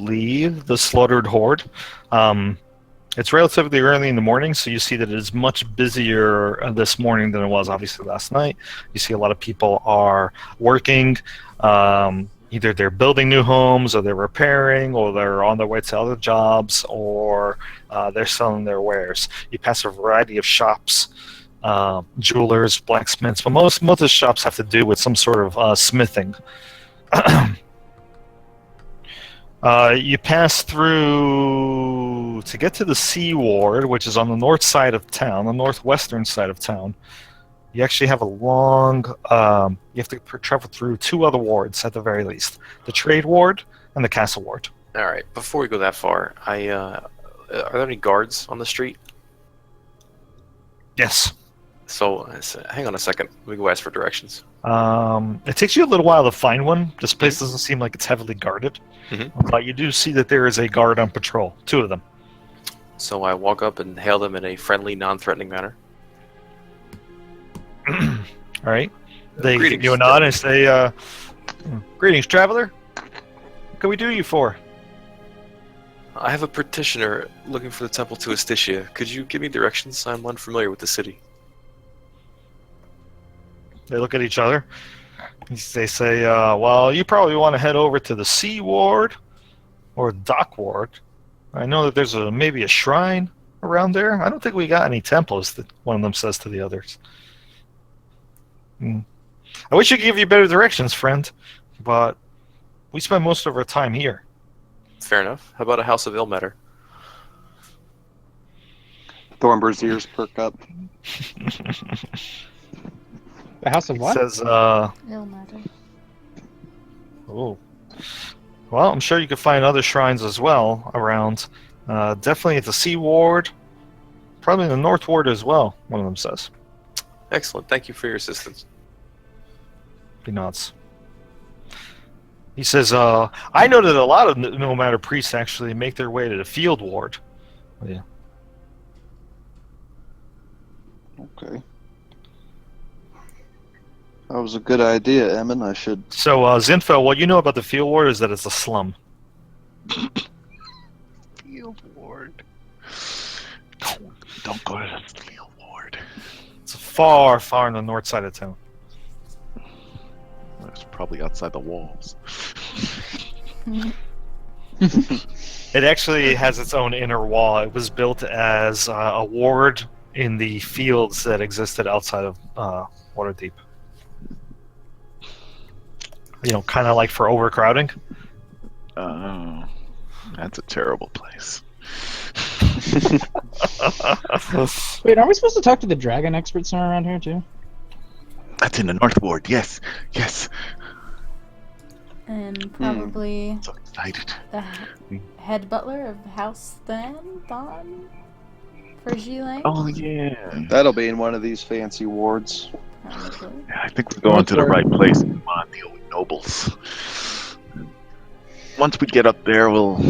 leave the slaughtered horde. It's relatively early in the morning, so you see that it is much busier this morning than it was obviously last night. You see a lot of people are working. Either they're building new homes, or they're repairing, or they're on their way to other jobs, or they're selling their wares. You pass a variety of shops. Jewelers, blacksmiths, but most of the shops have to do with some sort of smithing. You pass through to get to the Sea Ward, which is on the north side of town, the northwestern side of town. You actually have a long. You have to travel through two other wards at the very least: the Trade Ward and the Castle Ward. All right, before we go that far, are there any guards on the street? Yes. So, hang on a second. Let me go ask for directions. It takes you a little while to find one. This place doesn't seem like it's heavily guarded, but you do see that there is a guard on patrol. Two of them. So I walk up and hail them in a friendly, non-threatening manner. All right. They Greetings. give you a nod and say, "Greetings, traveler. What can we do you for?" I have a petitioner looking for the temple to Astitia. Could you give me directions? I'm unfamiliar with the city. They look at each other. They say, well, you probably want to head over to the Sea Ward or Dock Ward. I know that there's maybe a shrine around there. I don't think we got any temples, that one of them says to the others. I wish I could give you better directions, friend, but we spend most of our time here. Fair enough. How about a House of Ilmater? Thornbur's ears perk up. The house of It what? says, It'll matter. oh. Well, I'm sure you could find other shrines as well around. Definitely at the Sea Ward. Probably in the North Ward as well, one of them says. Excellent. Thank you for your assistance. He nods. He says, I know that a lot of no matter priests actually make their way to the Field Ward. Yeah. Okay. That was a good idea, Emin. I should. So, Zinfel, what you know about the Field Ward is that it's a slum. Field ward. Don't go to the field ward. It's far, far on the north side of town. It's probably outside the walls. It actually has its own inner wall. It was built as a ward in the fields that existed outside of Waterdeep. You know, kind of like for overcrowding. Oh, that's a terrible place. Wait, are we supposed to talk to the dragon expert somewhere around here too? That's in the North Ward. Yes, yes. And probably So excited. the head butler of House Thon for Gilang. Oh yeah. That'll be in one of these fancy wards. Probably. Yeah, I think we're going to the right place. Come on, deal with nobles. once we get up there, we'll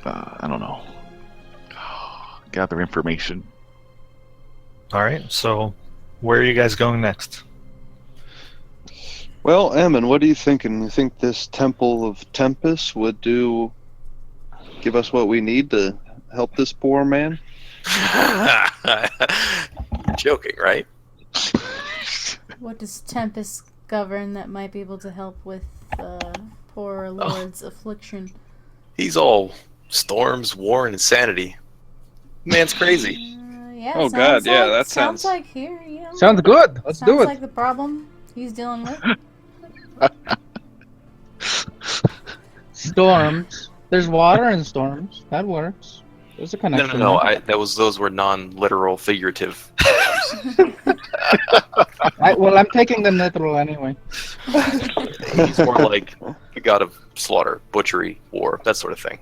I don't know, gather information. All right. So, where are you guys going next? Well, Ammon, what are you thinking? You think this Temple of Tempest would give us what we need to help this poor man? You're joking, right? What does Tempest govern that might be able to help with poor Lord's affliction? He's all storms, war, and insanity. Man's crazy. Yeah. Oh, sounds God, yeah, like, that sounds sounds- like here. You know, Sounds good. Let's sounds do it. like the problem he's dealing with. Storms. There's water in storms. That works. There's a No, connection. no, no. there. Those were non-literal, figurative. Well, I'm taking them literal anyway. He's more like the god of slaughter, butchery, war, that sort of thing.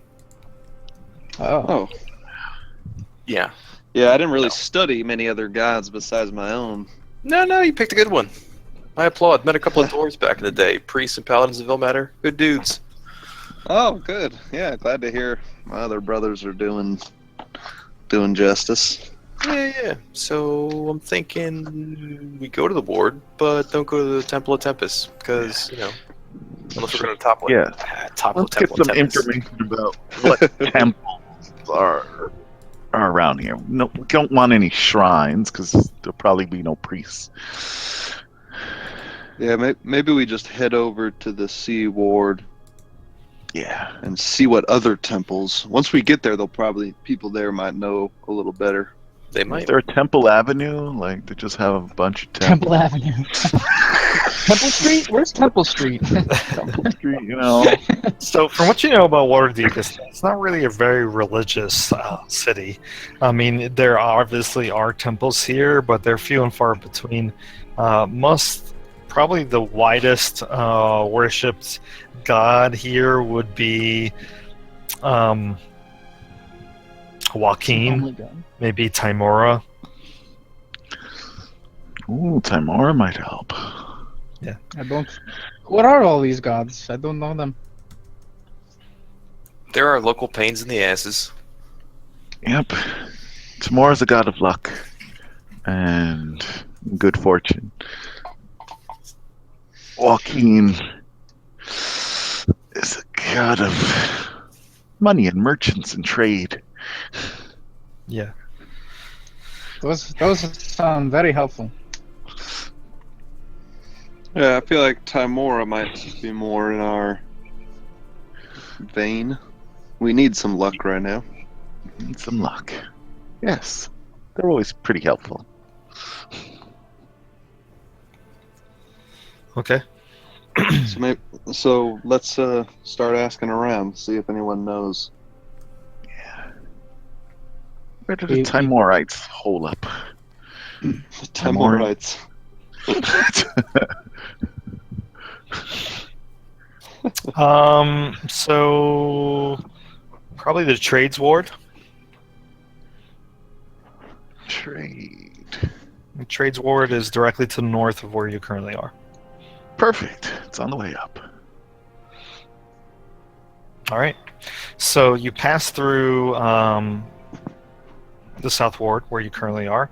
Oh. Oh, Yeah. yeah, I didn't really study many other gods besides my own. No, you picked a good one. I applaud. Met a couple of dwarves back in the day. Priests and paladins of Vilmatter. Good dudes. Oh, good. Yeah, glad to hear my other brothers are doing justice. Yeah. So I'm thinking we go to the ward, but don't go to the Temple of Tempest, because, unless we're going to topple Yeah. topple Let's get Temple of some Tempest. information about what temples are around here. No, we don't want any shrines because there'll probably be no priests. Yeah, maybe we just head over to the Sea Ward Yeah. and see what other temples. Once we get there, people there might know a little better. They Is might. there a Temple Avenue? Like, they just have a bunch of Temple Avenue. Temple Street? Where's Temple Street? Temple Street, So, from what you know about Waterdeep, it's not really a very religious city. I mean, there obviously are temples here, but they're few and far between. Probably the widest worshipped god here would be Oh Joaquin, my God. maybe Timora. Ooh, Timora might help. I don't. What are all these gods? I don't know them. There are local pains in the asses. Yep. Timora's a god of luck and good fortune. Joaquin is a god of money and merchants and trade. Yeah. Those sound very helpful. Yeah, I feel like Timora might be more in our vein. We need some luck right now. Need some luck. Yes. They're always pretty helpful. Okay. So let's start asking around, see if anyone knows. Where do the Timorites hole up? Timorites. So probably the trades ward. Trade. The trades ward is directly to the north of where you currently are. Perfect. It's on the way up. All right. So you pass through the south ward where you currently are,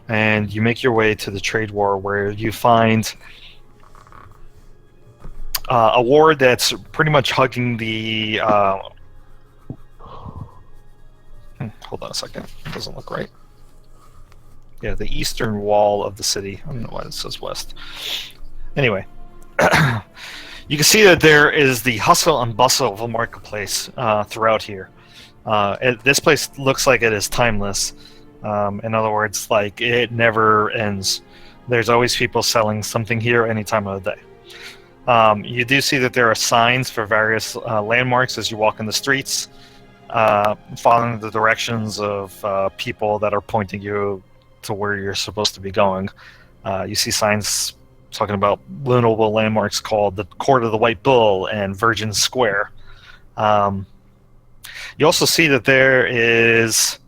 and you make your way to the trade ward where you find a ward that's pretty much hugging the. Hold on a second. It doesn't look right. Yeah, the eastern wall of the city. I don't know why it says west. Anyway, you can see that there is the hustle and bustle of a marketplace throughout here. This place looks like it is timeless. In other words, like it never ends. There's always people selling something here any time of the day. You do see that there are signs for various landmarks as you walk in the streets, following the directions of people that are pointing you to where you're supposed to be going. You see signs talking about notable landmarks called the Court of the White Bull and Virgin Square. You also see that there is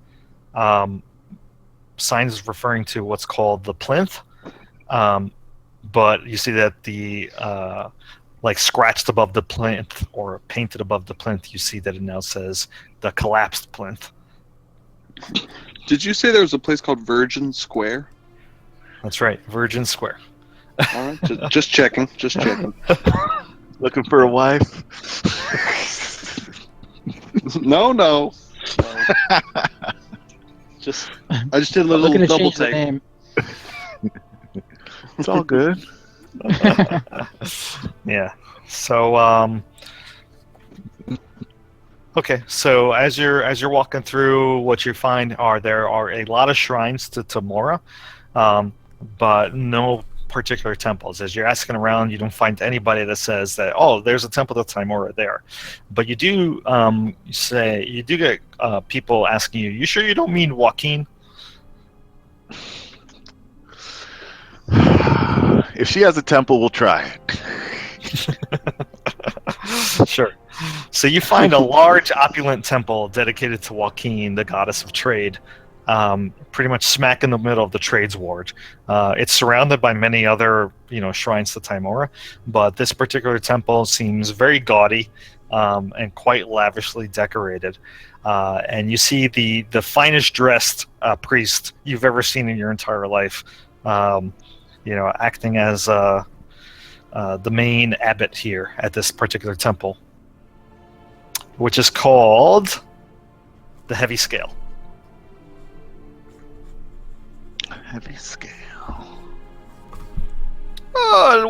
signs referring to what's called the plinth, but you see that the like scratched above the plinth or painted above the plinth, you see that it now says the collapsed plinth. Did you say there was a place called Virgin Square? That's right, Virgin Square. All right, just checking. Just checking. Looking for a wife? No. Just I just did a little Looking to double change the take. name. It's all good. Yeah. So okay, so as you're walking through, what you find there are a lot of shrines to Tamora, but no particular temples. As you're asking around, you don't find anybody that says that, oh, there's a temple to Timora there. But you do get people asking you, you sure you don't mean Joaquin? If she has a temple, we'll try it. Sure. So you find a large opulent temple dedicated to Joaquin, the goddess of trade, pretty much smack in the middle of the trades ward. It's surrounded by many other, shrines to Timora, but this particular temple seems very gaudy and quite lavishly decorated. And you see the finest dressed priest you've ever seen in your entire life, acting as the main abbot here at this particular temple, which is called the Heavy Scale. Heavy scale. Oh,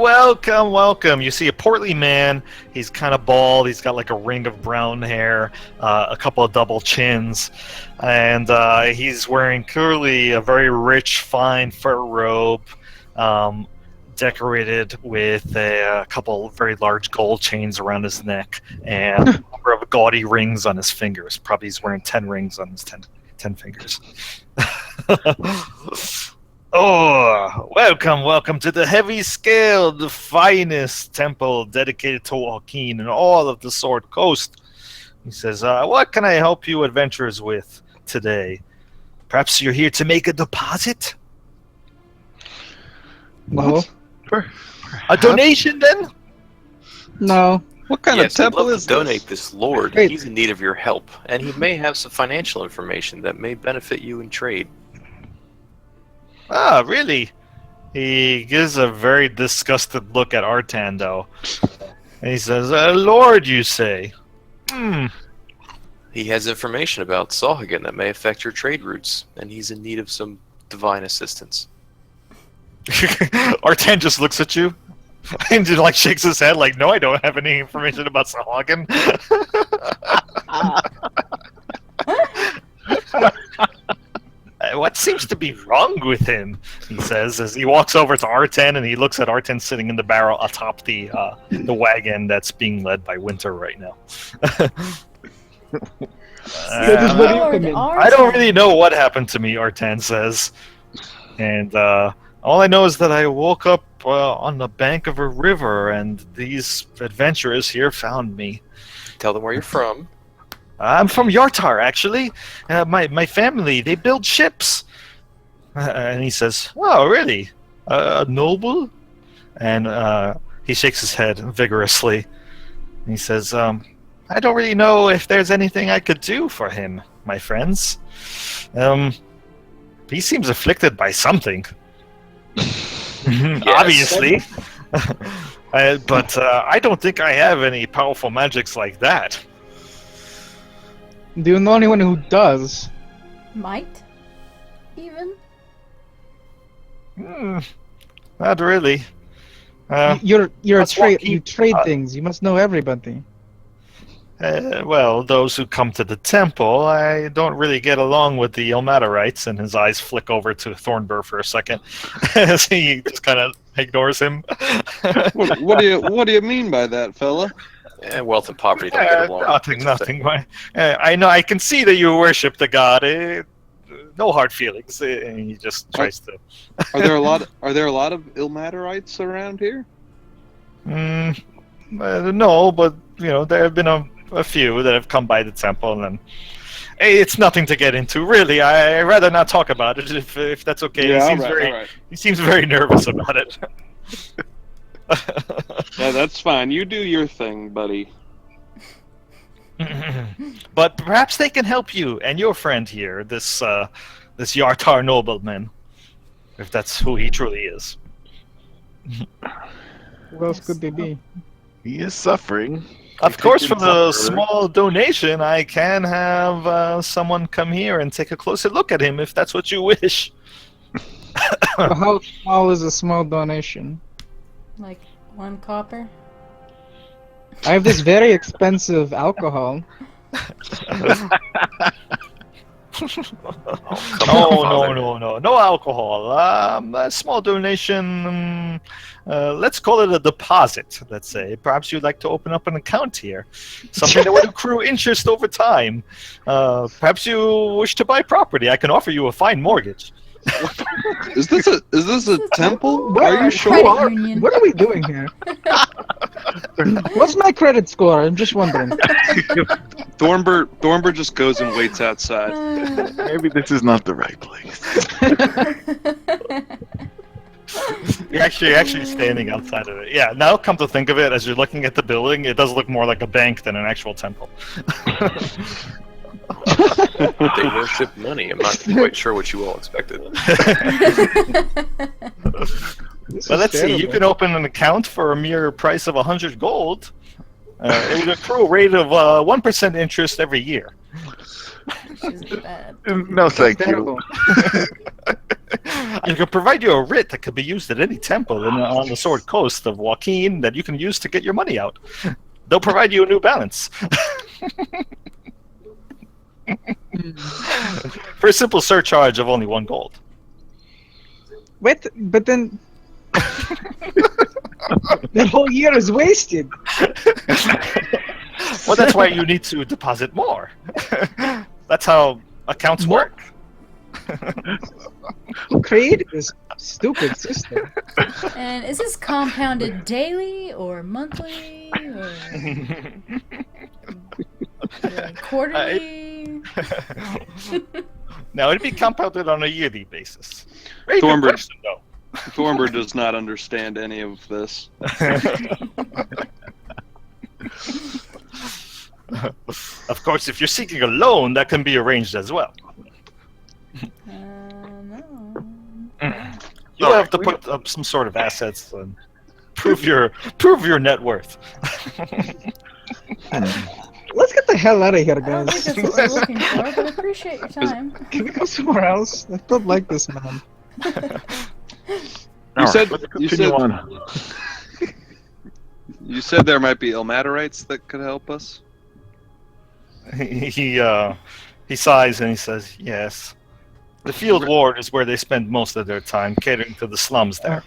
welcome. You see a portly man. He's kind of bald. He's got like a ring of brown hair, a couple of double chins, and he's wearing clearly a very rich, fine fur robe, decorated with a couple of very large gold chains around his neck and a number of gaudy rings on his fingers. Probably he's wearing 10 rings on his 10 fingers. Oh, welcome to the Heavy Scale, the finest temple dedicated to Joaquin in all of the Sword Coast. He says, what can I help you adventurers with today? Perhaps you're here to make a deposit? No. A donation, then? No. What kind Yes, of temple I'd love is to donate this lord. Wait. He's in need of your help, and he may have some financial information that may benefit you in trade. Ah, really? He gives a very disgusted look at Artan, though. And he says, Lord, you say? He has information about Sawhagen that may affect your trade routes, and he's in need of some divine assistance. Artan just looks at you and just, like, shakes his head like, no, I don't have any information about Sawhagen. What seems to be wrong with him? He says as he walks over to Artan and he looks at Artan sitting in the barrel atop the wagon that's being led by Winter right now. I don't really know what happened to me, Artan says, and all I know is that I woke up on the bank of a river and these adventurers here found me. Tell them where you're from. I'm from Yartar, actually. My family, they build ships. And he says, oh, really? A noble? And he shakes his head vigorously. And he says, I don't really know if there's anything I could do for him, my friends. He seems afflicted by something. Obviously. But I don't think I have any powerful magics like that. Do you know anyone who does? Might? Even? Not really. You're a that's trade. Joaquin. You trade things. You must know everybody. Well, those who come to the temple, I don't really get along with the Ilmaterites, and his eyes flick over to Thornburr for a second as he just kind of ignores him. What do you mean by that, fella? Wealth and poverty don't get along. Nothing. I know. I can see that you worship the god. No hard feelings. And he just tries to. Are there a lot of Ilmaterites around here? No, but there have been a few that have come by the temple, and then it's nothing to get into. Really, I'd rather not talk about it if that's okay. Yeah, He seems very nervous about it. Yeah, that's fine. You do your thing, buddy. But perhaps they can help you and your friend here, this Yartar nobleman, if that's who he truly is. Who else Yes. could they be? He is suffering. Of They course, take for him the somewhere. small donation, I can have someone come here and take a closer look at him if that's what you wish. Well, how small is a small donation? Like 1 copper. I have this very expensive alcohol. No alcohol. A small donation. Let's call it a deposit. Let's say. Perhaps you'd like to open up an account here, something that would accrue interest over time. Perhaps you wish to buy property. I can offer you a fine mortgage. Is this a temple? What Are you Credit sure? union. What are we doing here? What's my credit score? I'm just wondering. Thornbur just goes and waits outside. Maybe this is not the right place. You're actually standing outside of it. Yeah. Now, come to think of it, as you're looking at the building, it does look more like a bank than an actual temple. They worship money. I'm not quite sure what you all expected. This Well, is let's see. You terrible. can open an account for a mere price of 100 gold. It would accrue a rate of 1% interest every year. Which isn't bad. No, thank you. Terrible. I can provide you a writ that could be used at any temple on the Sword Coast of Joaquin that you can use to get your money out. They'll provide you a new balance. For a simple surcharge of only 1 gold. Wait, but then that whole year is wasted. Well, that's why you need to deposit more. That's how accounts work. Who created this stupid system? And is this compounded daily or monthly or quarterly? Now, it'd be compounded on a yearly basis. Very good Thornbird- question, though. Thornbur does not understand any of this. Of course, if you're seeking a loan, that can be arranged as well. No. You'll have to put up some sort of assets and prove your net worth. Let's get the hell out of here, I don't think guys. that's what we're looking for, but I appreciate your time. Can we go somewhere else? I don't like this man. All right, said- let's you continue said- on. You said there might be Ilmaterites that could help us? He sighs and he says, "Yes, the field ward is where they spend most of their time, catering to the slums there."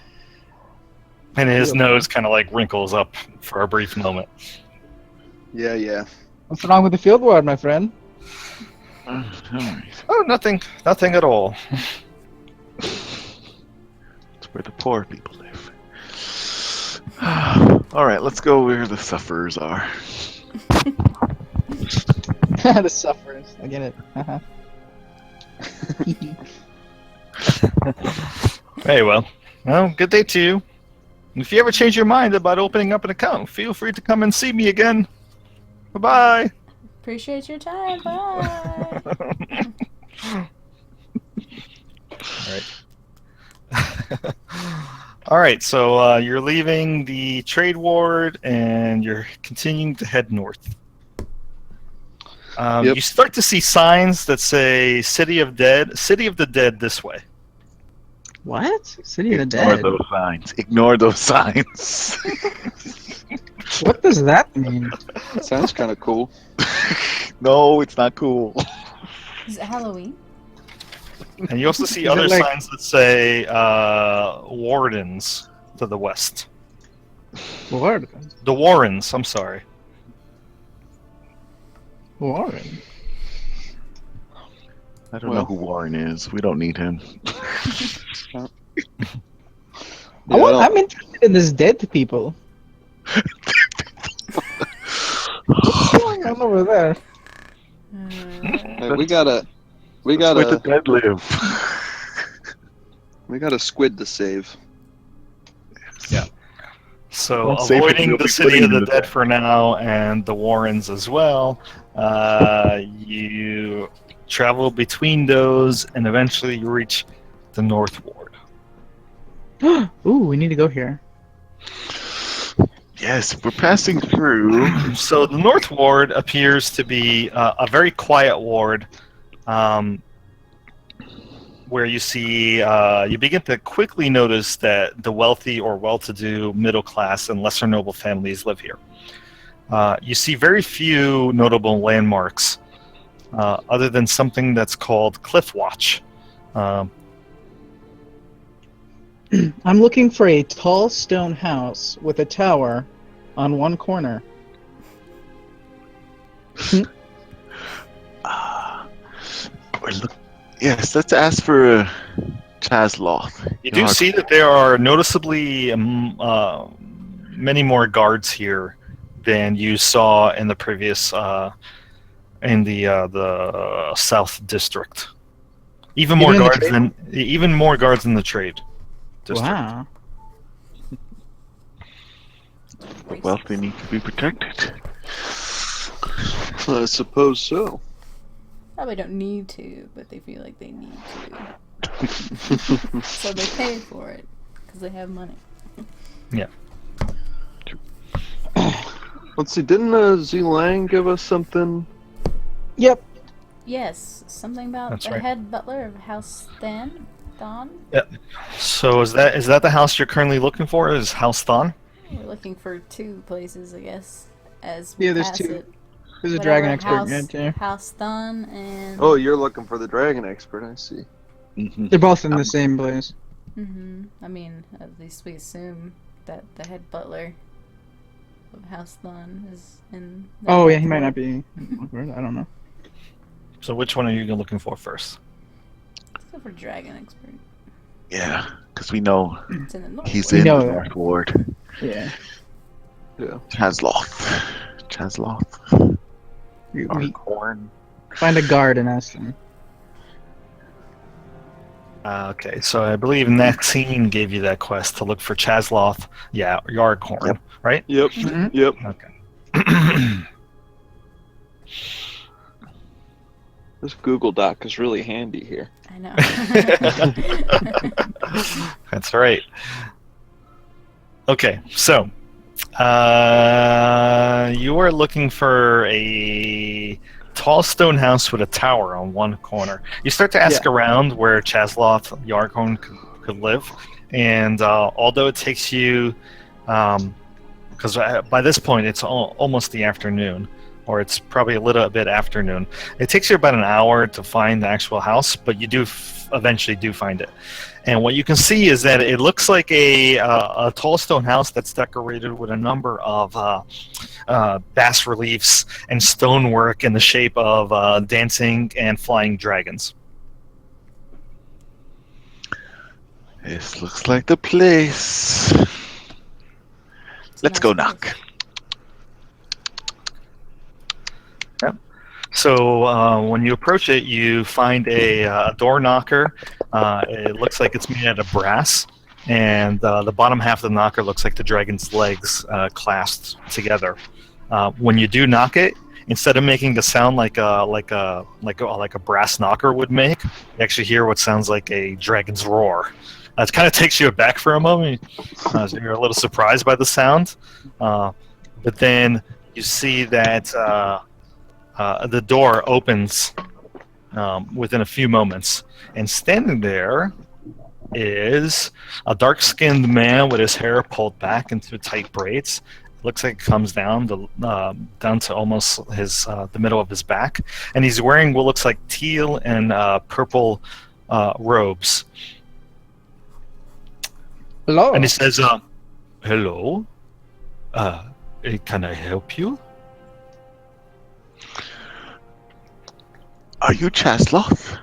And his nose kind of like wrinkles up for a brief moment. Yeah. What's wrong with the field ward, my friend? All right. Oh, nothing at all. It's where the poor people live. All right, let's go where the sufferers are. The sufferers. I get it. Hey, well, good day to you. If you ever change your mind about opening up an account, feel free to come and see me again. Bye-bye. Appreciate your time. Bye. All right, so you're leaving the trade ward and you're continuing to head north. Yep. You start to see signs that say City of the Dead this way. What? City of the Ignore Dead. those signs. Ignore those signs. What does that mean? Sounds kind of cool. No, it's not cool. Is it Halloween? And you also see Is it other like- signs that say Wardens to the west. Ward. The Warrens, I'm sorry. Warren. I don't know Well- who Warren is. We don't need him. I'm interested in this dead people. What's going on over there? Hey, we got That's where the dead live. a squid to save. So Well, safe avoiding will the be city putting of the you dead there. for now and the Warrens as well, you travel between those and eventually you reach the North Ward. Ooh, we need to go here. Yes, we're passing through. So the North Ward appears to be a very quiet ward, where you see you begin to quickly notice that the wealthy or well-to-do, middle class, and lesser noble families live here. You see very few notable landmarks, other than something that's called Cliff Watch. Um, I'm looking for a tall stone house with a tower on one corner. We're look. Yes, let's ask for Chazloth. you do see that there are noticeably many more guards here than you saw in the previous in the South District. Even more Even in the guards trade? than the trade district. Wow. The wealthy need to be protected. I suppose so. Probably don't need to, but they feel like they need to. So they pay for it because they have money. Let's see, didn't Zilang give us something? Yep. Yes, something about That's the right. head butler of House Don. So is that the house you're currently looking for? Is House Thon? We're looking for 2 places, I guess, as we Yeah, there's pass 2. it. There's a Whatever, dragon expert House, right there. House Don and. Oh, you're looking for the dragon expert, I see. Mhm. They're both in the same place. I mean, at least we assume that the head butler of House Don is in. the Oh, yeah, North he might Ward. not be. I don't know. So which one are you looking for first? Let's go for Dragon Expert. Yeah, because we know It's in the North he's We in know the that. North Ward. Yeah. Chazloth. Chazloth. We Arkhorn. find a guard and ask them. Okay, so I believe Maxine gave you that quest to look for Chazloth, Yardhorn, Yep. right? Yep, Mhm. yep. Okay. This Google Doc is really handy here. I know. That's right. Okay, so you are looking for a tall stone house with a tower on one corner. You start to ask around where Chazloth Yarghorn could live, and although it takes you, because by this point it's almost the afternoon, or it's probably a little bit afternoon. It takes you about an hour to find the actual house, but you do eventually do find it. And what you can see is that it looks like a tall stone house that's decorated with a number of bas reliefs and stonework in the shape of dancing and flying dragons. This looks like the place. Let's go knock. So when you approach it, you find a door knocker. It looks like it's made out of brass, and the bottom half of the knocker looks like the dragon's legs clasped together. When you do knock it, instead of making a sound like a brass knocker would make, you actually hear what sounds like a dragon's roar. It kind of takes you aback for a moment. So you're a little surprised by the sound, but then you see that. The door opens within a few moments, and standing there is a dark-skinned man with his hair pulled back into tight braids. Looks like it comes down to almost the middle of his back, and he's wearing what looks like teal and purple robes. Hello. And he says, "Hello, can I help you?" Are you Chazloth?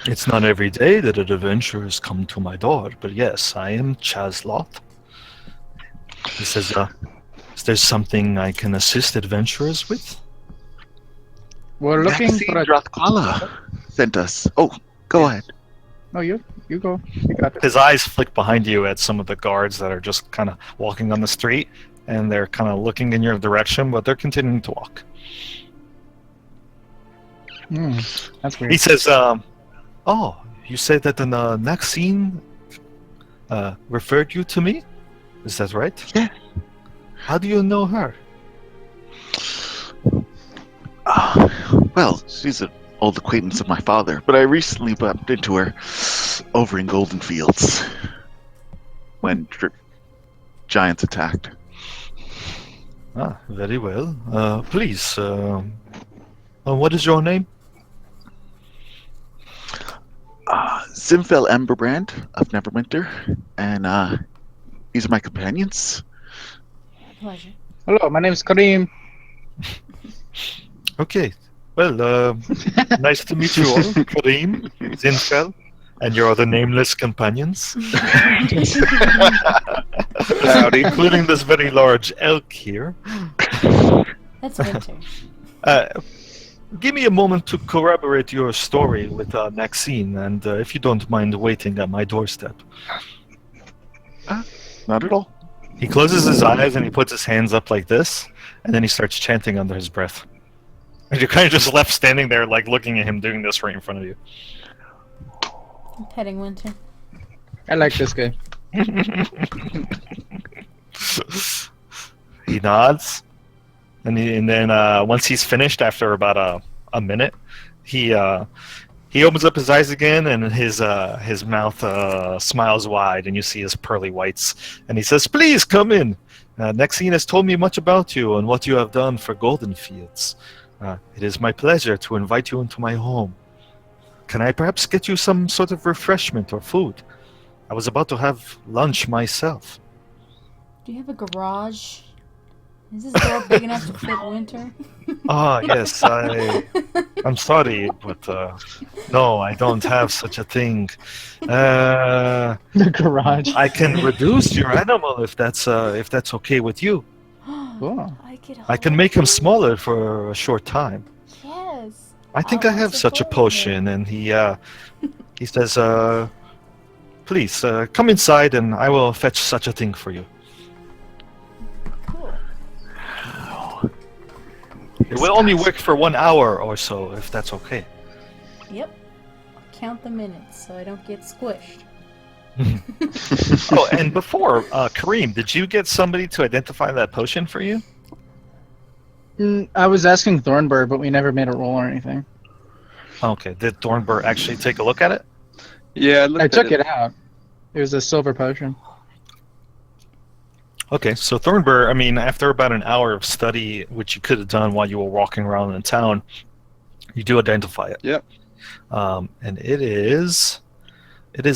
It's not every day that adventurers come to my door, but yes, I am Chazloth. He says, is there something I can assist adventurers with? We're looking Maxine for a. Drathkala sent us. Oh, go ahead. No, you go. You got it. His eyes flick behind you at some of the guards that are just kind of walking on the street, and they're kind of looking in your direction, but they're continuing to walk. That's He weird. says, "Oh, you say that the next scene referred you to me? Is that right? Yeah. How do you know her?" Well, she's an old acquaintance of my father, but I recently bumped into her over in Golden Fields when giants attacked. Ah, very well. Please, what is your name? Zimfel Emberbrand of Neverwinter, and these are my companions. Pleasure. Hello, my name's Kareem. Okay. Well, nice to meet you all, Kareem, Zinfel, and your other nameless companions, Howdy. including this very large elk here. That's Winter. Give me a moment to corroborate your story with Maxine, and if you don't mind waiting at my doorstep. Not at all. He closes his eyes and he puts his hands up like this, and then he starts chanting under his breath. And you're kind of just left standing there, like looking at him doing this right in front of you. I'm petting Winter. I like this guy. He nods, and then once he's finished, after about a minute, he opens up his eyes again, and his mouth smiles wide, and you see his pearly whites, and he says, "Please come in. Nexine has told me much about you and what you have done for Golden Fields. It is my pleasure to invite you into my home. Can I perhaps get you some sort of refreshment or food? I was about to have lunch myself." Do you have a garage? Is this door big enough to fit Winter? Ah, yes, I'm sorry, but no, I don't have such a thing. The garage. I can reduce your animal if that's okay with you. Cool. I can make him smaller for a short time. Yes. I think I have such a potion, and he says, "Please come inside, and I will fetch such a thing for you." Cool. It will only work for 1 hour or so, if that's okay. Yep. Count the minutes so I don't get squished. Oh, and before, Kareem, did you get somebody to identify that potion for you? I was asking Thornbird, but we never made a roll or anything. Okay, did Thornbird actually take a look at it? Yeah, I took it out. It was a silver potion. Okay, so Thornbird, I mean, after about an hour of study, which you could have done while you were walking around in town, you do identify it. Yep. And it is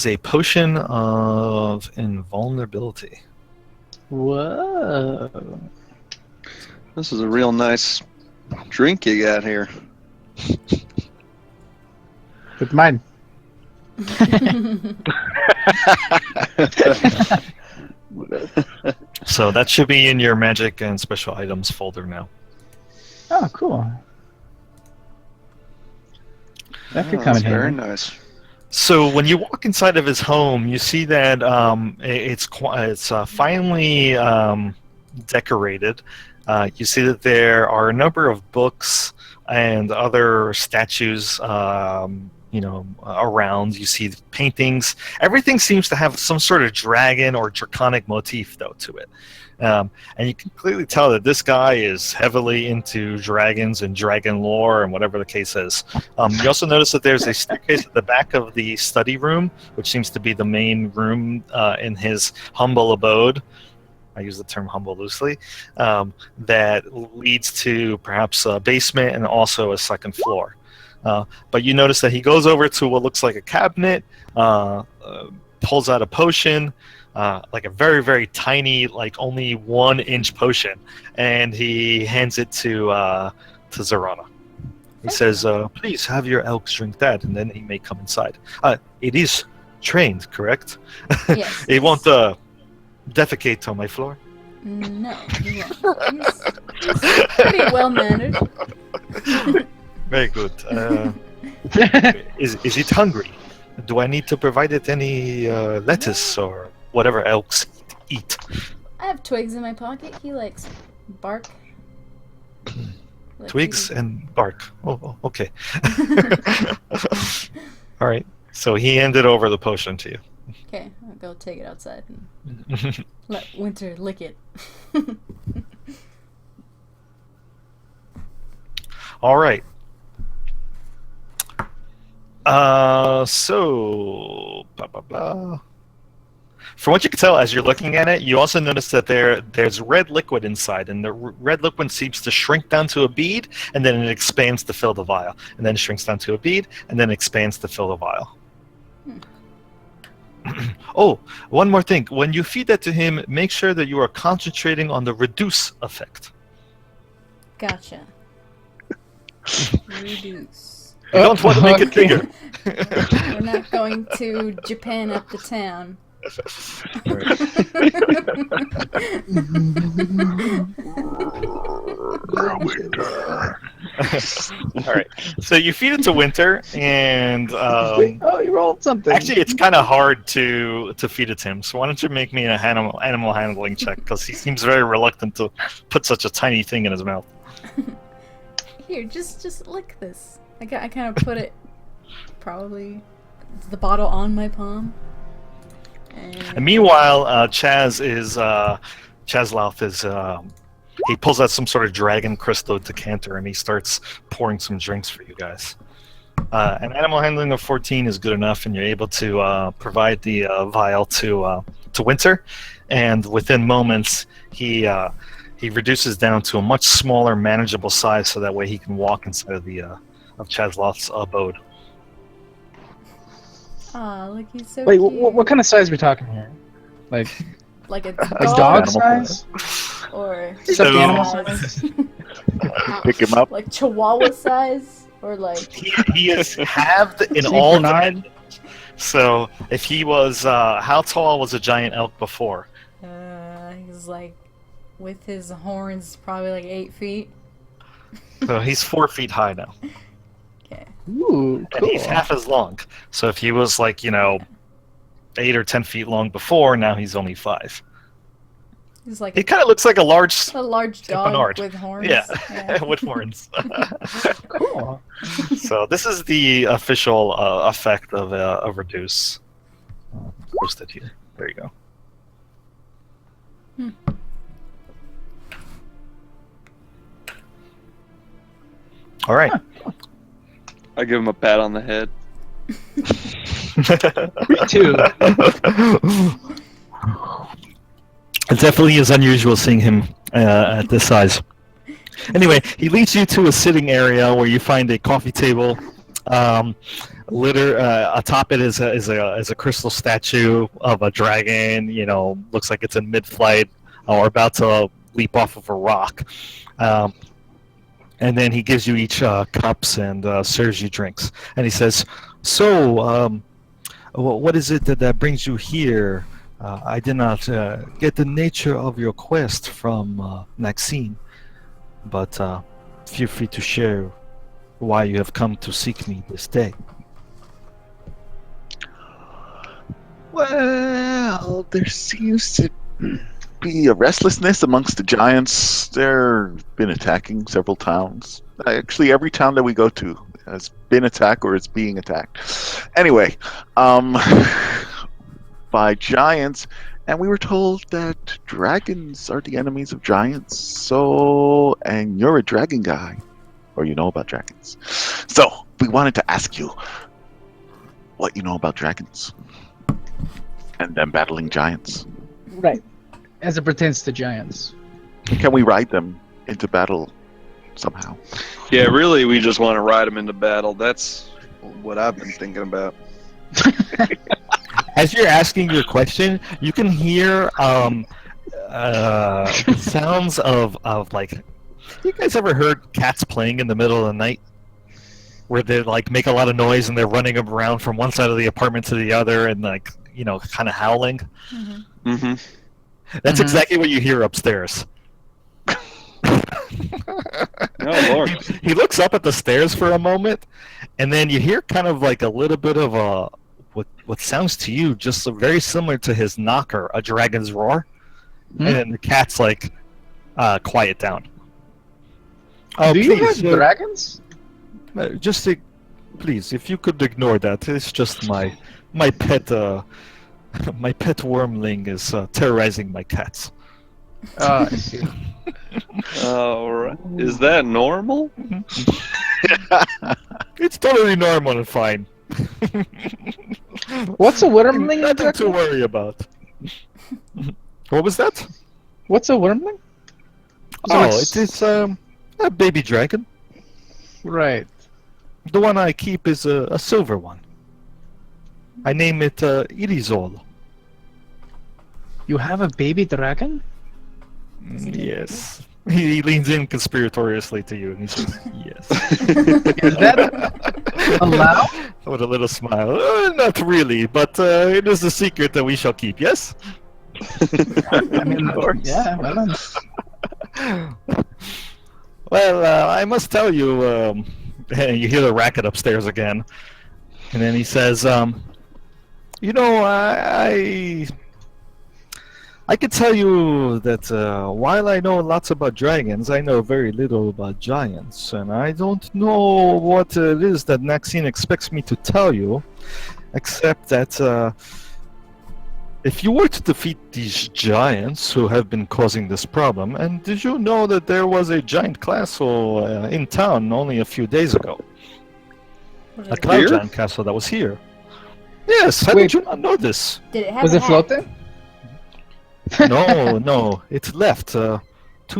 a potion of invulnerability. Whoa. This is a real nice drink you got here. With mine. So that should be in your magic and special items folder now. Oh, cool. That could Oh, come that's in very handy. nice. So when you walk inside of his home, you see that it's finely decorated. You see that there are a number of books and other statues, around. You see paintings. Everything seems to have some sort of dragon or draconic motif, though, to it. And you can clearly tell that this guy is heavily into dragons and dragon lore and whatever the case is. You also notice that there's a staircase at the back of the study room, which seems to be the main room in his humble abode. I use the term humble loosely. That leads to perhaps a basement and also a second floor. But you notice that he goes over to what looks like a cabinet, pulls out a potion, like a very, very tiny, like only 1 inch potion, and he hands it to Zarana. He says, "Please have your elks drink that, and then he may come inside." It is trained, correct? Yes. It won't defecate on my floor. No, he won't. He's pretty well mannered. Very good. Is it hungry? Do I need to provide it any lettuce or whatever elks eat? I have twigs in my pocket. He likes bark. Like Twigs and bark. Oh, okay. All right. So he handed over the potion to you. Okay, I'll go take it outside and let Winter lick it. All right. So, blah, blah, blah. From what you can tell as you're looking at it, you also notice that there's red liquid inside, and the red liquid seems to shrink down to a bead, and then it expands to fill the vial, and then shrinks down to a bead, and then expands to fill the vial. Oh, one more thing. When you feed that to him, make sure that you are concentrating on the reduce effect. Gotcha. Reduce. You don't want to make it Okay. bigger. We're not going to Japan up the town. All right. So you feed it to Winter, and Oh, you rolled something. actually, it's kind of hard to feed it to him. So why don't you make me a animal handling check? Because he seems very reluctant to put such a tiny thing in his mouth. Here, just lick this. I kind of put it, probably, the bottle on my palm. And meanwhile, Chazlouth is he pulls out some sort of dragon crystal decanter and he starts pouring some drinks for you guys. An animal handling of 14 is good enough, and you're able to provide the vial to Winter, and within moments he reduces down to a much smaller, manageable size, so that way he can walk inside of the of Chazlouth's abode. Aw, look, he's so Wait, cute. what kind of size are we talking here? Like Like a like dog, dog size? or Stuffed So- animal size? size? Pick him up. Like Chihuahua size, or like He is halved in Saint all Bernard? dimensions. So if he was, how tall was a giant elk before? he's like, with his horns, probably like 8 feet. So he's 4 feet high now, Okay. Ooh, and cool. he's half as long. So if he was like 8 or 10 feet long before, now he's only 5. He's like He kind of looks like a large, a large Saint dog Bernard. with horns. yeah, with horns. Cool. So this is the official effect of reduce. Posted here. There you go. All right. I give him a pat on the head. Me too. It definitely is unusual seeing him at this size. Anyway, he leads you to a sitting area where you find a coffee table. Atop it is a crystal statue of a dragon. Looks like it's in mid-flight or about to leap off of a rock. And then he gives you each cups and serves you drinks. And he says, "So, what is it that brings you here? I did not get the nature of your quest from Maxine, but feel free to share why you have come to seek me this day." Well, there seems to be a restlessness amongst the giants. They've been attacking several towns. Actually, every town that we go to has been attacked or is being attacked. Anyway, by giants, and we were told that dragons are the enemies of giants. So, and you're a dragon guy, or you know about dragons. So, we wanted to ask you what you know about dragons and them battling giants. Right. As it pertains to giants. Can we ride them into battle somehow? Yeah, really, we just want to ride him into battle. That's what I've been thinking about. As you're asking your question, you can hear sounds of like. You guys ever heard cats playing in the middle of the night? Where they like make a lot of noise and they're running around from one side of the apartment to the other and like kind of howling. Mm-hmm. That's Mhm. exactly what you hear upstairs. Oh, Lord. He looks up at the stairs for a moment, and then you hear kind of like a little bit of a what sounds to you just very similar to his knocker, a dragon's roar, Hmm? and then the cat's like, quiet down. Oh, Do you have please, dragons? just please, if you could ignore that, it's just my pet my pet wormling is terrorizing my cats. I see. All right. Is that normal? It's totally normal and fine. What's a wormling Nothing to exactly? worry about. What was that? What's a wormling? Oh, it's a baby dragon. Right. The one I keep is a silver one. I name it Irizol. You have a baby dragon? Yes. He leans in conspiratoriously to you and he says, yes. Is that allowed? With a little smile. Not really, but it is a secret that we shall keep, yes? I mean, yeah, well, Well, I must tell you, you hear the racket upstairs again. And then he says, you know, I can tell you that while I know lots about dragons, I know very little about giants. And I don't know what it is that Maxine expects me to tell you, except that if you were to defeat these giants who have been causing this problem, and did you know that there was a giant castle in town only a few days ago? A cloud Here? giant castle that was here. Yes, how Wait. did you not know this? Did it have was a it hat? floating? No, it left 2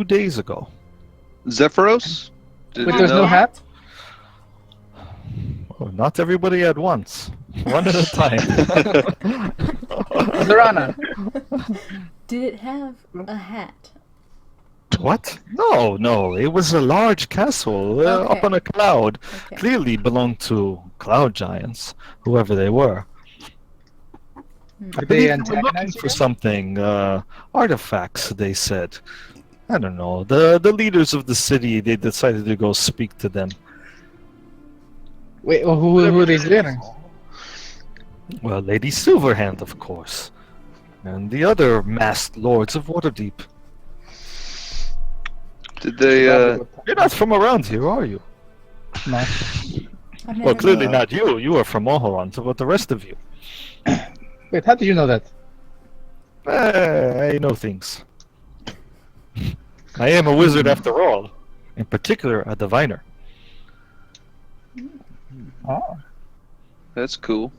days ago. Zephyros? Did Wait, you there's know? no hat? Oh, not everybody at once. One at a time. Zorana. Did it have a hat? What? No, it was a large castle up Okay. on a cloud. Okay. Clearly belonged to cloud giants, whoever they were. I Did believe they they were antagonize looking you for guys? something, artifacts, they said. I don't know. The leaders of the city, they decided to go speak to them. Wait, who are these leaders? Well, Lady Silverhand, of course. And the other masked lords of Waterdeep. Did they, You're not from around here, are you? No. I've Well, never clearly been- not you. You are from Ohoron, but the rest of you. Wait, how did you know that? I know things. I am a wizard after all. In particular, a diviner. Oh. that's cool.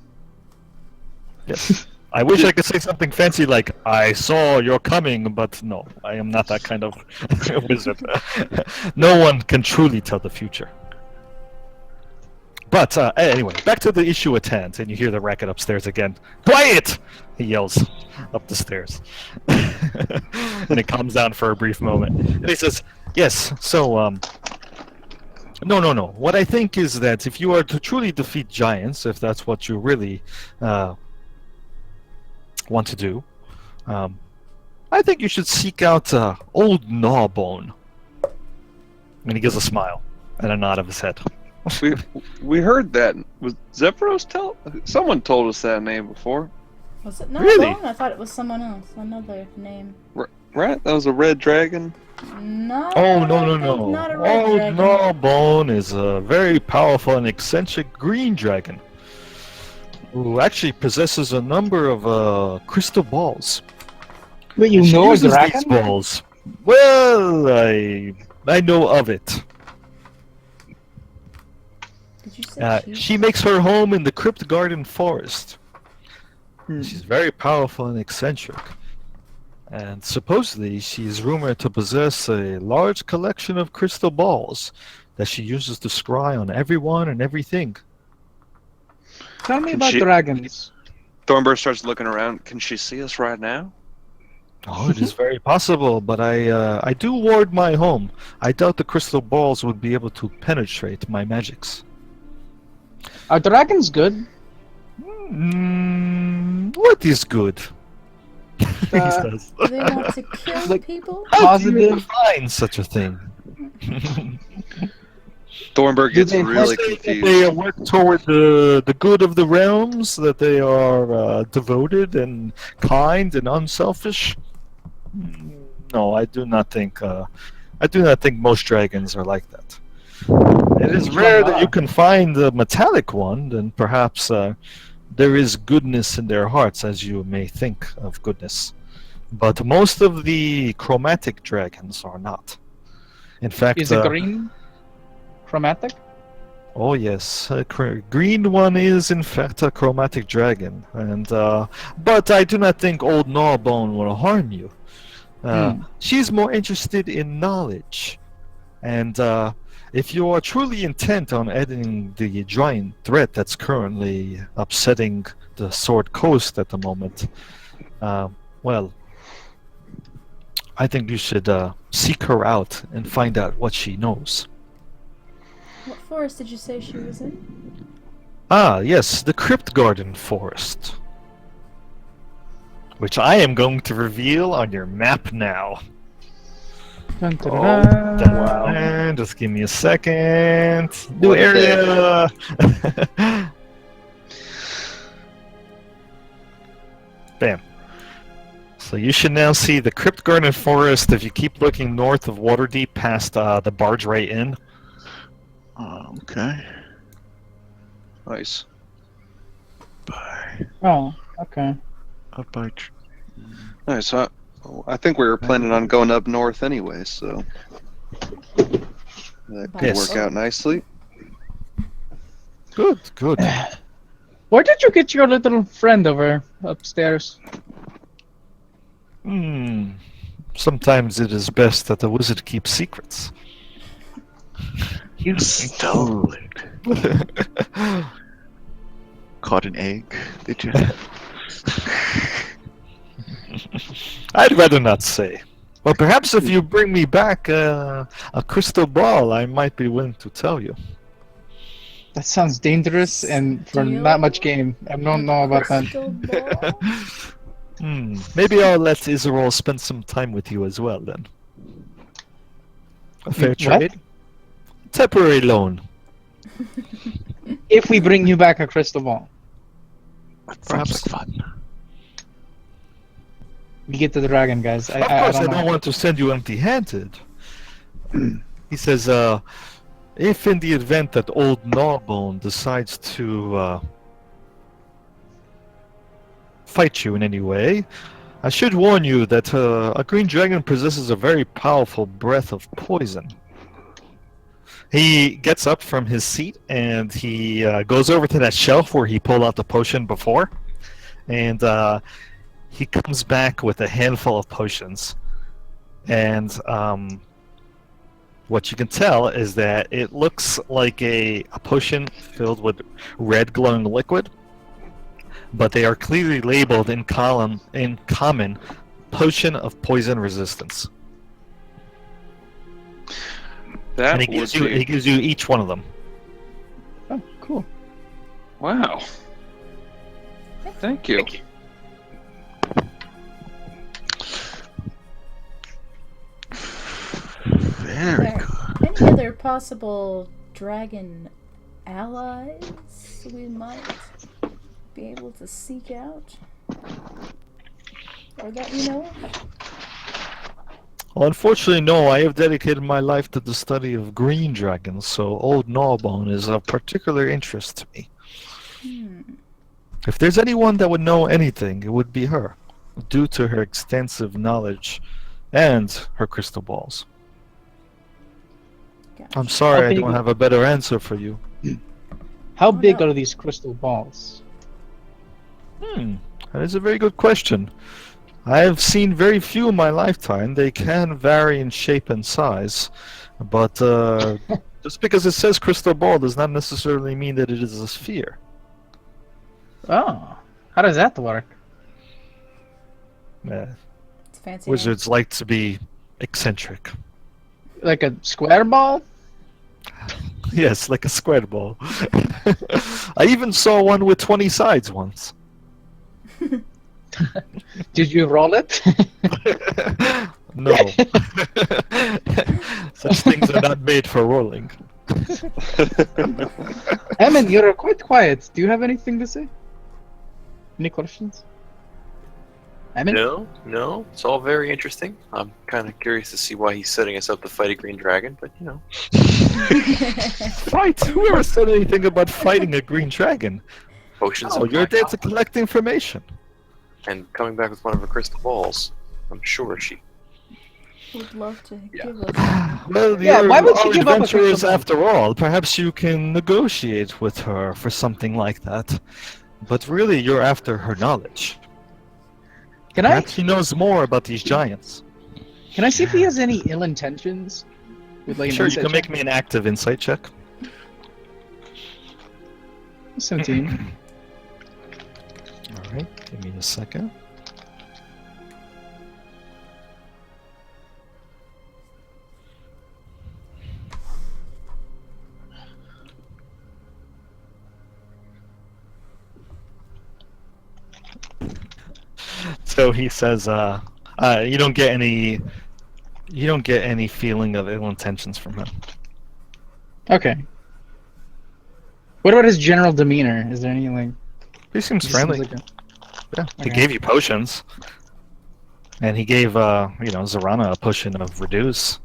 Yes. I wish I could say something fancy like, I saw you're coming, but no, I am not that kind of wizard. No one can truly tell the future. But anyway, back to the issue at hand, and you hear the racket upstairs again. Quiet! He yells up the stairs. And it calms down for a brief moment. And he says, yes, so, no. What I think is that if you are to truly defeat giants, if that's what you really want to do, I think you should seek out Old Gnawbone. And he gives a smile and a nod of his head. We heard that. Was Zephyros someone told us that name before, Was it not Really? Bone? I thought it was someone else. Another name. right? That was a red dragon. No. Oh, I no. think Not a red Old dragon. Gnawbone is a very powerful and eccentric green dragon who actually possesses a number of crystal balls. Wait, you She know a uses dragon? these balls. Well, I know of it. Did you say she? She makes her home in the Crypt Garden Forest. She's very powerful and eccentric. And supposedly she's rumored to possess a large collection of crystal balls that she uses to scry on everyone and everything. Tell me Can about she- dragons. Thornburst starts looking around. Can she see us right now? Oh, it is very possible, but I do ward my home. I doubt the crystal balls would be able to penetrate my magics. Are dragons good? What is good? He Uh, says. Do they want to kill Like- people? How do you Positive. define such a thing? Thornburg Do gets they really Say that confused. they work toward the good of the realms, that they are devoted and kind and unselfish. No, I do not think. I do not think most dragons are like that. It is Which rare ones that you are? can find a metallic one, and perhaps there is goodness in their hearts, as you may think of goodness. But most of the chromatic dragons are not. In fact, Is the green chromatic? oh yes, green one is in fact a chromatic dragon, and but I do not think Old Gnawbone will harm you. She's more interested in knowledge, and if you are truly intent on ending the giant threat that's currently upsetting the Sword Coast at the moment, well, I think you should seek her out and find out what she knows. What forest did you say she was in? Ah, yes, the Crypt Garden Forest. Which I am going to reveal on your map now. Dun, dun, Oh, dun, dun. Wow. just give me a second. New What area! Bam. So you should now see the Crypt Garden Forest if you keep looking north of Waterdeep past the Barge Ray Inn. Okay. Nice. Bye. Oh, okay. Up by. Tr- Nice. So I think we were planning on going up north anyway, so that could Yes. work out nicely. Good, good. Where did you get your little friend over upstairs? Sometimes it is best that the wizard keeps secrets. You stole it. Caught an egg, did you? I'd rather not say. Well, perhaps if you bring me back a crystal ball, I might be willing to tell you. That sounds dangerous and for Steal not much game. I don't know about that. Crystal ball? Maybe I'll let Iserol spend some time with you as well, then. A fair What? trade? Temporary loan. If we bring you back a crystal ball, That sounds Perhaps. like fun. we get to the dragon, guys. Of course, I don't don't know. want to send you empty-handed. He says, if in the event that old Gnawbone decides to fight you in any way, I should warn you that a green dragon possesses a very powerful breath of poison. He gets up from his seat and he goes over to that shelf where he pulled out the potion before, and he comes back with a handful of potions. And what you can tell is that it looks like a potion filled with red glowing liquid, but they are clearly labeled in common potion of poison resistance. That And he would gives be... you each one of them. Oh, cool. Wow. Thank you. Very There. good. Any other possible dragon allies we might be able to seek out? Or that you know of? Well, unfortunately, no. I have dedicated my life to the study of green dragons, so Old Gnawbone is of particular interest to me. If there's anyone that would know anything, it would be her, due to her extensive knowledge and her crystal balls. Gotcha. I'm sorry I big- don't have a better answer for you. How Oh, big no. are these crystal balls? That is a very good question. I have seen very few in my lifetime. They can vary in shape and size, but just because it says crystal ball does not necessarily mean that it is a sphere. Oh, how does that work? It's a fancy. Wizards like to be eccentric. Like a square ball? Yes, like a square ball. I even saw one with 20 sides once. Did you roll it? No. Such things are not made for rolling. Emin, you're quite quiet. Do you have anything to say? Any questions? Emin? No, it's all very interesting. I'm kind of curious to see why he's setting us up to fight a green dragon, but you know. Fight? Whoever said anything about fighting a green dragon? Potions Oh, of you're there to knowledge. collect information. And coming back with one of her crystal balls. I'm sure she. Would love to Yeah. give us. Well, Yeah, you're why would she all give up a crystal adventurers ball? after all. Perhaps you can negotiate with her for something like that. But really, you're after her knowledge. Can I Perhaps she knows more about these giants. see if he has any ill intentions? With like an Sure, you insight can make check? me an active insight check. 17. Alright, give me a second. So he says, you don't get any feeling of ill intentions from him. Okay. What about his general demeanor? Is there any like? He seems He friendly. seems like Yeah, he Okay. gave you potions, and he gave Zorana a potion of reduce,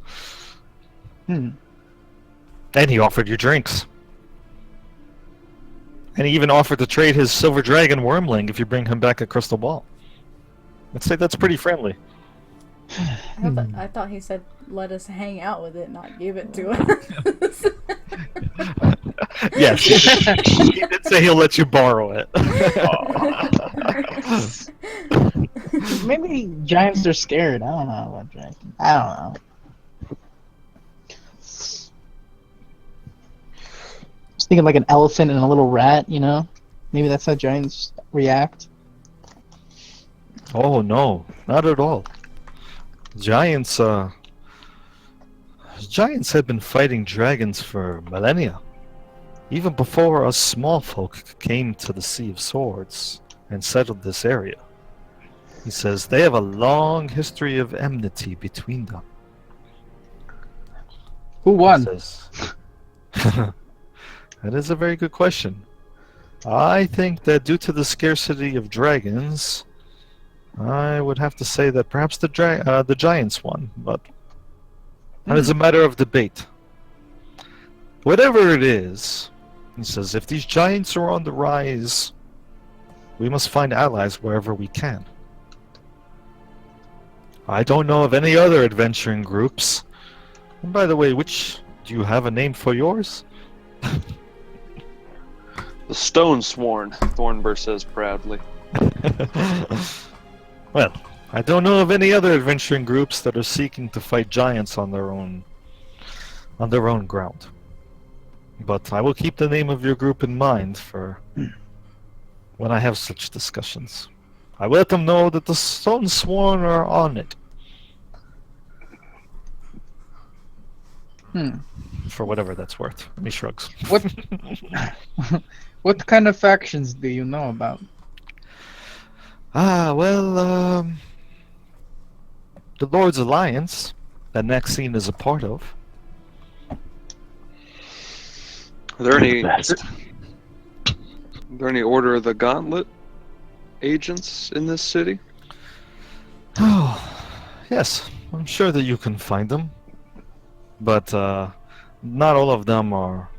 Hmm. and he offered you drinks, and he even offered to trade his silver dragon wormling if you bring him back a crystal ball. I'd say that's pretty friendly. I thought he said let us hang out with it, not give it to us. Yes, he did say he'll let you borrow it. Maybe giants are scared. I don't know about dragons. I don't know. Just thinking like an elephant and a little rat, you know? Maybe that's how giants react. Oh no, not at all. Giants have been fighting dragons for millennia. Even before us small folk came to the Sea of Swords and settled this area. He says they have a long history of enmity between them. Who He won? says, that is a very good question. I think that due to the scarcity of dragons, I would have to say that perhaps the giants won, but that is a matter of debate. Whatever it is, he says, if these giants are on the rise, we must find allies wherever we can. I don't know of any other adventuring groups. And by the way, do you have a name for yours? The Stone Sworn, Thornbur says proudly. Well, I don't know of any other adventuring groups that are seeking to fight giants on their own ground. But I will keep the name of your group in mind for when I have such discussions. I will let them know that the Stone Sworn are on it. For whatever that's worth. And he shrugs. What? What kind of factions do you know about? The Lord's Alliance, that Maxine is a part of. Are there any Best. Order of the Gauntlet agents in this city? Oh, yes, I'm sure that you can find them. But not all of them are...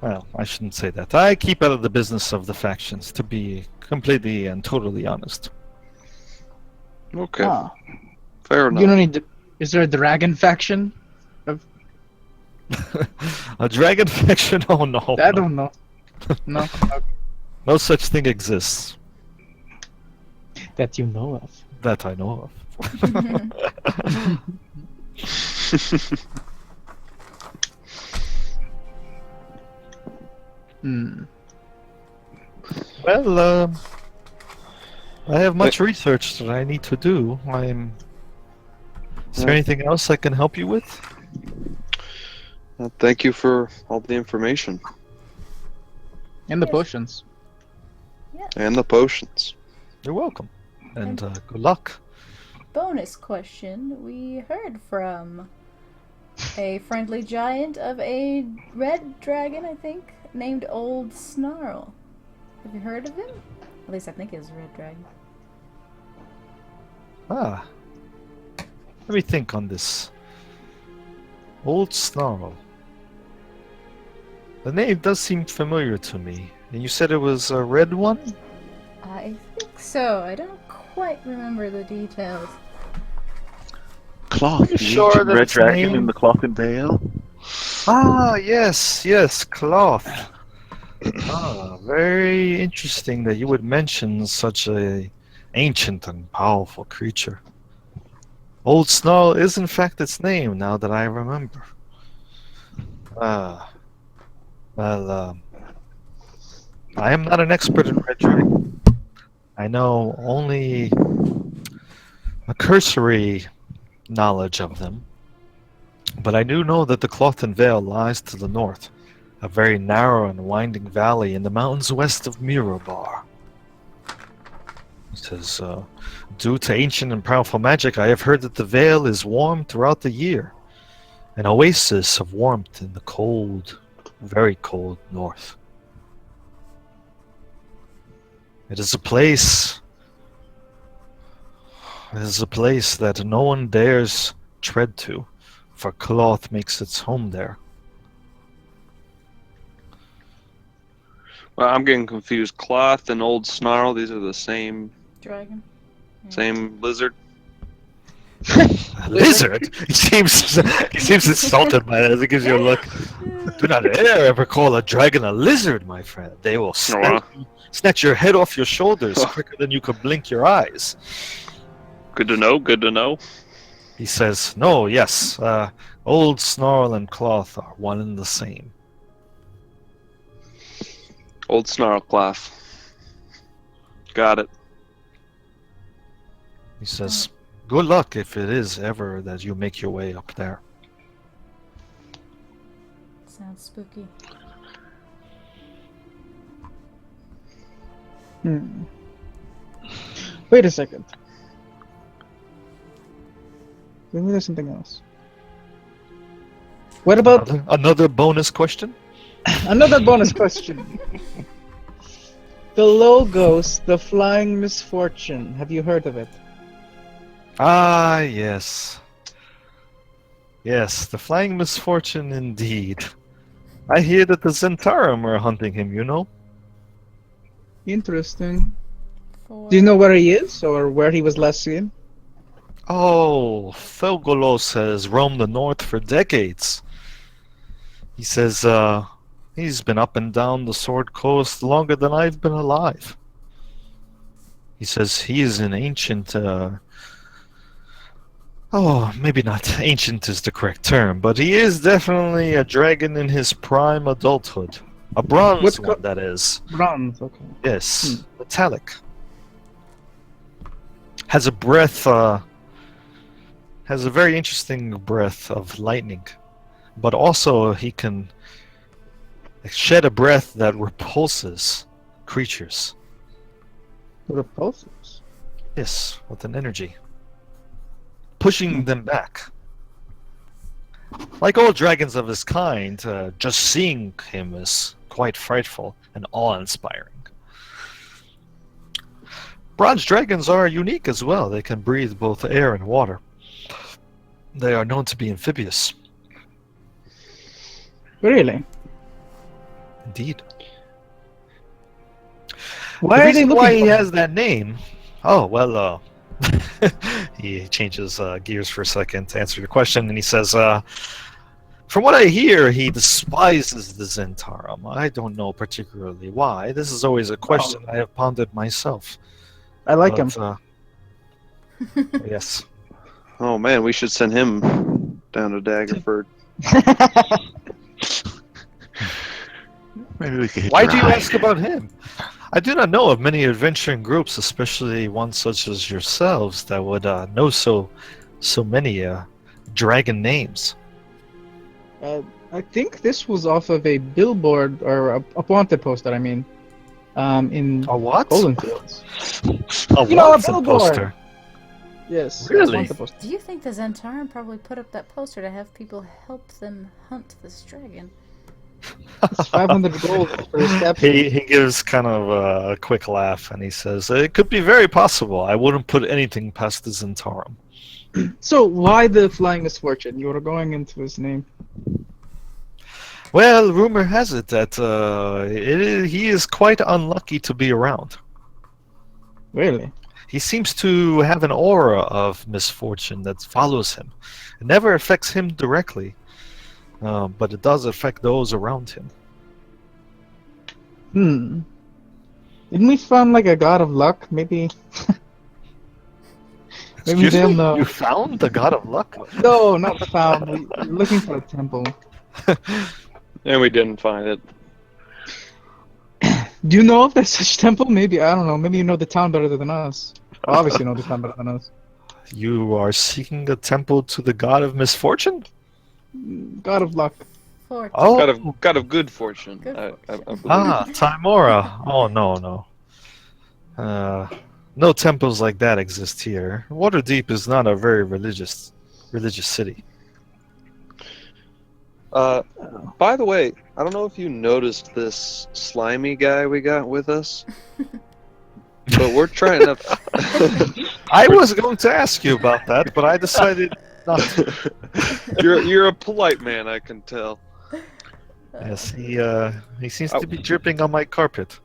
Well, I shouldn't say that. I keep out of the business of the factions, to be completely and totally honest. Okay, Huh. fair enough. You don't need to... Is there a dragon faction? A dragon faction? Oh no. I don't know. No. No such thing exists. That you know of. That I know of. Well, I have much research that I need to do. Is there anything else I can help you with? Thank you for all the information And the Yes. potions. and the potions. You're welcome. And good luck. Bonus question: we heard from a friendly giant of a red dragon, I think, named Old Snarl. Have you heard of him? At least I think it was a red dragon. Ah. Let me think on this. Old Snarl. The name does seem familiar to me. And you said it was a red one? I think so. I don't quite remember the details. Cloth. You The sure ancient that red its dragon name- in the cloth and veil. Ah, yes, cloth. Ah, very interesting that you would mention such a ancient and powerful creature. Old Snarl is in fact its name, now that I remember. Ah, well, I am not an expert in red dragon. I know only a cursory knowledge of them. But I do know that the Cloth and Veil lies to the north, a very narrow and winding valley in the mountains west of Mirabar. It says, due to ancient and powerful magic, I have heard that the Veil is warm throughout the year, an oasis of warmth in the cold, very cold north. It is a place that no one dares tread to, for Cloth makes its home there. Well, I'm getting confused. Cloth and Old Snarl, these are the same Dragon? lizard. A lizard? He seems insulted by that as he gives you a look. Do not dare ever call a dragon a lizard, my friend. They will snatch your head off your shoulders quicker than you could blink your eyes. Good to know, good to know. He says, no, yes, Old Snarl and Cloth are one and the same. Old Snarl Cloth. Got it. He says, good luck if it is ever that you make your way up there. Sounds spooky. Wait a second. Maybe there's something else. What about Another bonus question? another bonus question? The Logos, the Flying Misfortune. Have you heard of it? Ah, yes. Yes, the Flying Misfortune indeed. I hear that the Zentarum are hunting him, you know? Interesting. Do you know where he is, or where he was last seen? Oh, Felgolos has roamed the north for decades. He says, he's been up and down the Sword Coast longer than I've been alive. He says he is an ancient, maybe not ancient is the correct term, but he is definitely a dragon in his prime adulthood. A bronze one, that is. Bronze, okay. Yes, metallic. Has a breath, has a very interesting breath of lightning, but also he can shed a breath that repulses creatures. Repulses? Yes, with an energy. Pushing them back. Like all dragons of his kind, just seeing him is quite frightful and awe-inspiring. Bronze dragons are unique as well. They can breathe both air and water. They are known to be amphibious. Really? Indeed. Why The are they reason looking why he for has that name? Oh, well, he changes gears for a second to answer your question, and he says, from what I hear, he despises the Zentarum. I don't know particularly why. This is always a question I have pondered myself. I like him. Yes. Oh man, we should send him down to Daggerford. Maybe we could. Why do you ask about him? I do not know of many adventuring groups, especially ones such as yourselves, that would know so many dragon names. I think this was off of a billboard or a wanted poster. I mean, in A what? Golden Fields. A You know, a wanted billboard. poster. Yes. Really? I want the poster. Do you think the Zentaran probably put up that poster to have people help them hunt this dragon? It's 500 gold for this capture. He gives kind of a quick laugh and he says, "It could be very possible. I wouldn't put anything past the Zentarum." So why the flying misfortune? You were going into his name. Well, rumor has it that he is quite unlucky to be around. Really? He seems to have an aura of misfortune that follows him. It never affects him directly, but it does affect those around him. Didn't we find like a god of luck? Maybe. Maybe Excuse they'll me? know. You found the god of luck? No, not found. We're looking for a temple. And we didn't find it. Do you know if there's such temple? Maybe, I don't know. Maybe you know the town better than us. Obviously you know the town better than us. You are seeking a temple to the god of misfortune? God of luck. Fortune. Oh, God of good fortune. Good I believe. Timora. Oh, no. No temples like that exist here. Waterdeep is not a very religious city. By the way, I don't know if you noticed this slimy guy we got with us, but we're trying to. I was going to ask you about that, but I decided not to. You're a polite man, I can tell. Yes, he seems to be dripping on my carpet,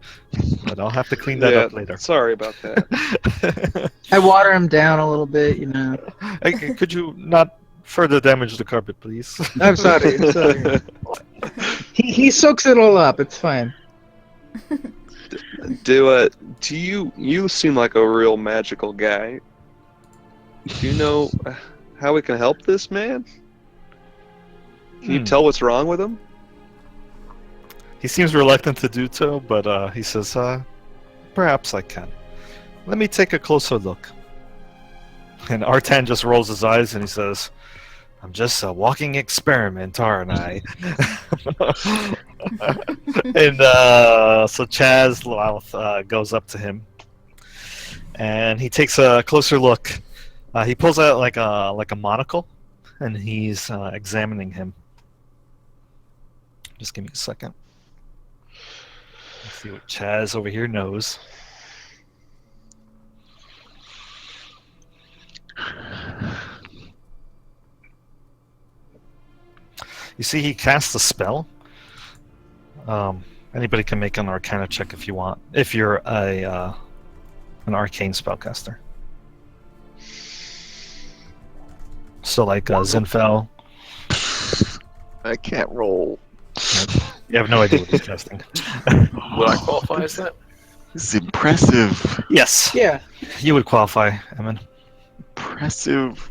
but I'll have to clean that up later. Sorry about that. I water him down a little bit, you know. Hey, could you not further damage the carpet, please? I'm sorry. He soaks it all up. It's fine. Do you seem like a real magical guy? Do you know how we can help this man? Can you tell what's wrong with him? He seems reluctant to do so, but he says, perhaps I can. Let me take a closer look. And Artan just rolls his eyes and he says, I'm just a walking experiment, aren't I? And so Chaz Louth goes up to him and he takes a closer look. He pulls out like a monocle and he's examining him. Just give me a second. Let's see what Chaz over here knows. You see, he casts a spell. Anybody can make an Arcana check if you want, if you're an arcane spellcaster. So, like Zinfel. I can't roll. You have no idea what he's casting. Would I qualify as that? This is impressive. Yes, Yeah. you would qualify, Emin. Impressive.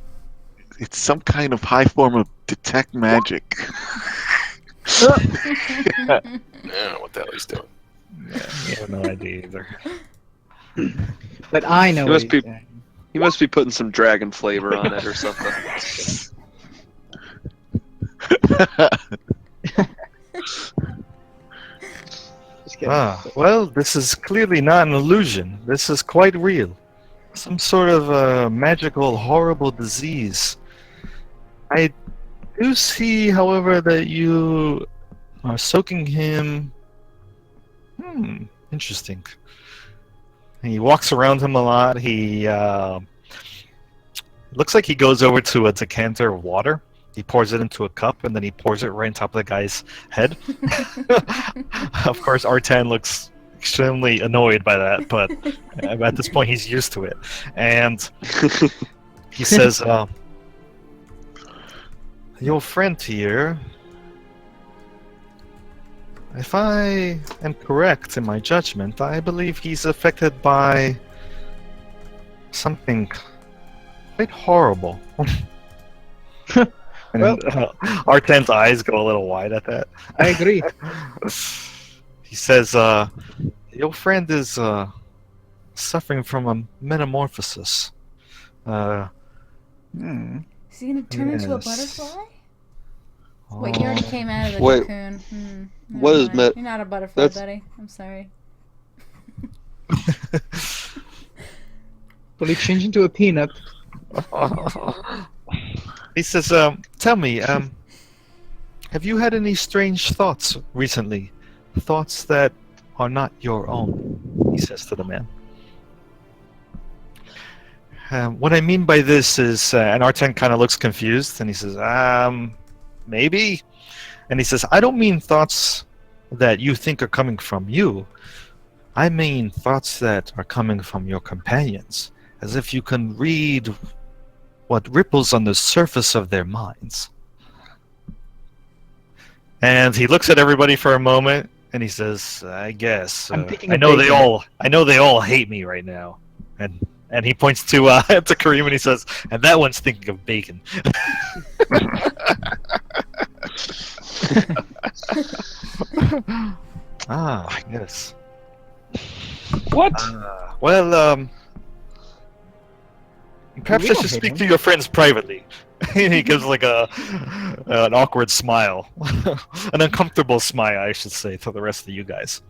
It's some kind of high form of detect magic. I don't know what the hell he's doing. Yeah, you have no idea either. But I know He what must he's be- saying. He must be putting some dragon flavor on it or something. Just kidding. Well, this is clearly not an illusion. This is quite real. Some sort of magical, horrible disease. I do see, however, that you are soaking him. Interesting. He walks around him a lot. He looks like he goes over to a decanter of water. He pours it into a cup, and then he pours it right on top of the guy's head. Of course, Artan looks extremely annoyed by that, but at this point, he's used to it. And he says, your friend here, if I am correct in my judgment, I believe he's affected by something quite horrible. And Well- Artan's eyes go a little wide at that. I agree. He says, your friend is suffering from a metamorphosis. Is he gonna turn into a Yes. butterfly? Wait, he already came out of the Wait, cocoon. what is Never mind. You're not a butterfly, that's- buddy. I'm sorry. Will he change into a peanut? He says, "Tell me, have you had any strange thoughts recently? Thoughts that are not your own?" He says to the man. What I mean by this is, and Arten kind of looks confused, and he says, maybe. And he says, I don't mean thoughts that you think are coming from you. I mean thoughts that are coming from your companions, as if you can read what ripples on the surface of their minds. And he looks at everybody for a moment, and he says, I guess. I'm thinking I of know bacon. I know they all hate me right now. And he points to to Kareem and he says, and that one's thinking of bacon. Yes. What? Well, perhaps We I don't should hate speak him. to your friends privately. And he gives like an awkward smile, an uncomfortable smile, I should say, to the rest of you guys.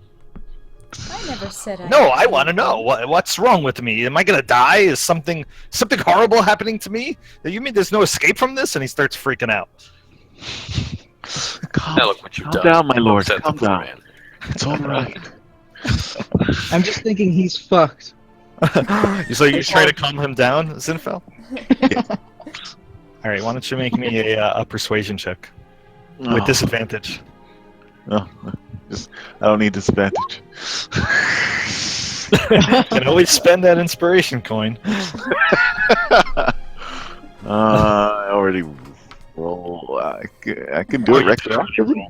I never said I. No, I hated want to know you. what's wrong with me. Am I gonna die? Is something horrible happening to me? You mean there's no escape from this? And he starts freaking out. Now look what you've Calm done. down, my lord. Upset Calm the poor down. man. It's all right. I'm just thinking he's fucked. So you're trying to calm him down, Zinfel? All right, why don't you make me a persuasion check with disadvantage? Oh, I don't need disadvantage. You can always spend that inspiration coin. I already roll. I can do it retroactively.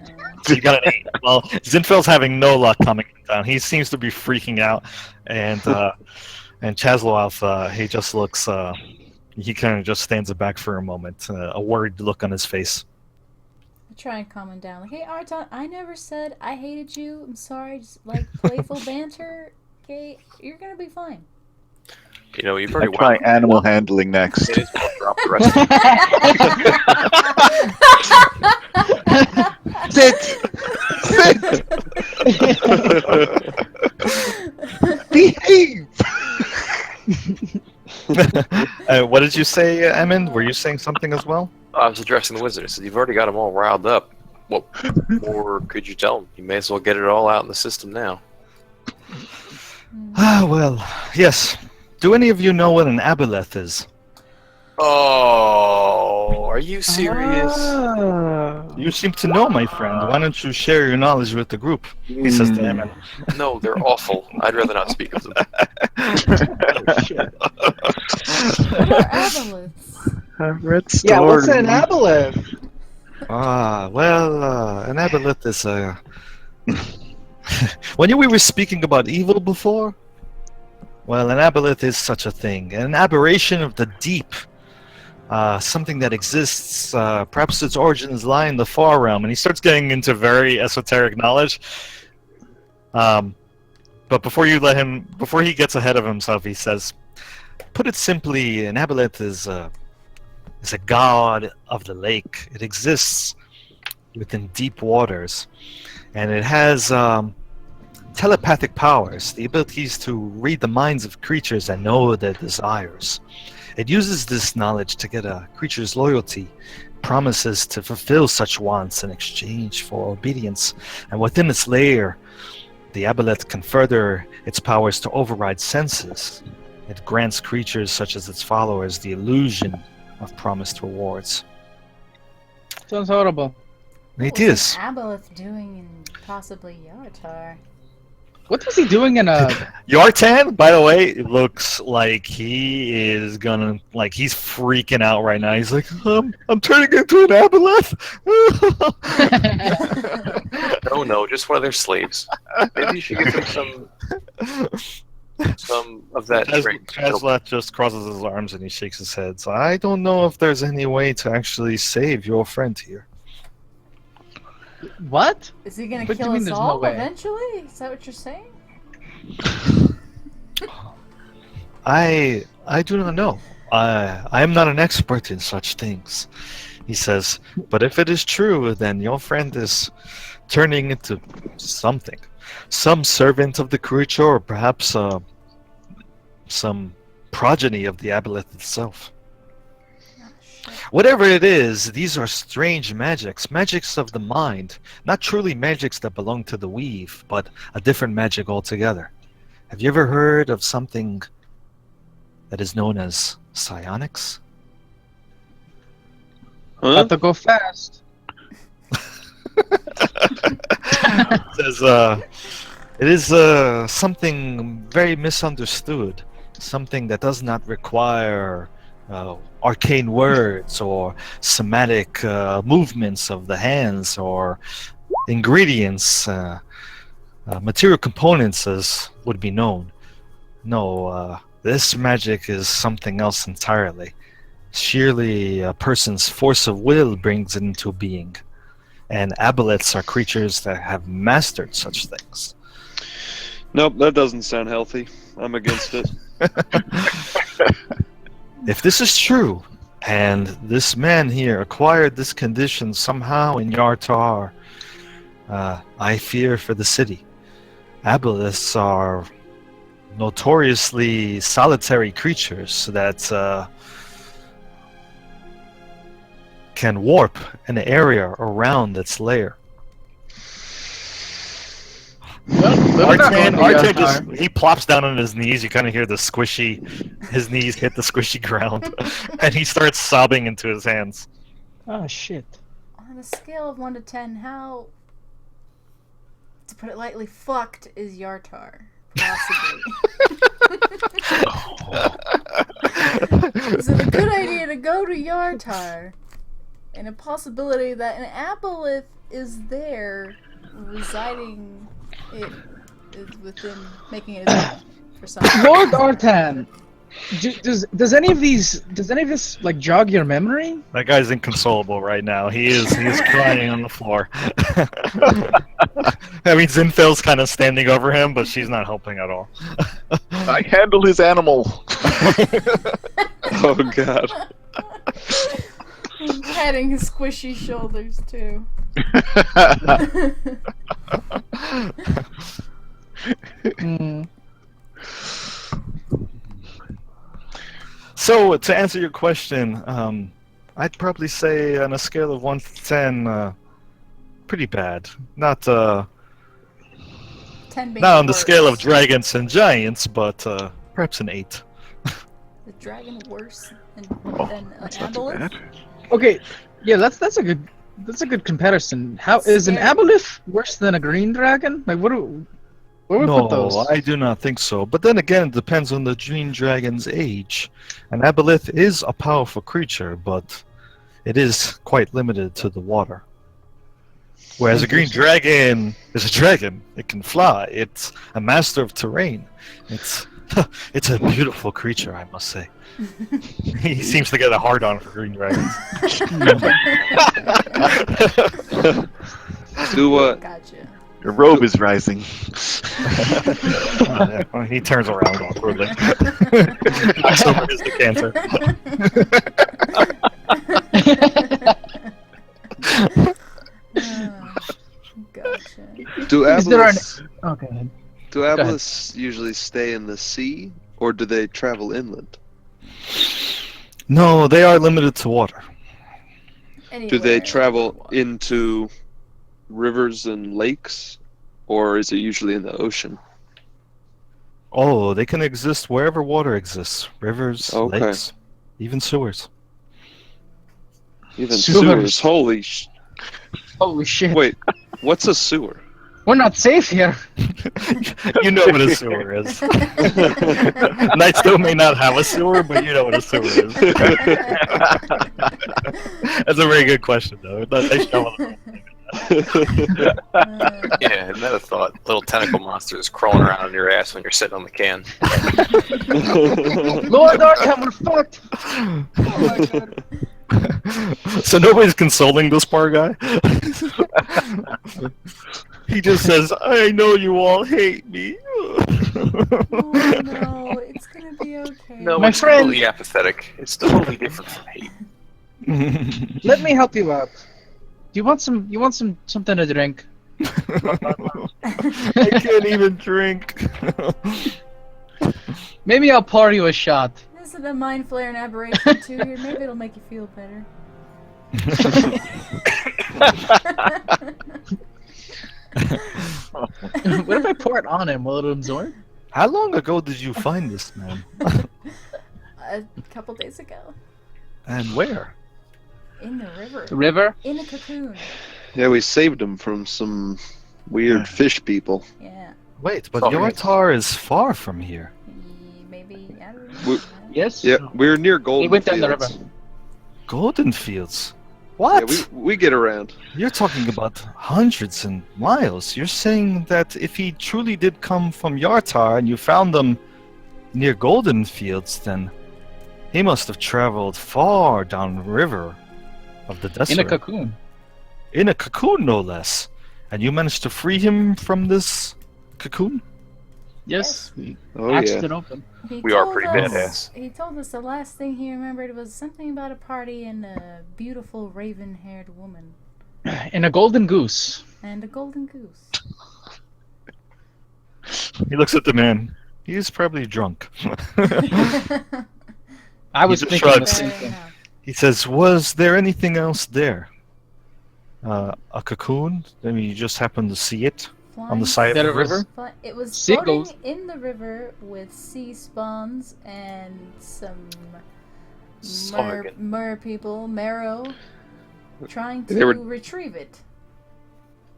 You got an 8. Well, Zinfel's having no luck calming him down. He seems to be freaking out, and Chasloaf, he just looks. He kind of just stands back for a moment, a worried look on his face. I try and calm him down. Like, hey, Arton, I never said I hated you. I'm sorry. Just like playful banter. Okay, you're gonna be fine. You know, you've I already try wound animal handling next. It is more drop the rest Sit! Behave! What did you say, Emmond? Were you saying something as well? I was addressing the wizard. I said, you've already got them all riled up. What more could you tell them? You may as well get it all out in the system now. Well, yes. Do any of you know what an aboleth is? Oh, are you serious? You seem to know, my friend. Why don't you share your knowledge with the group? He says to Emmond. No, they're awful. I'd rather not speak of them. What are aboleths? I've read stories. Yeah, what's an aboleth? An aboleth is a... When we were speaking about evil before, well, an aboleth is such a thing. An aberration of the deep. Something that exists, perhaps its origins lie in the far realm. And he starts getting into very esoteric knowledge. But before he gets ahead of himself, he says, put it simply, an aboleth is a god of the lake. It exists within deep waters. And it has telepathic powers, the abilities to read the minds of creatures and know their desires. It uses this knowledge to get a creature's loyalty, promises to fulfill such wants in exchange for obedience. And within its lair, the aboleth can further its powers to override senses. It grants creatures such as its followers the illusion of promised rewards. Sounds horrible. It What was is. an aboleth doing in possibly Yartar? What was he doing in a... Yartan, by the way, looks like he is gonna, like, he's freaking out right now. He's like, I'm turning into an aboleth. No, just one of their slaves. Maybe you should give them some of that drink. Chazlat just crosses his arms and he shakes his head. So I don't know if there's any way to actually save your friend here. What? Is he gonna What do you kill mean us there's no all way? eventually? Is that what you're saying? I do not know. I am not an expert in such things, he says. But if it is true, then your friend is turning into something. Some servant of the creature, or perhaps some progeny of the aboleth itself. Whatever it is, these are strange magics of the mind. Not truly magics that belong to the weave, but a different magic altogether. Have you ever heard of something that is known as psionics? Huh? Got to go fast. It is something very misunderstood, something that does not require arcane words or somatic movements of the hands or ingredients, material components as would be known. No, this magic is something else entirely. Sheerly a person's force of will brings it into being. And aboleths are creatures that have mastered such things. Nope, that doesn't sound healthy. I'm against it. If this is true, and this man here acquired this condition somehow in Yartar, I fear for the city. Aboleths are notoriously solitary creatures that can warp an area around its lair. Artan just he plops down on his knees. You kind of hear the squishy, his knees hit the squishy ground, and he starts sobbing into his hands. Oh shit. On a scale of 1 to 10, how, to put it lightly, fucked is Yartar? Possibly. Is it a good idea to go to Yartar? And a possibility that an aboleth is there, residing it is within, making it his own for some Lord Artan, does any of this like jog your memory? That guy's inconsolable right now. He is crying on the floor. I mean, Zinfel's kind of standing over him, but she's not helping at all. I handle his animal. Oh god. patting his squishy shoulders too. So, to answer your question, I'd probably say on a scale of 1 to 10, pretty bad. Not 10 being not on the worst. scale of dragons and giants, but perhaps an 8. The dragon worse than an That's not too bad. aboleth? Okay, yeah, that's a good comparison. How is an Scary. aboleth worse than a green dragon? Like where would we put those? No, I do not think so. But then again, it depends on the green dragon's age. An aboleth is a powerful creature, but it is quite limited to the water. Whereas a green dragon is a dragon. It can fly. It's a master of terrain. It's a beautiful creature, I must say. He seems to get a hard on for green dragons. Gotcha. Your robe is rising. Well, he turns around awkwardly. Knocks over his decanter. Gotcha. Do Is there an- aboleths Okay. do ahead. aboleths usually stay in the sea, or do they travel inland? No, they are limited to water. Do they Anywhere. travel into rivers and lakes, or is it usually in the ocean? Oh, they can exist wherever water exists. Rivers, Okay. lakes, even sewers. Even Sewers. sewers. Holy Holy shit. Wait, what's a sewer? We're not safe here. You know what a sewer is. Nightstone may not have a sewer, but you know what a sewer is. That's a very good question, though. They shovel it. Yeah, isn't that a thought? Little tentacle monsters crawling around on your ass when you're sitting on the can. Lord Arkham, we're fucked. Oh my god. So nobody's consoling this poor guy? He just says, I know you all hate me. Oh no, it's gonna be okay. No, My it's friend- totally apathetic. It's totally different from hate. Let me help you out. Do you want something to drink? I can't even drink. Maybe I'll pour you a shot. This Isn't a mind flare an aberration too? Here, maybe it'll make you feel better. What if I pour it on him? Will it absorb? How long ago did you find this man? A couple days ago. And where? In the river. The river? In a cocoon. Yeah, we saved him from some weird fish people. Yeah. Wait, but Sorry. Yortar is far from here. Maybe, I don't know. We- Yes. Yeah, we're near Golden went down the Fields. river. Golden Fields? Yeah, What? we get around. You're talking about hundreds and miles. You're saying that if he truly did come from Yartar and you found him near Golden Fields, then he must have traveled far downriver of the desert. In a cocoon. In a cocoon, no less. And you managed to free him from this cocoon? Yes. We Oh hatched yeah. it open. He We are told pretty us- badass. He told us the last thing he remembered was something about a party and a beautiful raven-haired woman. In a golden goose. And a golden goose. He looks at the man. He's probably drunk. I was just thinking the shrugs. same Fair thing. enough. He says, was there anything else there? A cocoon? I mean, you just happened to see it on the Flying side of That the it was- river? It was Seagulls. floating in the river with sea spawns and some Sorry. mer people, marrow, trying to They were- retrieve it.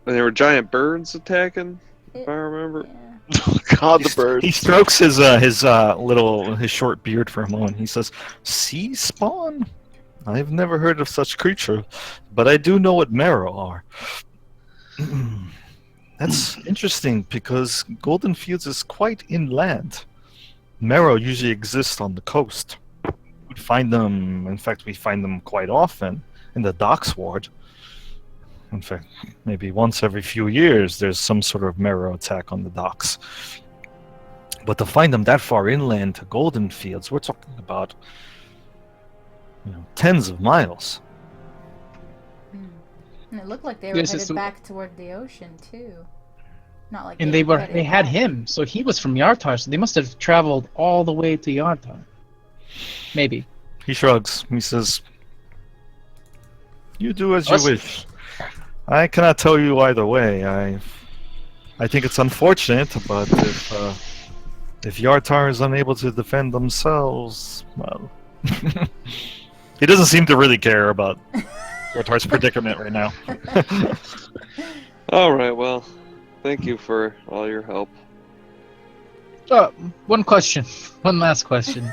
And there were giant birds attacking, It- if I remember. yeah. God, the bird. He strokes his short beard for a moment. He says, "Sea spawn? I've never heard of such creature, but I do know what marrow are." That's interesting because Golden Fields is quite inland. Marrow usually exists on the coast. We find them. In fact, we find them quite often in the docks ward. In fact, maybe once every few years, there's some sort of marrow attack on the docks. But to find them that far inland to Golden Fields, we're talking about, tens of miles. Hmm. And it looked like they were Yes, headed it's- back toward the ocean too. Not like And they they had back. him, so he was from Yartar, so they must have traveled all the way to Yartar. Maybe. He shrugs. He says, "You do as you Us- wish. I cannot tell you either way. I think it's unfortunate, but if Yartar is unable to defend themselves, well, he doesn't seem to really care about Yartar's predicament right now." All right, well, thank you for all your help. One question. One last question.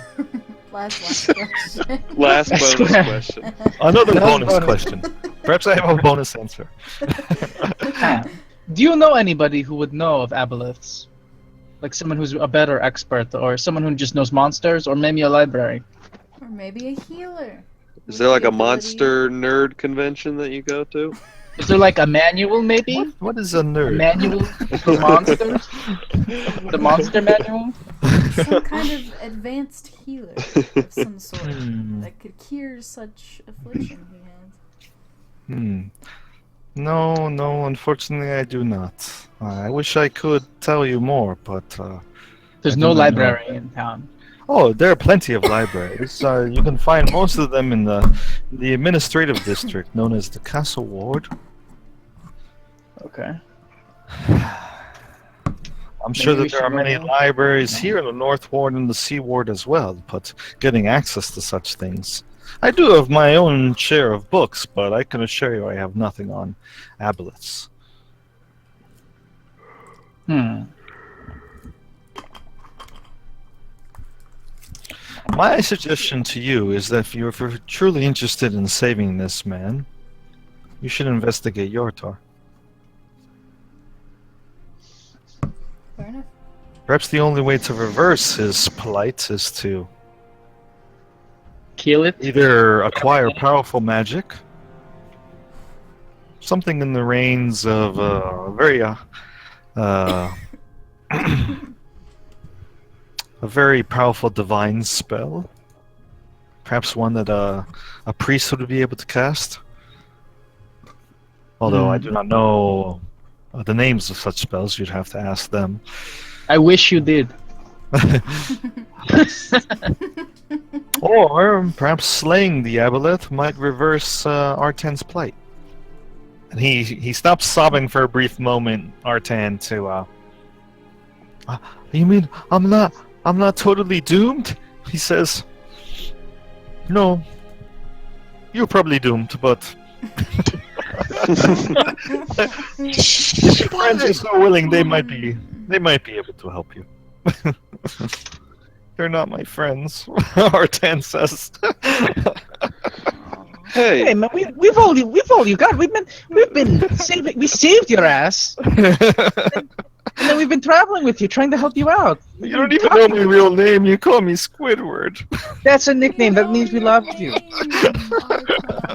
Last question. Last That's bonus right. question. Another That's bonus funny. question. Perhaps I have a bonus answer. Do you know anybody who would know of aboleths? Like someone who's a better expert, or someone who just knows monsters, or maybe a library? Or maybe a healer. Is with there like the a ability- monster nerd convention that you go to? Is there like a manual, maybe? What is a A nerd? manual for monsters? The monster manual? Some kind of advanced healer of some sort Hmm. that could cure such affliction he has. No, unfortunately I do not. I wish I could tell you more, but There's I no do not know. library in town. oh, there are plenty of libraries. You can find most of them in the administrative district known as the Castle Ward. Okay. I'm sure Maybe we that there are should go many there. libraries No. here in the North Ward and the Sea Ward as well, but getting access to such things. I do have my own share of books, but I can assure you I have nothing on aboleths. My suggestion to you is that if you're truly interested in saving this man, you should investigate Yortar. Fair enough. Perhaps the only way to reverse his plight is to Kill it? either acquire powerful magic, something in the range of a very powerful divine spell, perhaps one that a priest would be able to cast. Although I do not know the names of such spells, you'd have to ask them. I wish you did. Or perhaps slaying the aboleth might reverse Artan's plight. And he stops sobbing for a brief moment, Artan, to you mean I'm not totally doomed? He says, no, you're probably doomed, but if your friends are so willing, they might be able to help you. They're not my friends, Artan says. Hey, Hey man, we've all you got. We saved your ass, and then we've been traveling with you, trying to help you out. You don't even know my real name. You call me Squidward. That's a nickname. That means we loved you.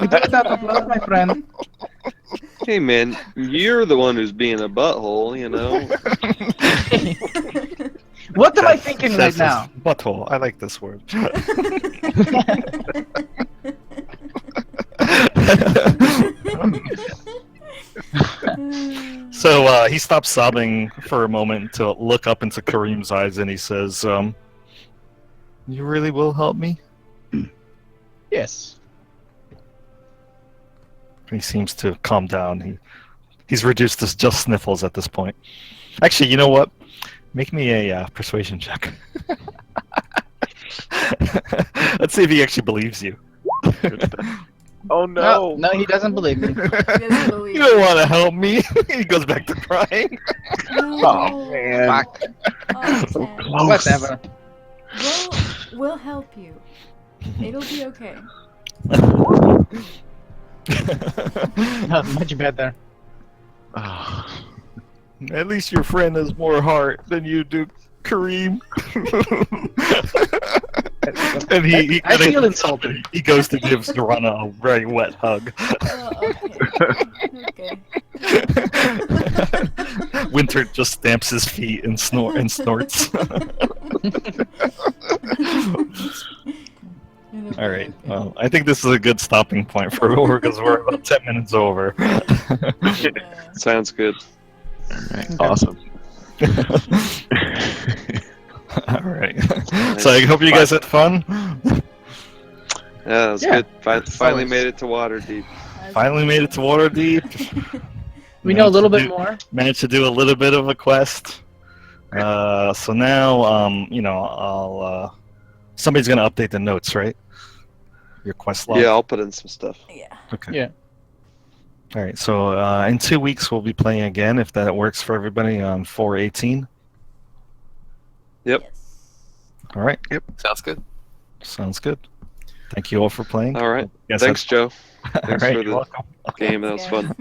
We did that of love, my friend. hey, man, you're the one who's being a butthole, you know. What am I thinking right That's now? butthole. I like this word. So he stops sobbing for a moment to look up into Kareem's eyes, and he says, "You really will help me?" Yes. He seems to calm down. He's reduced to just sniffles at this point. Actually, you know what? Make me a persuasion check. Let's see if he actually believes you. Oh No, he doesn't believe me. You don't want to help me. He goes back to crying. Oh man. Fuck. So close. Whatever. We'll help you. It'll be okay. Not much better. Oh. At least your friend has more heart than you do, Kareem. And I feel insulted. He goes to give Serana a very wet hug. Okay. Winter just stamps his feet and snorts. All right. Well, I think this is a good stopping point for because we're about 10 minutes over. Sounds good. All right. Awesome. All right. So I hope you guys had fun. Yeah, that was Yeah. good. Finally made it to Waterdeep. Finally made it to Waterdeep. We know a little bit more. Managed to do a little bit of a quest. So now, I'll. Somebody's gonna update the notes, right? Your quest log. Yeah, I'll put in some stuff. Yeah. Okay. Yeah. All right. So in 2 weeks we'll be playing again, if that works for everybody, on 4/18. Yep. Yes. All right. Sounds good. Sounds good. Thank you all for playing. All right. Yes, Thanks, Joe. All Thanks right. for You're the welcome. game. That was fun.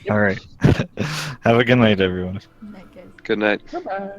All right. Have a good night, everyone. Night, guys. Good night. Goodbye.